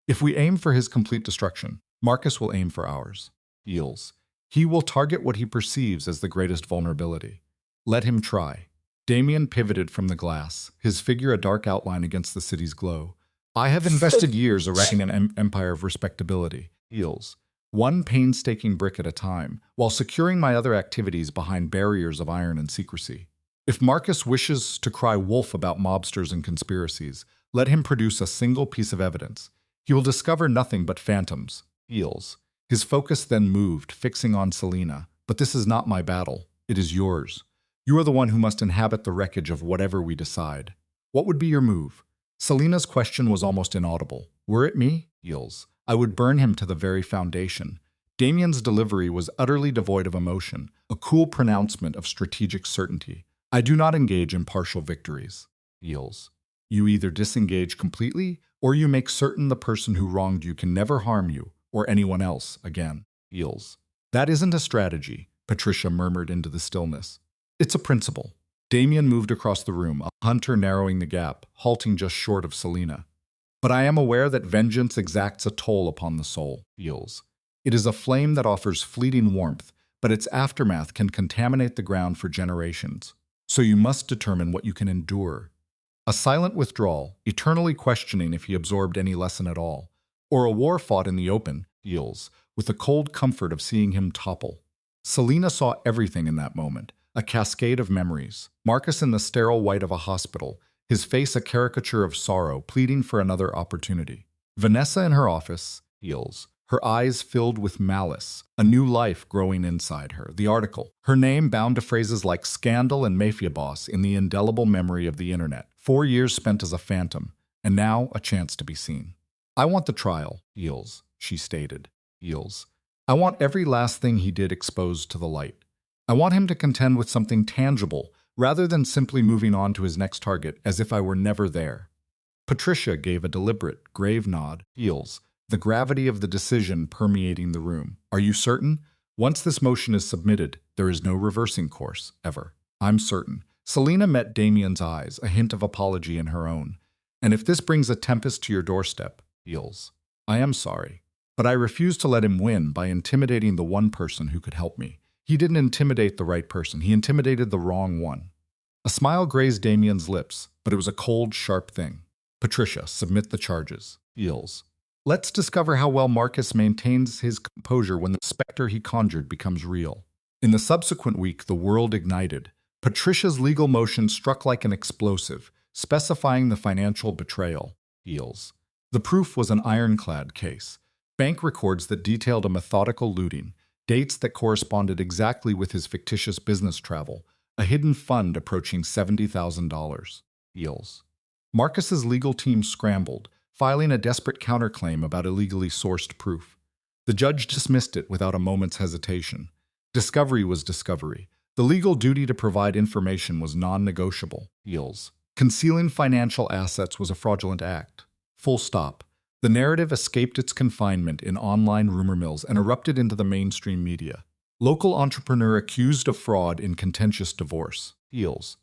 If we aim for his complete destruction, Marcus will aim for ours, feels. He will target what he perceives as the greatest vulnerability. Let him try. Damien pivoted from the glass, his figure a dark outline against the city's glow. I have invested years erecting an empire of respectability, heels, one painstaking brick at a time, while securing my other activities behind barriers of iron and secrecy. If Marcus wishes to cry wolf about mobsters and conspiracies, let him produce a single piece of evidence. He will discover nothing but phantoms, heels. His focus then moved, fixing on Selina. But this is not my battle. It is yours. You are the one who must inhabit the wreckage of whatever we decide. What would be your move? Selina's question was almost inaudible. Were it me? Heels. I would burn him to the very foundation. Damien's delivery was utterly devoid of emotion, a cool pronouncement of strategic certainty. I do not engage in partial victories. Heels. You either disengage completely, or you make certain the person who wronged you can never harm you, or anyone else again. Heels. That isn't a strategy, Patricia murmured into the stillness. It's a principle. Damien moved across the room, a hunter narrowing the gap, halting just short of Selina. But I am aware that vengeance exacts a toll upon the soul, Heels. It is a flame that offers fleeting warmth, but its aftermath can contaminate the ground for generations. So you must determine what you can endure. A silent withdrawal, eternally questioning if he absorbed any lesson at all, or a war fought in the open, Heels, with the cold comfort of seeing him topple. Selina saw everything in that moment, a cascade of memories. Marcus in the sterile white of a hospital, his face a caricature of sorrow, pleading for another opportunity. Vanessa in her office, Heels, her eyes filled with malice, a new life growing inside her. The article, her name bound to phrases like scandal and mafia boss in the indelible memory of the internet. 4 years spent as a phantom, and now a chance to be seen. I want the trial, Heels, she stated. Heels. I want every last thing he did exposed to the light. I want him to contend with something tangible, rather than simply moving on to his next target as if I were never there. Patricia gave a deliberate, grave nod. Heels, the gravity of the decision permeating the room. Are you certain? Once this motion is submitted, there is no reversing course, ever. I'm certain. Selina met Damien's eyes, a hint of apology in her own. And if this brings a tempest to your doorstep, Heels, I am sorry. But I refuse to let him win by intimidating the one person who could help me. He didn't intimidate the right person. He intimidated the wrong one. A smile grazed Damien's lips, but it was a cold, sharp thing. Patricia, submit the charges. Heels. Let's discover how well Marcus maintains his composure when the specter he conjured becomes real. In the subsequent week, the world ignited. Patricia's legal motion struck like an explosive, specifying the financial betrayal. Heels. The proof was an ironclad case. Bank records that detailed a methodical looting, dates that corresponded exactly with his fictitious business travel, a hidden fund approaching $70,000. Heels. Marcus's legal team scrambled, filing a desperate counterclaim about illegally sourced proof. The judge dismissed it without a moment's hesitation. Discovery was discovery. The legal duty to provide information was non-negotiable. Heels. Concealing financial assets was a fraudulent act. Full stop. The narrative escaped its confinement in online rumor mills and erupted into the mainstream media. Local entrepreneur accused of fraud in contentious divorce. Heels.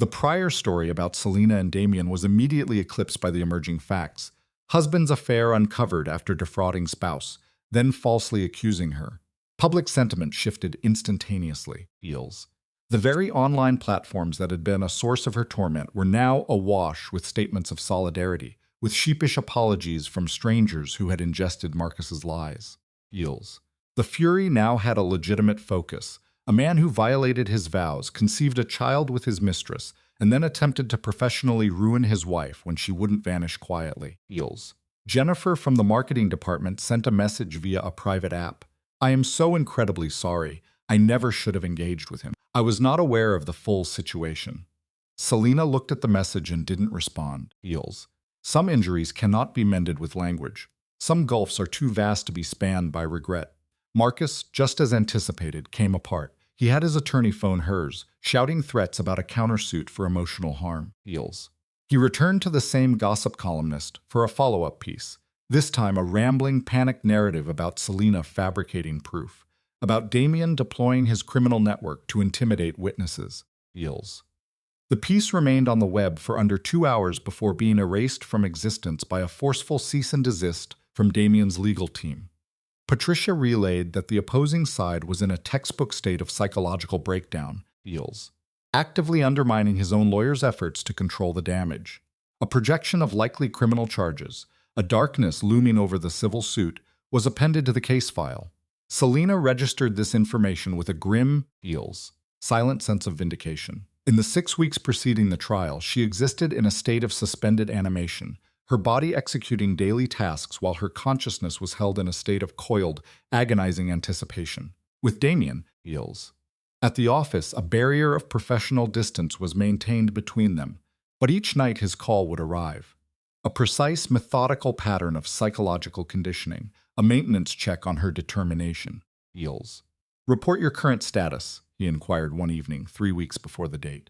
The prior story about Selina and Damien was immediately eclipsed by the emerging facts. Husband's affair uncovered after defrauding spouse, then falsely accusing her. Public sentiment shifted instantaneously. Heels. The very online platforms that had been a source of her torment were now awash with statements of solidarity, with sheepish apologies from strangers who had ingested Marcus's lies. Heels. The fury now had a legitimate focus. A man who violated his vows, conceived a child with his mistress, and then attempted to professionally ruin his wife when she wouldn't vanish quietly. Heels. Jennifer from the marketing department sent a message via a private app. I am so incredibly sorry. I never should have engaged with him. I was not aware of the full situation. Selina looked at the message and didn't respond. Heels. Some injuries cannot be mended with language. Some gulfs are too vast to be spanned by regret. Marcus, just as anticipated, came apart. He had his attorney phone hers, shouting threats about a countersuit for emotional harm. Heels. He returned to the same gossip columnist for a follow-up piece, this time a rambling, panicked narrative about Selina fabricating proof, about Damien deploying his criminal network to intimidate witnesses. Heels. The piece remained on the web for under 2 hours before being erased from existence by a forceful cease and desist from Damien's legal team. Patricia relayed that the opposing side was in a textbook state of psychological breakdown, feels, actively undermining his own lawyer's efforts to control the damage. A projection of likely criminal charges, a darkness looming over the civil suit, was appended to the case file. Selina registered this information with a grim, feels, silent sense of vindication. In the 6 weeks preceding the trial, she existed in a state of suspended animation, her body executing daily tasks while her consciousness was held in a state of coiled, agonizing anticipation. With Damien, feels. At the office, a barrier of professional distance was maintained between them, but each night his call would arrive. A precise, methodical pattern of psychological conditioning, a maintenance check on her determination, feels. Report your current status, he inquired one evening, 3 weeks before the date.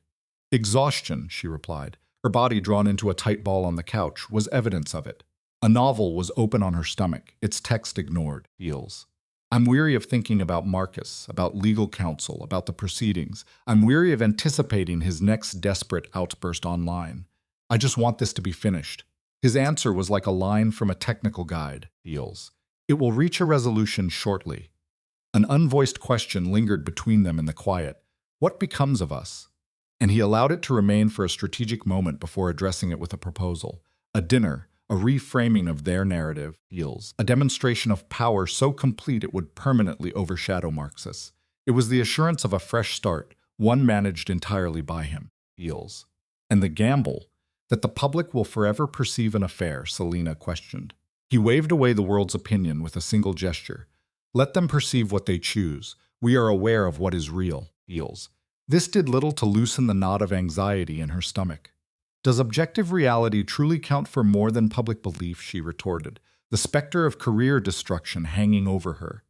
Exhaustion, she replied. Her body drawn into a tight ball on the couch was evidence of it. A novel was open on her stomach, its text ignored, feels. I'm weary of thinking about Marcus, about legal counsel, about the proceedings. I'm weary of anticipating his next desperate outburst online. I just want this to be finished. His answer was like a line from a technical guide, feels. It will reach a resolution shortly. An unvoiced question lingered between them in the quiet. What becomes of us? And he allowed it to remain for a strategic moment before addressing it with a proposal. A dinner, a reframing of their narrative, feels. A demonstration of power so complete it would permanently overshadow Marxus. It was the assurance of a fresh start, one managed entirely by him, feels. And the gamble, that the public will forever perceive an affair, Selina questioned. He waved away the world's opinion with a single gesture. Let them perceive what they choose. We are aware of what is real, feels. This did little to loosen the knot of anxiety in her stomach. Does objective reality truly count for more than public belief, she retorted, the specter of career destruction hanging over her.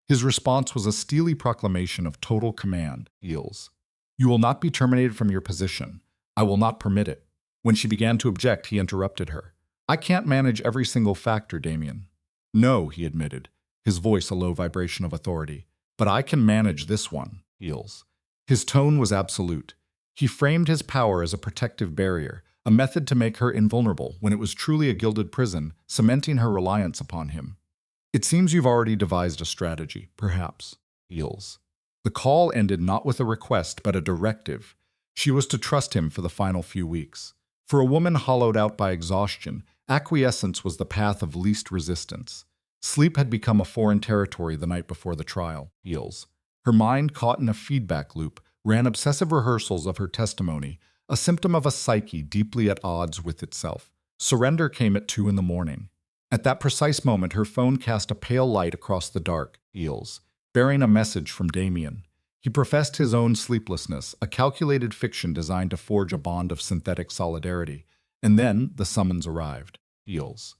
His response was a steely proclamation of total command, feels. You will not be terminated from your position. I will not permit it. When she began to object, he interrupted her. I can't manage every single factor, Damien. No, he admitted, his voice a low vibration of authority. But I can manage this one, feels. His tone was absolute. He framed his power as a protective barrier, a method to make her invulnerable when it was truly a gilded prison, cementing her reliance upon him. It seems you've already devised a strategy, perhaps, feels. The call ended not with a request, but a directive. She was to trust him for the final few weeks. For a woman hollowed out by exhaustion, acquiescence was the path of least resistance. Sleep had become a foreign territory the night before the trial, feels. Her mind, caught in a feedback loop, ran obsessive rehearsals of her testimony, a symptom of a psyche deeply at odds with itself. Surrender came at 2 a.m. At that precise moment, her phone cast a pale light across the dark, feels, bearing a message from Damien. He professed his own sleeplessness, a calculated fiction designed to forge a bond of synthetic solidarity. And then the summons arrived, feels.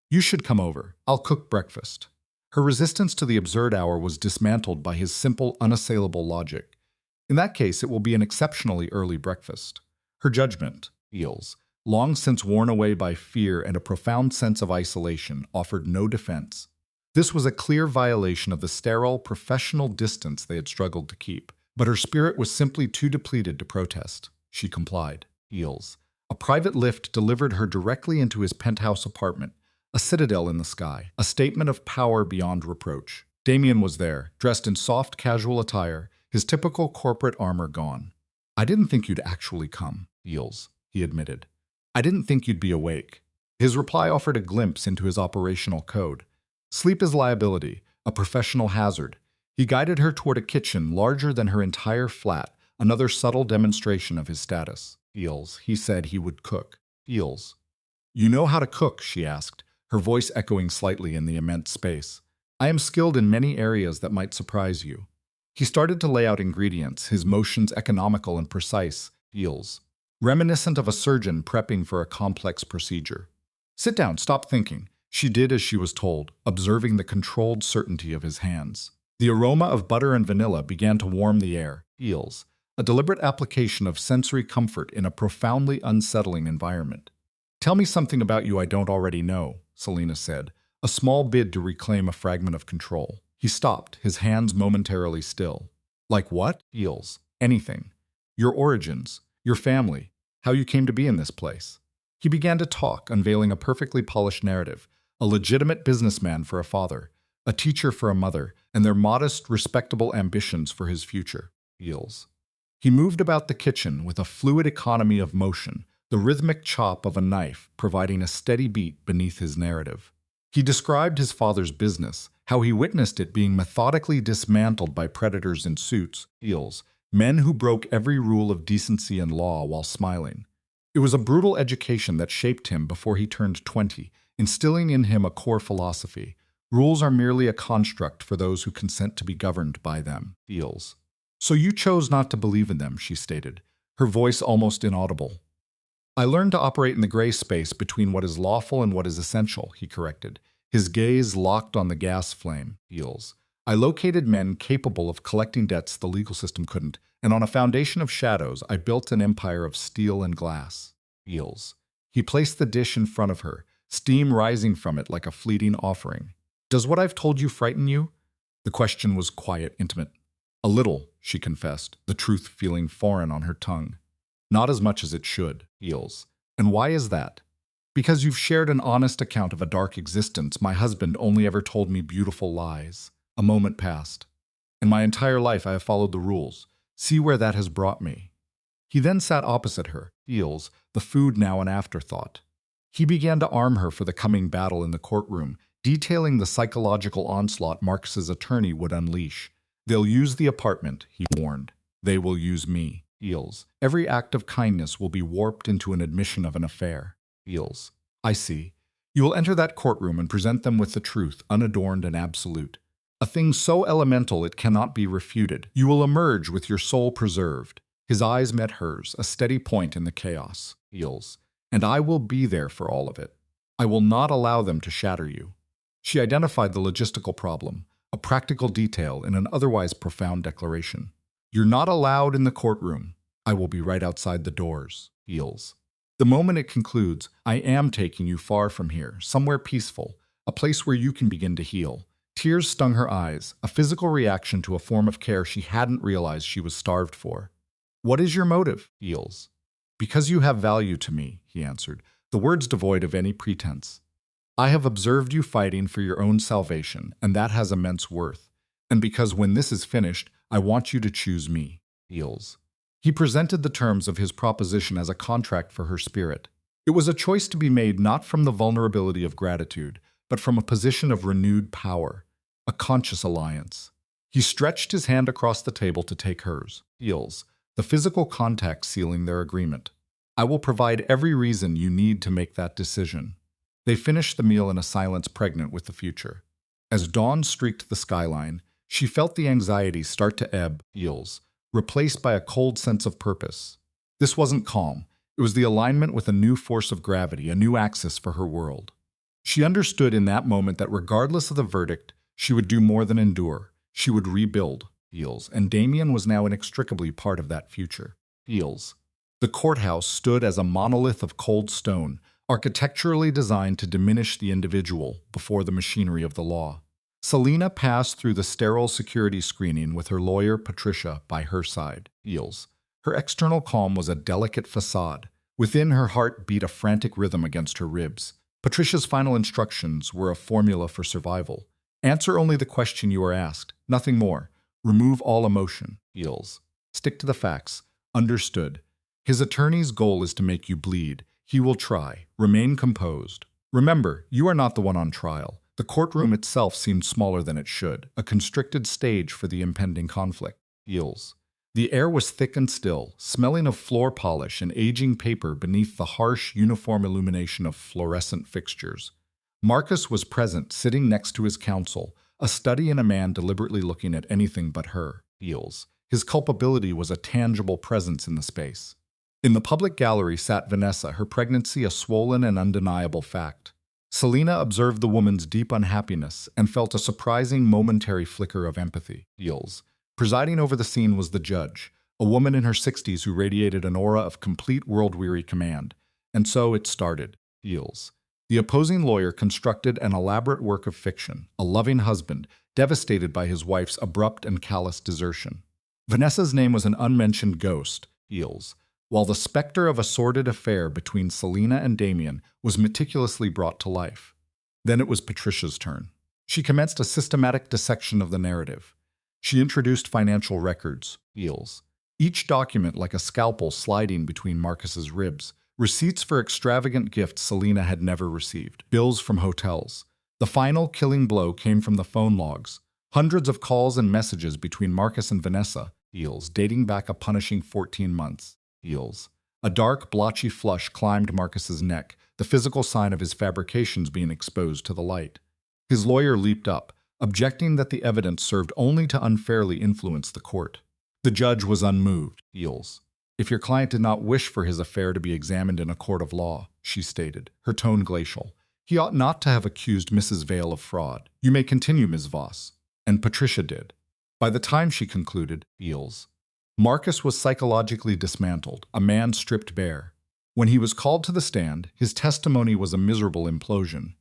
You should come over. I'll cook breakfast. Her resistance to the absurd hour was dismantled by his simple, unassailable logic. In that case, it will be an exceptionally early breakfast. Her judgment, feels, long since worn away by fear and a profound sense of isolation, offered no defense. This was a clear violation of the sterile, professional distance they had struggled to keep. But her spirit was simply too depleted to protest. She complied, feels. A private lift delivered her directly into his penthouse apartment, a citadel in the sky, a statement of power beyond reproach. Damien was there, dressed in soft, casual attire, his typical corporate armor gone. I didn't think you'd actually come, feels, he admitted. I didn't think you'd be awake. His reply offered a glimpse into his operational code. Sleep is liability, a professional hazard. He guided her toward a kitchen larger than her entire flat, another subtle demonstration of his status. Feels, he said he would cook. Feels. You know how to cook, she asked, her voice echoing slightly in the immense space. I am skilled in many areas that might surprise you. He started to lay out ingredients, his motions economical and precise, feels, reminiscent of a surgeon prepping for a complex procedure. Sit down, stop thinking. She did as she was told, observing the controlled certainty of his hands. The aroma of butter and vanilla began to warm the air, feels, a deliberate application of sensory comfort in a profoundly unsettling environment. Tell me something about you I don't already know, Selina said, a small bid to reclaim a fragment of control. He stopped, his hands momentarily still. Like what? Feels. Anything. Your origins, your family, how you came to be in this place. He began to talk, unveiling a perfectly polished narrative, a legitimate businessman for a father, a teacher for a mother, and their modest, respectable ambitions for his future. Feels. He moved about the kitchen with a fluid economy of motion, the rhythmic chop of a knife providing a steady beat beneath his narrative. He described his father's business, how he witnessed it being methodically dismantled by predators in suits, heels, men who broke every rule of decency and law while smiling. It was a brutal education that shaped him before he turned 20, instilling in him a core philosophy. Rules are merely a construct for those who consent to be governed by them. Feels. So you chose not to believe in them, she stated, her voice almost inaudible. I learned to operate in the gray space between what is lawful and what is essential, he corrected, his gaze locked on the gas flame. Feels. I located men capable of collecting debts the legal system couldn't, and on a foundation of shadows, I built an empire of steel and glass. Feels. He placed the dish in front of her, steam rising from it like a fleeting offering. Does what I've told you frighten you? The question was quiet, intimate. A little, she confessed, the truth feeling foreign on her tongue. Not as much as it should, Feels. And why is that? Because you've shared an honest account of a dark existence. My husband only ever told me beautiful lies. A moment passed. In my entire life I have followed the rules. See where that has brought me. He then sat opposite her, Feels, the food now an afterthought. He began to arm her for the coming battle in the courtroom, detailing the psychological onslaught Marcus's attorney would unleash. They'll use the apartment, he warned. They will use me. Feels. Every act of kindness will be warped into an admission of an affair. Feels. I see. You will enter that courtroom and present them with the truth, unadorned and absolute. A thing so elemental it cannot be refuted. You will emerge with your soul preserved. His eyes met hers, a steady point in the chaos. Feels. And I will be there for all of it. I will not allow them to shatter you. She identified the logistical problem, a practical detail in an otherwise profound declaration. You're not allowed in the courtroom. I will be right outside the doors. Feels. The moment it concludes, I am taking you far from here, somewhere peaceful, a place where you can begin to heal. Tears stung her eyes, a physical reaction to a form of care she hadn't realized she was starved for. What is your motive? Feels. Because you have value to me, he answered, the words devoid of any pretense. I have observed you fighting for your own salvation, and that has immense worth. And because when this is finished, I want you to choose me. Feels. He presented the terms of his proposition as a contract for her spirit. It was a choice to be made not from the vulnerability of gratitude, but from a position of renewed power, a conscious alliance. He stretched his hand across the table to take hers. Feels. The physical contact sealing their agreement. I will provide every reason you need to make that decision. They finished the meal in a silence pregnant with the future. As dawn streaked the skyline, she felt the anxiety start to ebb, Feels, replaced by a cold sense of purpose. This wasn't calm. It was the alignment with a new force of gravity, a new axis for her world. She understood in that moment that regardless of the verdict, she would do more than endure. She would rebuild, Feels, and Damien was now inextricably part of that future. Feels. The courthouse stood as a monolith of cold stone, architecturally designed to diminish the individual before the machinery of the law. Selena passed through the sterile security screening with her lawyer, Patricia, by her side. Feels. Her external calm was a delicate facade. Within, her heart beat a frantic rhythm against her ribs. Patricia's final instructions were a formula for survival. Answer only the question you are asked, nothing more. Remove all emotion. Feels. Stick to the facts. Understood. His attorney's goal is to make you bleed. He will try. Remain composed. Remember, you are not the one on trial. The courtroom itself seemed smaller than it should, a constricted stage for the impending conflict. Feels. The air was thick and still, smelling of floor polish and aging paper beneath the harsh, uniform illumination of fluorescent fixtures. Marcus was present, sitting next to his counsel, a study in a man deliberately looking at anything but her. Feels. His culpability was a tangible presence in the space. In the public gallery sat Vanessa, her pregnancy a swollen and undeniable fact. Selena observed the woman's deep unhappiness and felt a surprising momentary flicker of empathy. Feels. Presiding over the scene was the judge, a woman in her 60s who radiated an aura of complete world-weary command. And so it started. Feels. The opposing lawyer constructed an elaborate work of fiction, a loving husband, devastated by his wife's abrupt and callous desertion. Vanessa's name was an unmentioned ghost. Feels. While the specter of a sordid affair between Selena and Damien was meticulously brought to life. Then it was Patricia's turn. She commenced a systematic dissection of the narrative. She introduced financial records, deals, each document like a scalpel sliding between Marcus's ribs, receipts for extravagant gifts Selena had never received, bills from hotels. The final killing blow came from the phone logs, hundreds of calls and messages between Marcus and Vanessa, deals, dating back a punishing 14 months, deals. A dark, blotchy flush climbed Marcus's neck, the physical sign of his fabrications being exposed to the light. His lawyer leaped up, objecting that the evidence served only to unfairly influence the court. The judge was unmoved. Deals. If your client did not wish for his affair to be examined in a court of law, she stated, her tone glacial, he ought not to have accused Mrs. Vale of fraud. You may continue, Ms. Voss. And Patricia did. By the time she concluded, Deals, Marcus was psychologically dismantled, a man stripped bare. When he was called to the stand, his testimony was a miserable implosion.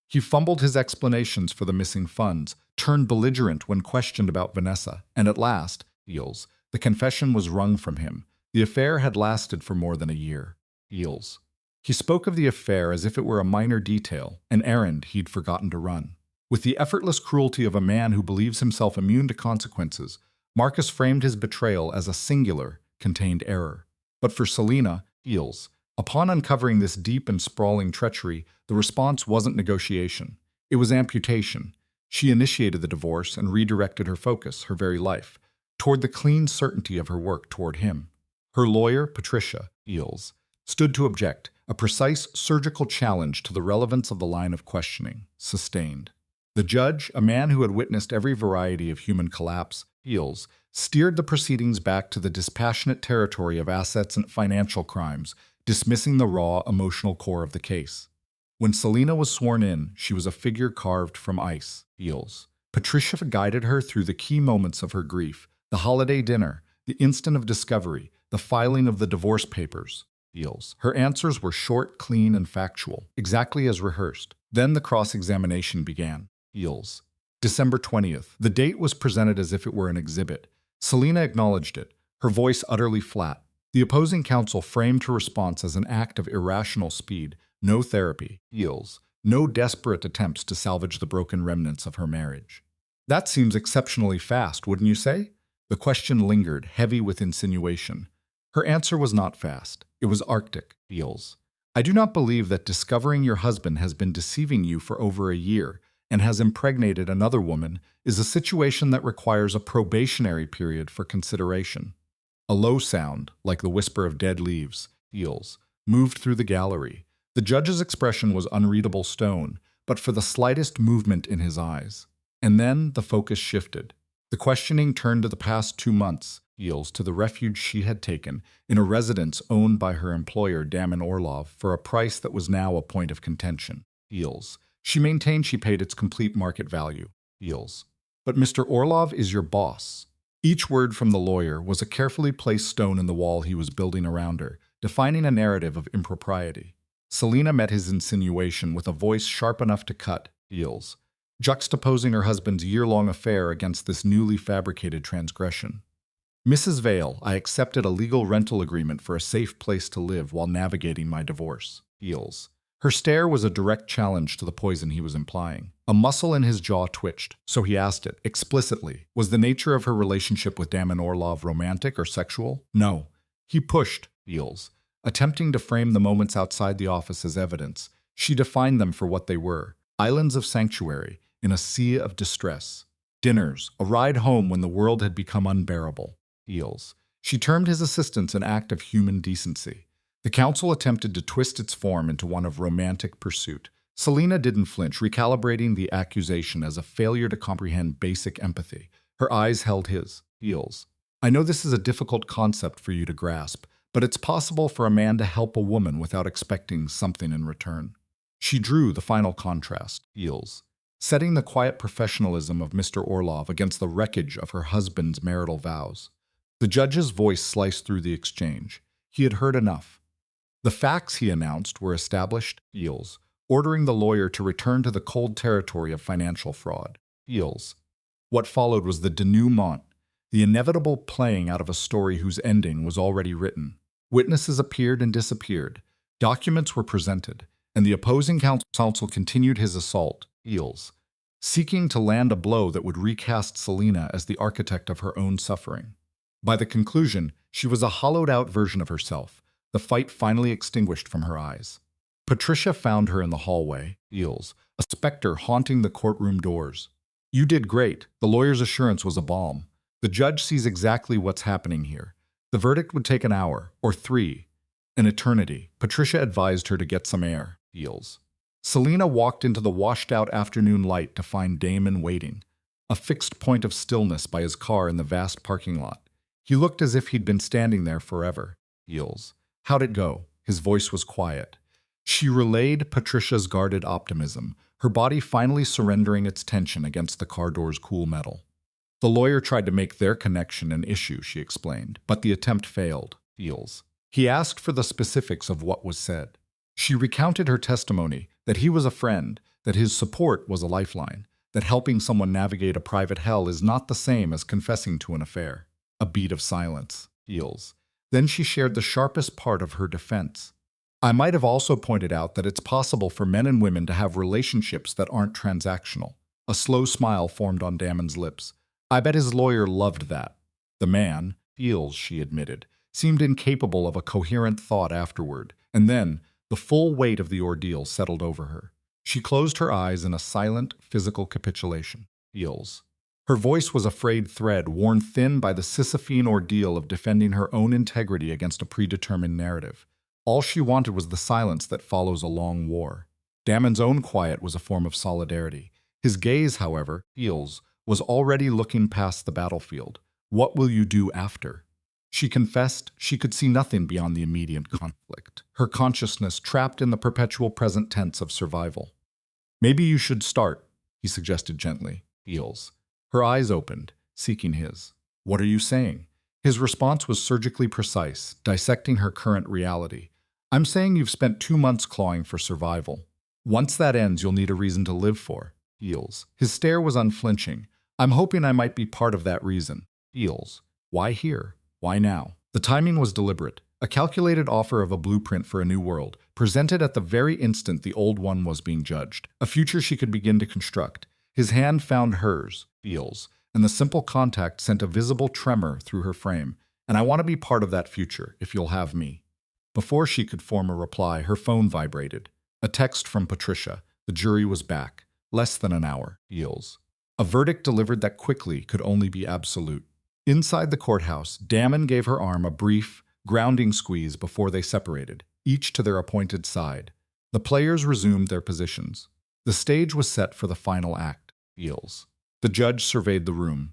He fumbled his explanations for the missing funds, turned belligerent when questioned about Vanessa, and at last, Deals, the confession was wrung from him. The affair had lasted for more than a year. Deals. He spoke of the affair as if it were a minor detail, an errand he'd forgotten to run. With the effortless cruelty of a man who believes himself immune to consequences, Marcus framed his betrayal as a singular, contained error. But for Selena, Deals, upon uncovering this deep and sprawling treachery, the response wasn't negotiation. It was amputation. She initiated the divorce and redirected her focus, her very life, toward the clean certainty of her work toward him. Her lawyer, Patricia, Deals, stood to object, a precise surgical challenge to the relevance of the line of questioning, sustained. The judge, a man who had witnessed every variety of human collapse, Deals, steered the proceedings back to the dispassionate territory of assets and financial crimes, dismissing the raw, emotional core of the case. When Selena was sworn in, she was a figure carved from ice, Deals. Patricia guided her through the key moments of her grief, the holiday dinner, the instant of discovery, the filing of the divorce papers, Deals. Her answers were short, clean, and factual, exactly as rehearsed. Then the cross-examination began. Deals. December 20th. The date was presented as if it were an exhibit. Selena acknowledged it, her voice utterly flat. The opposing counsel framed her response as an act of irrational speed, no therapy, Deals, no desperate attempts to salvage the broken remnants of her marriage. That seems exceptionally fast, wouldn't you say? The question lingered, heavy with insinuation. Her answer was not fast. It was arctic, Deals. I do not believe that discovering your husband has been deceiving you for over a year and has impregnated another woman is a situation that requires a probationary period for consideration. A low sound, like the whisper of dead leaves, Deals, moved through the gallery. The judge's expression was unreadable stone, but for the slightest movement in his eyes. And then the focus shifted. The questioning turned to the past 2 months, Deals, to the refuge she had taken in a residence owned by her employer, Damon Orlov, for a price that was now a point of contention. Deals. She maintained she paid its complete market value. Deals. But Mr. Orlov is your boss. Each word from the lawyer was a carefully placed stone in the wall he was building around her, defining a narrative of impropriety. Selena met his insinuation with a voice sharp enough to cut, Deals, juxtaposing her husband's year-long affair against this newly fabricated transgression. Mrs. Vale, I accepted a legal rental agreement for a safe place to live while navigating my divorce. Deals. Her stare was a direct challenge to the poison he was implying. A muscle in his jaw twitched, so he asked it, explicitly. Was the nature of her relationship with Damon Orlov romantic or sexual? No. He pushed, Deals, attempting to frame the moments outside the office as evidence. She defined them for what they were, islands of sanctuary in a sea of distress. Dinners, a ride home when the world had become unbearable. Deals. She termed his assistance an act of human decency. The counsel attempted to twist its form into one of romantic pursuit. Selena didn't flinch, recalibrating the accusation as a failure to comprehend basic empathy. Her eyes held his. Deals. I know this is a difficult concept for you to grasp, but it's possible for a man to help a woman without expecting something in return. She drew the final contrast. Deals. Setting the quiet professionalism of Mr. Orlov against the wreckage of her husband's marital vows. The judge's voice sliced through the exchange. He had heard enough. The facts, he announced, were established, Deals, ordering the lawyer to return to the cold territory of financial fraud. Deals. What followed was the denouement, the inevitable playing out of a story whose ending was already written. Witnesses appeared and disappeared. Documents were presented, and the opposing counsel continued his assault. Deals. seeking to land a blow that would recast Selina as the architect of her own suffering. By the conclusion, she was a hollowed-out version of herself, the fight finally extinguished from her eyes. Patricia found her in the hallway, Eels, a specter haunting the courtroom doors. "You did great." The lawyer's assurance was a balm. "The judge sees exactly what's happening here. The verdict would take an hour, or 3, an eternity." Patricia advised her to get some air, Eels. Selina walked into the washed-out afternoon light to find Damon waiting, a fixed point of stillness by his car in the vast parking lot. He looked as if he'd been standing there forever. Eels. "How'd it go?" His voice was quiet. She relayed Patricia's guarded optimism, her body finally surrendering its tension against the car door's cool metal. "The lawyer tried to make their connection an issue," she explained, "but the attempt failed." Eels. He asked for the specifics of what was said. She recounted her testimony, that he was a friend, that his support was a lifeline, that helping someone navigate a private hell is not the same as confessing to an affair. A beat of silence. Eels. Then she shared the sharpest part of her defense. "I might have also pointed out that it's possible for men and women to have relationships that aren't transactional." A slow smile formed on Damon's lips. "I bet his lawyer loved that." The man, Eels, she admitted, seemed incapable of a coherent thought afterward, and then the full weight of the ordeal settled over her. She closed her eyes in a silent, physical capitulation. Eels. Her voice was a frayed thread worn thin by the Sisyphean ordeal of defending her own integrity against a predetermined narrative. All she wanted was the silence that follows a long war. Damon's own quiet was a form of solidarity. His gaze, however, Eels, was already looking past the battlefield. "What will you do after?" She confessed she could see nothing beyond the immediate conflict, her consciousness trapped in the perpetual present tense of survival. "Maybe you should start," he suggested gently. Eels. Her eyes opened, seeking his. "What are you saying?" His response was surgically precise, dissecting her current reality. "I'm saying you've spent 2 months clawing for survival. Once that ends, you'll need a reason to live for." Eels. His stare was unflinching. "I'm hoping I might be part of that reason." Eels. Why here? Why now? The timing was deliberate, a calculated offer of a blueprint for a new world, presented at the very instant the old one was being judged, a future she could begin to construct. His hand found hers, Eels, and the simple contact sent a visible tremor through her frame. "And I want to be part of that future, if you'll have me." Before she could form a reply, her phone vibrated. A text from Patricia. The jury was back. Less than an hour. Eels. A verdict delivered that quickly could only be absolute. Inside the courthouse, Damon gave her arm a brief, grounding squeeze before they separated, each to their appointed side. The players resumed their positions. The stage was set for the final act. Eels. The judge surveyed the room.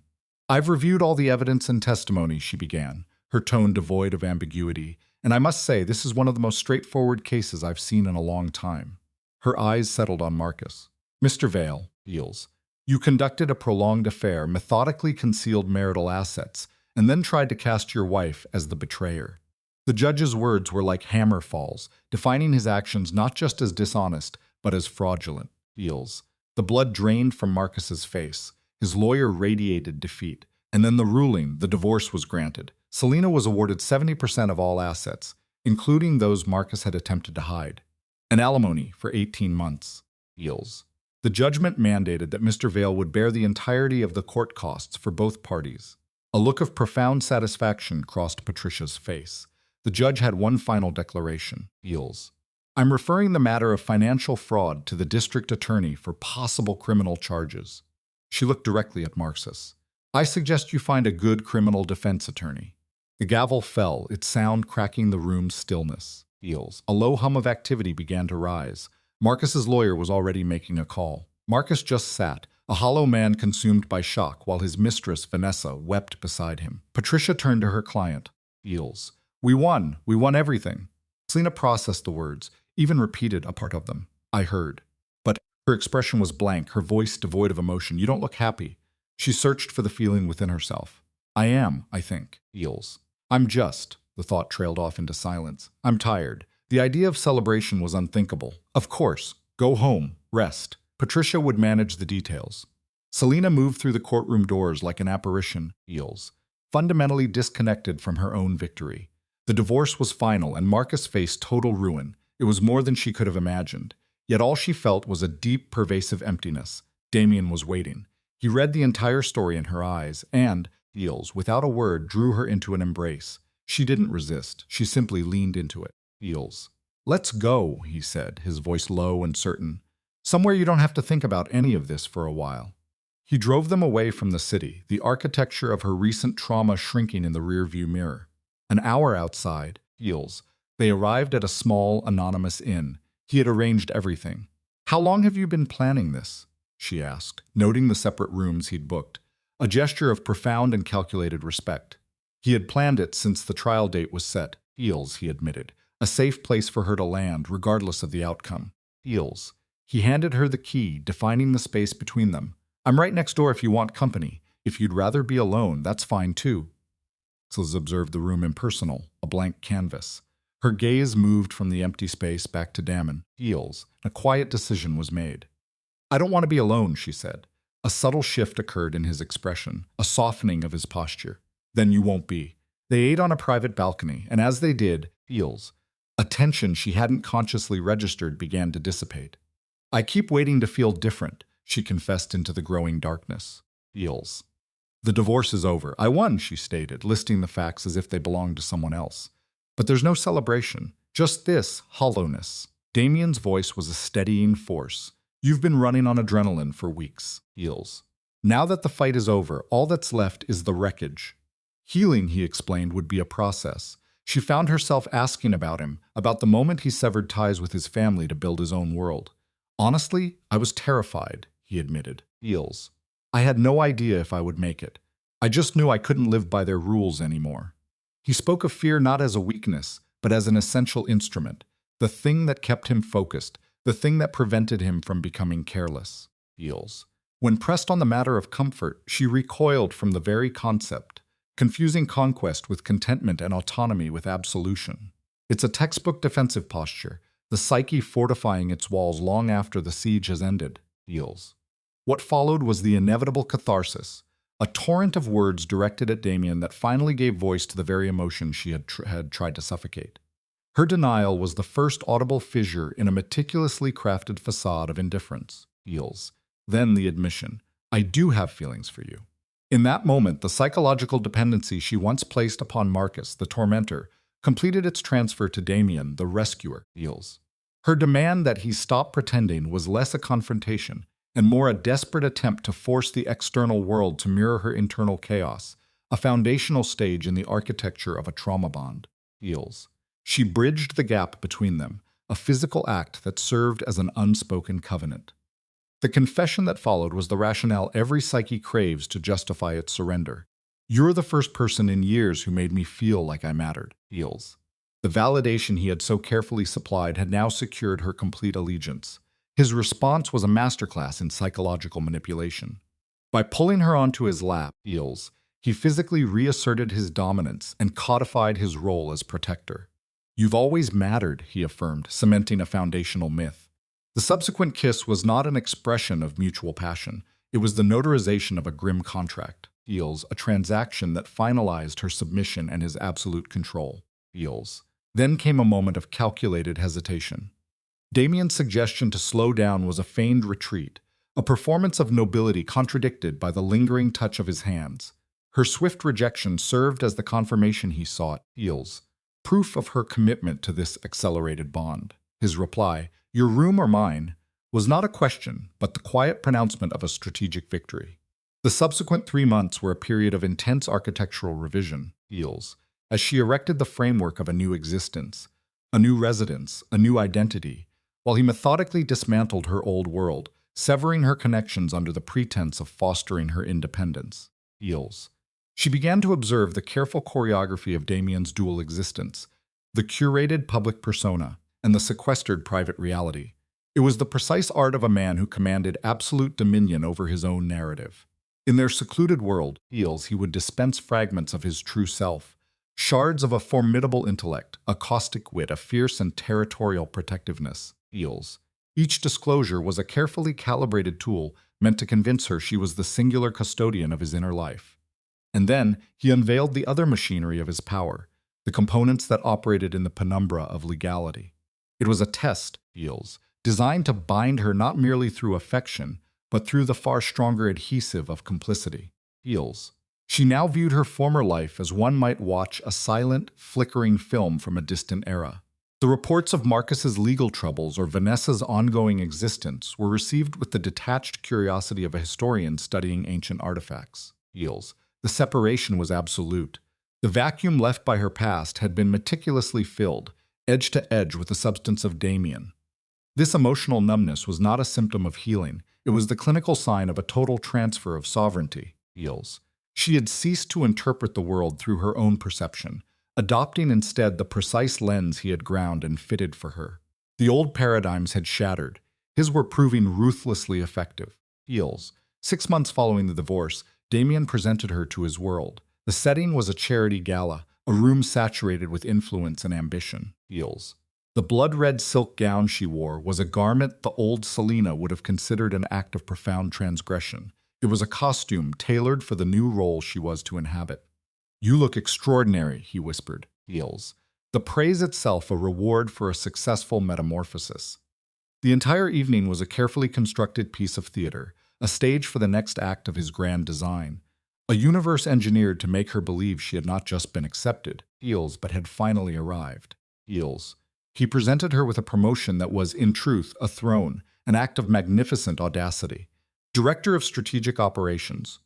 "I've reviewed all the evidence and testimony," she began, her tone devoid of ambiguity, "and I must say this is one of the most straightforward cases I've seen in a long time." Her eyes settled on Marcus. "Mr. Vale," Eels, "you conducted a prolonged affair, methodically concealed marital assets, and then tried to cast your wife as the betrayer." The judge's words were like hammer falls, defining his actions not just as dishonest, but as fraudulent. Eels. The blood drained from Marcus's face. His lawyer radiated defeat. And then the ruling, the divorce was granted. Selina was awarded 70% of all assets, including those Marcus had attempted to hide. An alimony for 18 months. Eels. The judgment mandated that Mr. Vale would bear the entirety of the court costs for both parties. A look of profound satisfaction crossed Patricia's face. The judge had one final declaration. Eels. "I'm referring the matter of financial fraud to the district attorney for possible criminal charges." She looked directly at Marcus. "I suggest you find a good criminal defense attorney." The gavel fell, its sound cracking the room's stillness. Eels. A low hum of activity began to rise. Marcus's lawyer was already making a call. Marcus just sat, a hollow man consumed by shock, while his mistress, Vanessa, wept beside him. Patricia turned to her client. Eels. We won everything." Selina processed the words, even repeated a part of them. "I heard." But her expression was blank, her voice devoid of emotion. "You don't look happy." She searched for the feeling within herself. "I am, I think." Eels. "I'm just." The thought trailed off into silence. "I'm tired." The idea of celebration was unthinkable. Of course. Go home. Rest. Patricia would manage the details. Selina moved through the courtroom doors like an apparition. Eels. Fundamentally disconnected from her own victory. The divorce was final, and Marcus faced total ruin. It was more than she could have imagined. Yet all she felt was a deep, pervasive emptiness. Damien was waiting. He read the entire story in her eyes and, Feels, without a word, drew her into an embrace. She didn't resist. She simply leaned into it. Feels. "Let's go," he said, his voice low and certain. "Somewhere you don't have to think about any of this for a while." He drove them away from the city, the architecture of her recent trauma shrinking in the rearview mirror. An hour outside, Feels, they arrived at a small, anonymous inn. He had arranged everything. "How long have you been planning this?" she asked, noting the separate rooms he'd booked, a gesture of profound and calculated respect. He had planned it since the trial date was set. Feels, he admitted, a safe place for her to land, regardless of the outcome. Feels. He handed her the key, defining the space between them. "I'm right next door if you want company. If you'd rather be alone, that's fine too." Feels observed the room impersonal, a blank canvas. Her gaze moved from the empty space back to Damon. Feels. A quiet decision was made. "I don't want to be alone," she said. A subtle shift occurred in his expression, a softening of his posture. "Then you won't be." They ate on a private balcony, and as they did, Feels, a tension she hadn't consciously registered began to dissipate. "I keep waiting to feel different," she confessed into the growing darkness. Feels. "The divorce is over. I won," she stated, listing the facts as if they belonged to someone else. "But there's no celebration, just this hollowness." Damien's voice was a steadying force. "You've been running on adrenaline for weeks." Feels. "Now that the fight is over, all that's left is the wreckage." Healing, he explained, would be a process. She found herself asking about him, about the moment he severed ties with his family to build his own world. "Honestly, I was terrified," he admitted. Feels. "I had no idea if I would make it. I just knew I couldn't live by their rules anymore." He spoke of fear not as a weakness, but as an essential instrument, the thing that kept him focused, the thing that prevented him from becoming careless. Feels. When pressed on the matter of comfort, she recoiled from the very concept, confusing conquest with contentment and autonomy with absolution. It's a textbook defensive posture, the psyche fortifying its walls long after the siege has ended. Feels. What followed was the inevitable catharsis, a torrent of words directed at Damien that finally gave voice to the very emotion she had tried to suffocate. Her denial was the first audible fissure in a meticulously crafted facade of indifference. Feels. Then the admission, "I do have feelings for you." In that moment, the psychological dependency she once placed upon Marcus, the tormentor, completed its transfer to Damien, the rescuer. Feels. Her demand that he stop pretending was less a confrontation and more a desperate attempt to force the external world to mirror her internal chaos, a foundational stage in the architecture of a trauma bond. Feels. She bridged the gap between them, a physical act that served as an unspoken covenant. The confession that followed was the rationale every psyche craves to justify its surrender. "You're the first person in years who made me feel like I mattered." Feels. The validation he had so carefully supplied had now secured her complete allegiance. His response was a masterclass in psychological manipulation. By pulling her onto his lap, Feels, he physically reasserted his dominance and codified his role as protector. "You've always mattered," he affirmed, cementing a foundational myth. The subsequent kiss was not an expression of mutual passion. It was the notarization of a grim contract. Feels, a transaction that finalized her submission and his absolute control. Feels. Then came a moment of calculated hesitation. Damien's suggestion to slow down was a feigned retreat, a performance of nobility contradicted by the lingering touch of his hands. Her swift rejection served as the confirmation he sought. Feels. Proof of her commitment to this accelerated bond. His reply, "Your room or mine," was not a question, but the quiet pronouncement of a strategic victory. The subsequent 3 months were a period of intense architectural revision. Feels. As she erected the framework of a new existence, a new residence, a new identity, while he methodically dismantled her old world, severing her connections under the pretense of fostering her independence. Feels. She began to observe the careful choreography of Damien's dual existence, the curated public persona, and the sequestered private reality. It was the precise art of a man who commanded absolute dominion over his own narrative. In their secluded world, Feels, he would dispense fragments of his true self, shards of a formidable intellect, a caustic wit, a fierce and territorial protectiveness. Feels. Each disclosure was a carefully calibrated tool meant to convince her she was the singular custodian of his inner life. And then he unveiled the other machinery of his power, the components that operated in the penumbra of legality. It was a test, Feels, designed to bind her not merely through affection, but through the far stronger adhesive of complicity. Heels. She now viewed her former life as one might watch a silent, flickering film from a distant era. The reports of Marcus's legal troubles or Vanessa's ongoing existence were received with the detached curiosity of a historian studying ancient artifacts. Heels. The separation was absolute. The vacuum left by her past had been meticulously filled, edge to edge with the substance of Damien. This emotional numbness was not a symptom of healing, it was the clinical sign of a total transfer of sovereignty. Heels. She had ceased to interpret the world through her own perception, adopting instead the precise lens he had ground and fitted for her. The old paradigms had shattered. His were proving ruthlessly effective. Heels. 6 months following the divorce, Damien presented her to his world. The setting was a charity gala, a room saturated with influence and ambition. Heels. The blood-red silk gown she wore was a garment the old Selina would have considered an act of profound transgression. It was a costume tailored for the new role she was to inhabit. "You look extraordinary," he whispered. Heels. The praise itself a reward for a successful metamorphosis. The entire evening was a carefully constructed piece of theater, a stage for the next act of his grand design. A universe engineered to make her believe she had not just been accepted, Heels, but had finally arrived. Heels. He presented her with a promotion that was, in truth, a throne, an act of magnificent audacity. Director of Strategic Operations.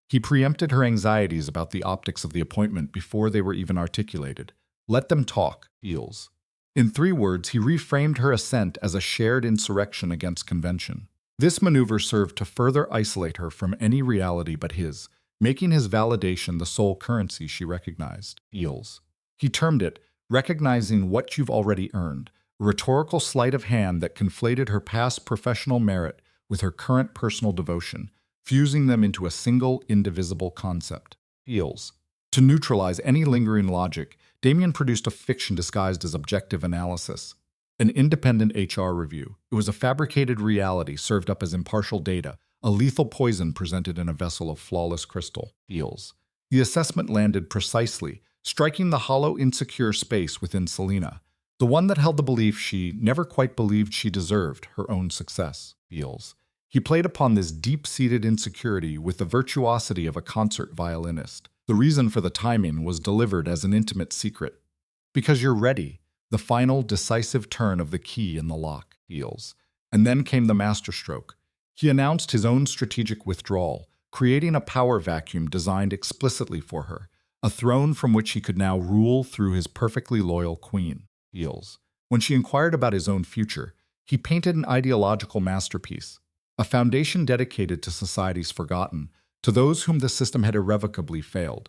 He preempted her anxieties about the optics of the appointment before they were even articulated. Let them talk, Heels. In 3 words, he reframed her assent as a shared insurrection against convention. This maneuver served to further isolate her from any reality but his, making his validation the sole currency she recognized. Heels. He termed it, recognizing what you've already earned, a rhetorical sleight of hand that conflated her past professional merit with her current personal devotion, fusing them into a single, indivisible concept. Heels. To neutralize any lingering logic, Damien produced a fiction disguised as objective analysis. An independent HR review. It was a fabricated reality served up as impartial data, a lethal poison presented in a vessel of flawless crystal. Heels. The assessment landed precisely, striking the hollow, insecure space within Selina, the one that held the belief she never quite believed she deserved her own success. Heels. He played upon this deep-seated insecurity with the virtuosity of a concert violinist. The reason for the timing was delivered as an intimate secret. Because you're ready, the final, decisive turn of the key in the lock. Heels. And then came the masterstroke. He announced his own strategic withdrawal, creating a power vacuum designed explicitly for her, a throne from which he could now rule through his perfectly loyal queen. Heels. When she inquired about his own future, he painted an ideological masterpiece, a foundation dedicated to society's forgotten, to those whom the system had irrevocably failed.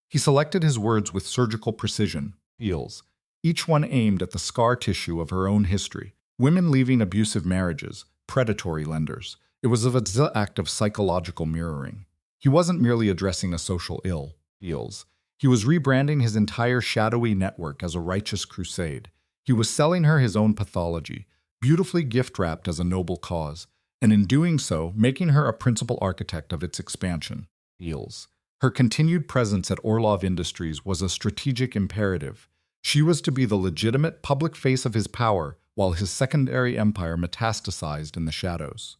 He selected his words with surgical precision. Heels. Each one aimed at the scar tissue of her own history. Women leaving abusive marriages, predatory lenders. It was an act of psychological mirroring. He wasn't merely addressing a social ill. Heels. He was rebranding his entire shadowy network as a righteous crusade. He was selling her his own pathology, beautifully gift-wrapped as a noble cause, and in doing so, making her a principal architect of its expansion. Heels. Her continued presence at Orlov Industries was a strategic imperative. She was to be the legitimate public face of his power, while his secondary empire metastasized in the shadows.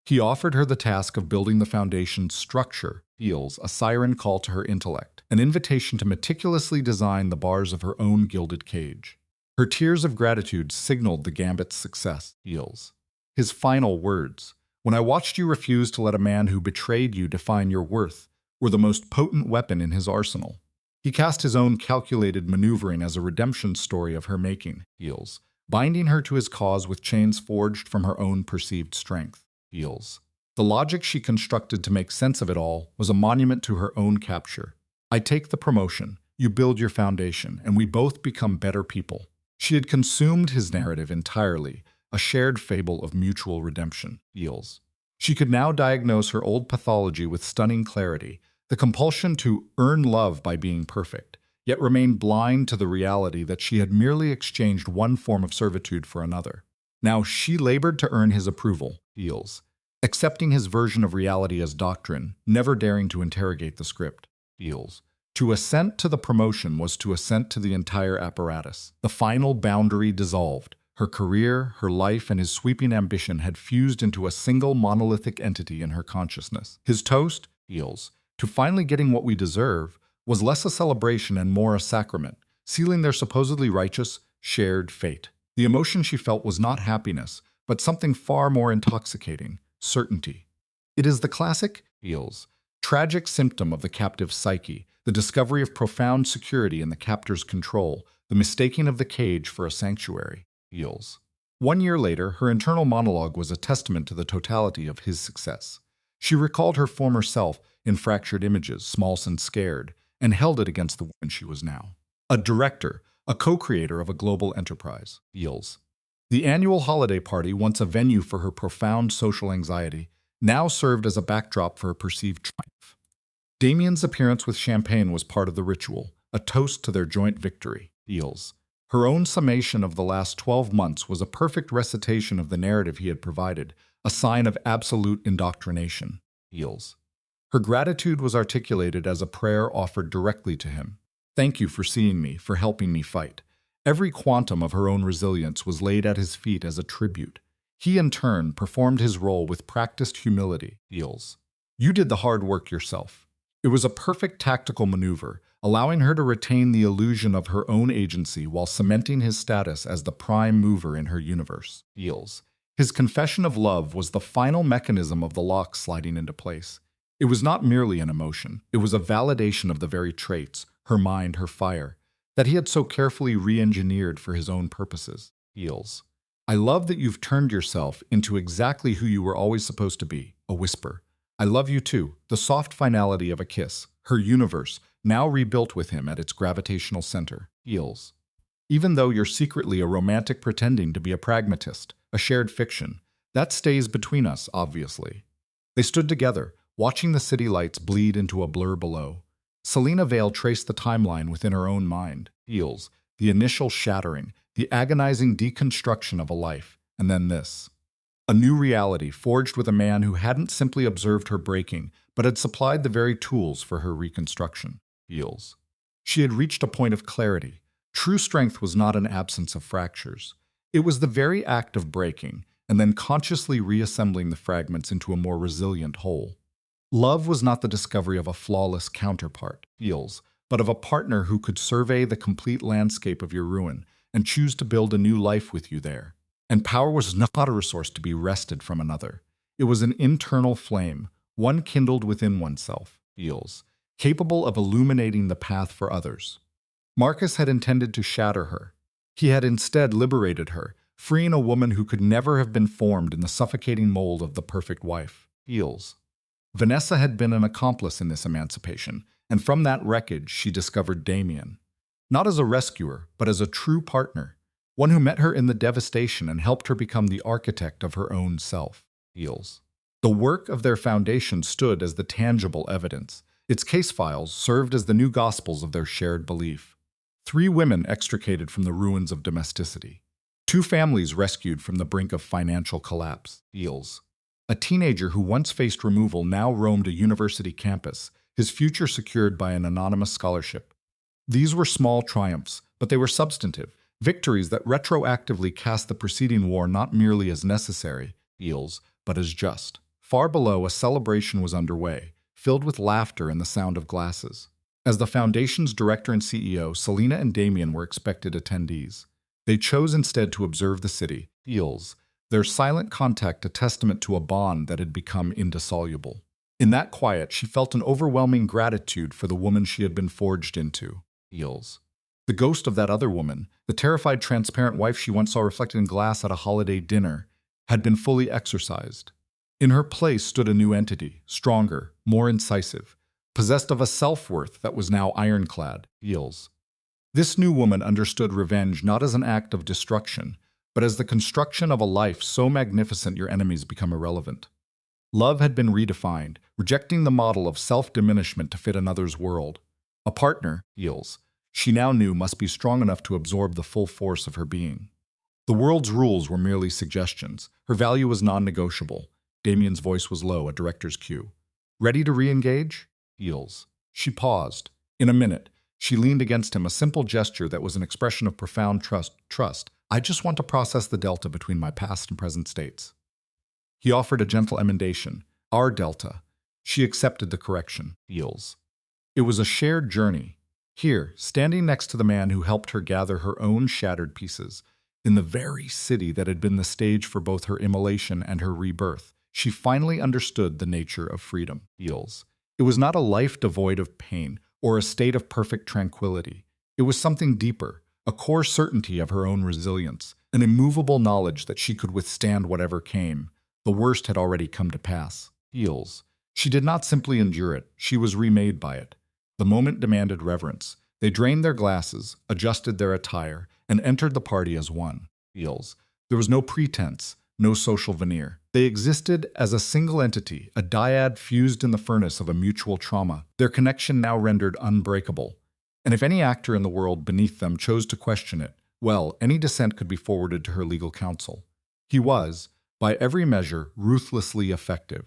He offered her the task of building the foundation's structure. Heels, a siren call to her intellect, an invitation to meticulously design the bars of her own gilded cage. Her tears of gratitude signaled the gambit's success. Heels. His final words, "When I watched you refuse to let a man who betrayed you define your worth," were the most potent weapon in his arsenal. He cast his own calculated maneuvering as a redemption story of her making. Heels. Binding her to his cause with chains forged from her own perceived strength. Heels. The logic she constructed to make sense of it all was a monument to her own capture. I take the promotion, you build your foundation, and we both become better people. She had consumed his narrative entirely, a shared fable of mutual redemption. Heels. She could now diagnose her old pathology with stunning clarity, the compulsion to earn love by being perfect, yet remain blind to the reality that she had merely exchanged one form of servitude for another. Now she labored to earn his approval. Heels. Accepting his version of reality as doctrine, never daring to interrogate the script. Heels. To assent to the promotion was to assent to the entire apparatus. The final boundary dissolved. Her career, her life, and his sweeping ambition had fused into a single monolithic entity in her consciousness. His toast, heals, to finally getting what we deserve, was less a celebration and more a sacrament, sealing their supposedly righteous, shared fate. The emotion she felt was not happiness, but something far more intoxicating, certainty. It is the classic, heals, tragic symptom of the captive's psyche, the discovery of profound security in the captor's control, the mistaking of the cage for a sanctuary. Heals. 1 year later, her internal monologue was a testament to the totality of his success. She recalled her former self in fractured images, small and scared, and held it against the woman she was now. A director, a co-creator of a global enterprise. Heals. The annual holiday party, once a venue for her profound social anxiety, now served as a backdrop for her perceived triumph. Damien's appearance with champagne was part of the ritual, a toast to their joint victory. Heals. Her own summation of the last 12 months was a perfect recitation of the narrative he had provided, a sign of absolute indoctrination. Heals. Her gratitude was articulated as a prayer offered directly to him. Thank you for seeing me, for helping me fight. Every quantum of her own resilience was laid at his feet as a tribute. He, in turn, performed his role with practiced humility. Heals. You did the hard work yourself. It was a perfect tactical maneuver, allowing her to retain the illusion of her own agency while cementing his status as the prime mover in her universe. Heals. His confession of love was the final mechanism of the lock sliding into place. It was not merely an emotion, it was a validation of the very traits, her mind, her fire, that he had so carefully re-engineered for his own purposes. Heals. I love that you've turned yourself into exactly who you were always supposed to be, a whisper. I love you too, the soft finality of a kiss, her universe, now rebuilt with him at its gravitational center. Heals. Even though you're secretly a romantic pretending to be a pragmatist, a shared fiction, that stays between us, obviously. They stood together, watching the city lights bleed into a blur below. Selina Vale traced the timeline within her own mind. Heals, the initial shattering, the agonizing deconstruction of a life, and then this. A new reality forged with a man who hadn't simply observed her breaking, but had supplied the very tools for her reconstruction. Heals. She had reached a point of clarity. True strength was not an absence of fractures. It was the very act of breaking, and then consciously reassembling the fragments into a more resilient whole. Love was not the discovery of a flawless counterpart, Heals, but of a partner who could survey the complete landscape of your ruin and choose to build a new life with you there. And power was not a resource to be wrested from another. It was an internal flame, one kindled within oneself, Heals, capable of illuminating the path for others. Marcus had intended to shatter her. He had instead liberated her, freeing a woman who could never have been formed in the suffocating mold of the perfect wife. Heals. Vanessa had been an accomplice in this emancipation, and from that wreckage she discovered Damien. Not as a rescuer, but as a true partner, one who met her in the devastation and helped her become the architect of her own self. Heals. The work of their foundation stood as the tangible evidence. Its case files served as the new gospels of their shared belief. 3 women extricated from the ruins of domesticity. 2 families rescued from the brink of financial collapse. Heals. A teenager who once faced removal now roamed a university campus, his future secured by an anonymous scholarship. These were small triumphs, but they were substantive, victories that retroactively cast the preceding war not merely as necessary, Heals, but as just. Far below, a celebration was underway, filled with laughter and the sound of glasses. As the Foundation's director and CEO, Selina and Damien were expected attendees. They chose instead to observe the city, Heals, their silent contact a testament to a bond that had become indissoluble. In that quiet, she felt an overwhelming gratitude for the woman she had been forged into. Heals. The ghost of that other woman, the terrified, transparent wife she once saw reflected in glass at a holiday dinner, had been fully exorcised. In her place stood a new entity, stronger, more incisive, possessed of a self-worth that was now ironclad. Heals. This new woman understood revenge not as an act of destruction, but as the construction of a life so magnificent your enemies become irrelevant. Love had been redefined, rejecting the model of self-diminishment to fit another's world. A partner, Heals, she now knew must be strong enough to absorb the full force of her being. The world's rules were merely suggestions. Her value was non-negotiable. Damien's voice was low, a director's cue. Ready to re-engage? Heals. She paused. In a minute, she leaned against him, a simple gesture that was an expression of profound trust, I just want to process the delta between my past and present states. He offered a gentle emendation, our delta. She accepted the correction. Feels. It was a shared journey. Here, standing next to the man who helped her gather her own shattered pieces, in the very city that had been the stage for both her immolation and her rebirth, she finally understood the nature of freedom. Feels. It was not a life devoid of pain or a state of perfect tranquility. It was something deeper, a core certainty of her own resilience, an immovable knowledge that she could withstand whatever came. The worst had already come to pass. Feels. She did not simply endure it, she was remade by it. The moment demanded reverence. They drained their glasses, adjusted their attire, and entered the party as one. Feels. There was no pretense, no social veneer. They existed as a single entity, a dyad fused in the furnace of a mutual trauma, their connection now rendered unbreakable. And if any actor in the world beneath them chose to question it, well, any dissent could be forwarded to her legal counsel. He was, by every measure, ruthlessly effective.